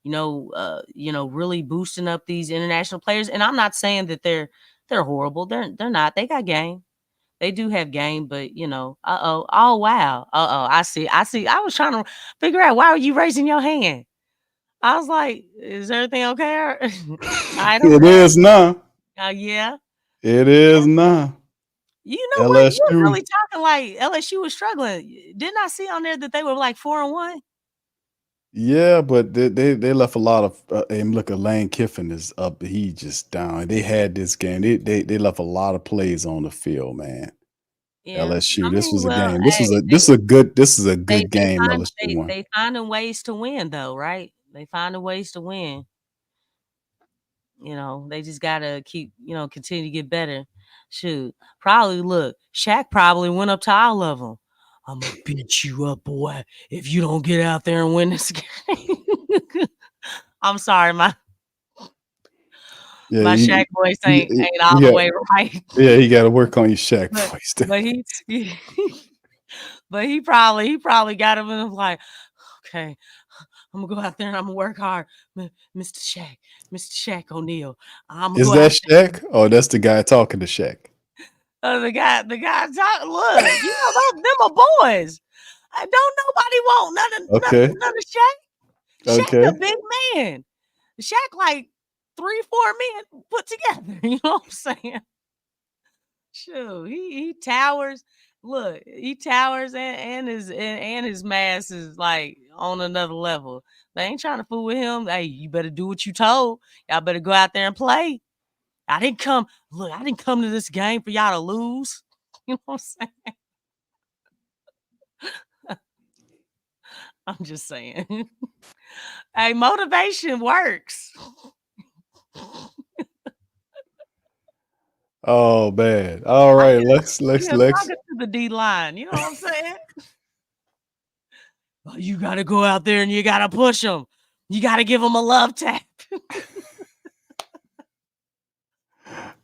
Really boosting up these international players. And I'm not saying that they're horrible. They're not. They got game. They do have game, but oh wow. I see. I was trying to figure out, why are you raising your hand? I was like, is everything okay? It is now. Yeah. It is now. You know what? You're really talking like LSU was struggling. Didn't I see on there that they were like 4-1? Yeah, but they left a lot of and look, Lane Kiffin is up. He just down. They had this game. They left a lot of plays on the field, man. Yeah. LSU. This was a game. This is a good game. LSU won. They finding ways to win, though, right? They finding ways to win. They just gotta keep, continue to get better. Shoot, probably look. Shaq probably went up to all of them. I'm gonna beat you up, boy, if you don't get out there and win this game. I'm sorry, my Shaq voice ain't all the way right. Yeah, he got to work on your Shaq voice. But he probably got him and was like, okay, I'm gonna go out there and I'm gonna work hard, Mr. Shaq O'Neal. Is that Shaq? Oh, that's the guy talking to Shaq. The guy talking. Look, them are boys. Don't nobody want none of Shaq. Shaq a big man. Shaq like 3-4 men put together. You know what I'm saying? Shoot, he towers. Look, he towers and his mass is like on another level. They ain't trying to fool with him. Hey, you better do what you told. Y'all better go out there and play. I didn't come to this game for y'all to lose. You know what I'm saying? I'm just saying. Hey, motivation works. Oh man! All right, Lex. To the D line, you know what I'm saying? Well, you got to go out there and you got to push them. You got to give them a love tap.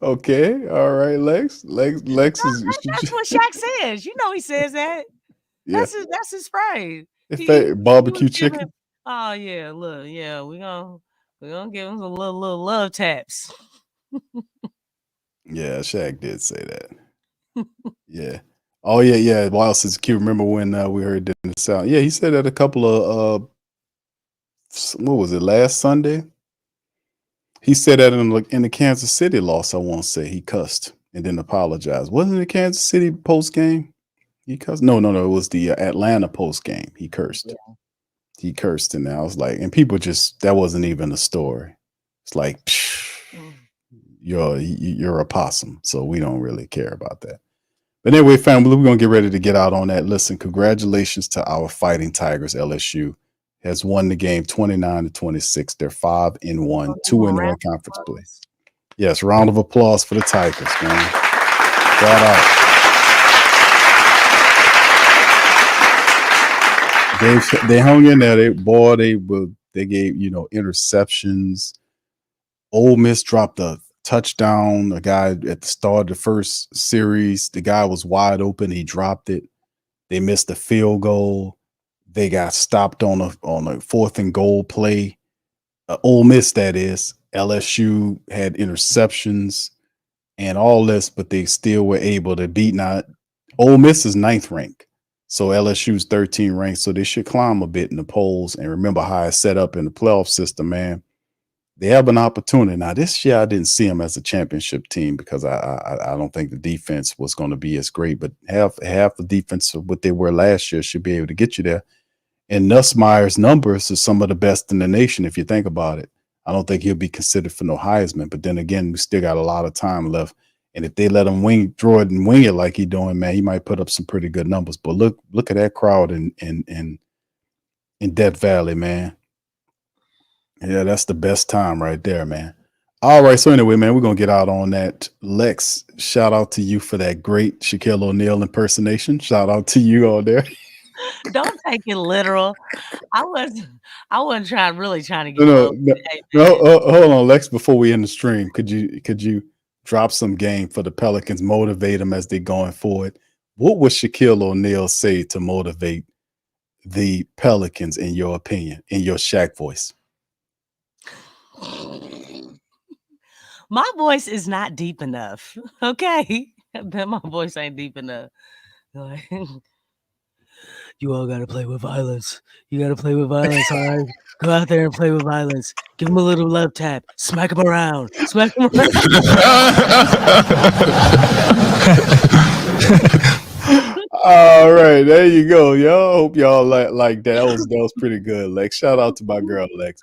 Okay, all right, Lex. Lex is. That's what Shaq says. He says that. Yeah. That's his phrase. Barbecue chicken. Oh yeah, look, yeah, we're gonna give him some little love taps. Yeah, Shaq did say that. Yeah. Oh yeah. Wow, since Q, remember when we heard it in the South? Yeah, he said that a couple of what was it, last Sunday? He said that in the Kansas City loss. I won't say he cussed and then apologized. Wasn't it the Kansas City post game? He cussed. No. It was the Atlanta post game. He cursed. Yeah. He cursed, and I was like, and people that wasn't even a story. It's like, you're a possum, so we don't really care about that. But anyway, family, we're gonna get ready to get out on that. Listen, congratulations to our Fighting Tigers. LSU has won the game 29-26. They're 5-1, 2-0 conference play. Yes, round of applause for the Tigers, man. Shout out. They hung in there. They gave interceptions, Ole Miss dropped a touchdown. A guy at the start of the first series, the guy was wide open. He dropped it. They missed a field goal. They got stopped on a 4th and goal play. Ole Miss, that is. LSU had interceptions and all this, but they still were able to beat. Now, Ole Miss is 9th ranked, so LSU's 13th ranked, so they should climb a bit in the polls. And remember how it's set up in the playoff system, man. They have an opportunity. Now, this year I didn't see them as a championship team because I don't think the defense was going to be as great, but half the defense of what they were last year should be able to get you there. And Nussmeier's numbers are some of the best in the nation, if you think about it. I don't think he'll be considered for no Heisman, but then again, we still got a lot of time left. And if they let him wing it like he's doing, man, he might put up some pretty good numbers. But look at that crowd in Death Valley, man. Yeah, that's the best time right there, man. All right, so anyway, man, we're going to get out on that. Lex, shout out to you for that great Shaquille O'Neal impersonation. Shout out to you all there. Don't take it literal. I wasn't really trying to get hold on, Lex, before we end the stream, could you drop some game for the Pelicans, motivate them as they're going forward? What would Shaquille O'Neal say to motivate the Pelicans, in your opinion, in your Shaq voice? My voice is not deep enough. Okay. My voice ain't deep enough. Like, you all got to play with violence. You got to play with violence, all right? Go out there and play with violence. Give him a little love tap. Smack him around. Smack him around. All right, there you go. Y'all, hope y'all like that. That was pretty good, Lex. Shout out to my girl, Lex.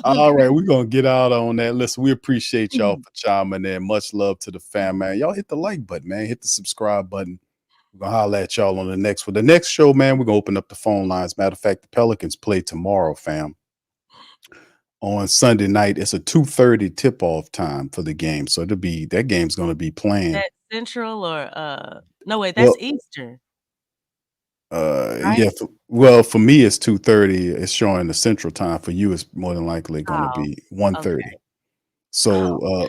All right, we're going to get out on that. Listen, we appreciate y'all for chiming in. Much love to the fam, man. Y'all hit the like button, man. Hit the subscribe button. We're going to holler at y'all on the next one. The next show, man, we're going to open up the phone lines. Matter of fact, the Pelicans play tomorrow, fam. On Sunday night, it's a 2:30 tip-off time for the game. So that game's going to be playing. That Central or no, wait, that's Eastern. Right? Yeah. For me, it's 2:30. It's showing the Central time. For you, it's more than likely going to be 1:30. Okay. So,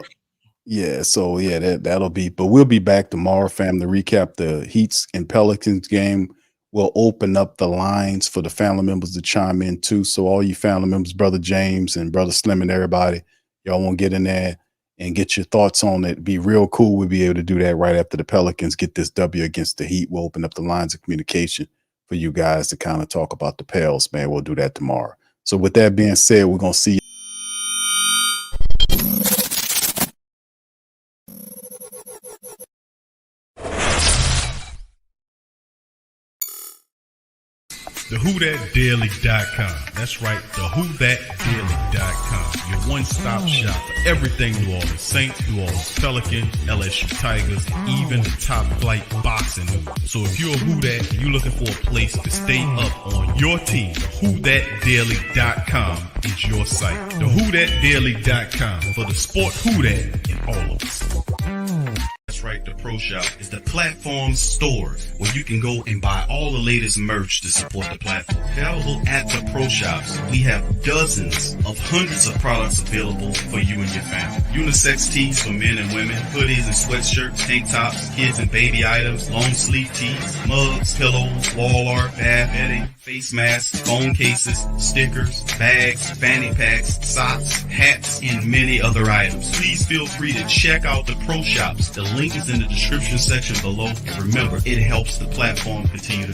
that'll be. But we'll be back tomorrow, fam, to recap the Heats and Pelicans game. We'll open up the lines for the family members to chime in too. So all you family members, Brother James and Brother Slim and everybody, y'all want to get in there and get your thoughts on it. Be real cool. We'll be able to do that right after the Pelicans get this W against the Heat. We'll open up the lines of communication for you guys to kind of talk about the Pels, man. We'll do that tomorrow. So with that being said, we're going to see you. TheWhoThatDaily.com. That's right, TheWhoThatDaily.com. Your one-stop shop for everything New Orleans Saints, New Orleans Pelicans, LSU Tigers, even the top flight boxing news. So if you're a Who That and you're looking for a place to stay up on your team, TheWhoThatDaily.com is your site. TheWhoThatDaily.com for the sport Who That in all of us. That's right, the Pro Shop is the platform store where you can go and buy all the latest merch to support the platform. Available at the Pro Shops, we have dozens of hundreds of products available for you and your family. Unisex tees for men and women, hoodies and sweatshirts, tank tops, kids and baby items, long sleeve tees, mugs, pillows, wall art, bath bedding, face masks, phone cases, stickers, bags, fanny packs, socks, hats, and many other items. Please feel free to check out the Pro Shops. The link is in the description section below. And remember, it helps the platform continue to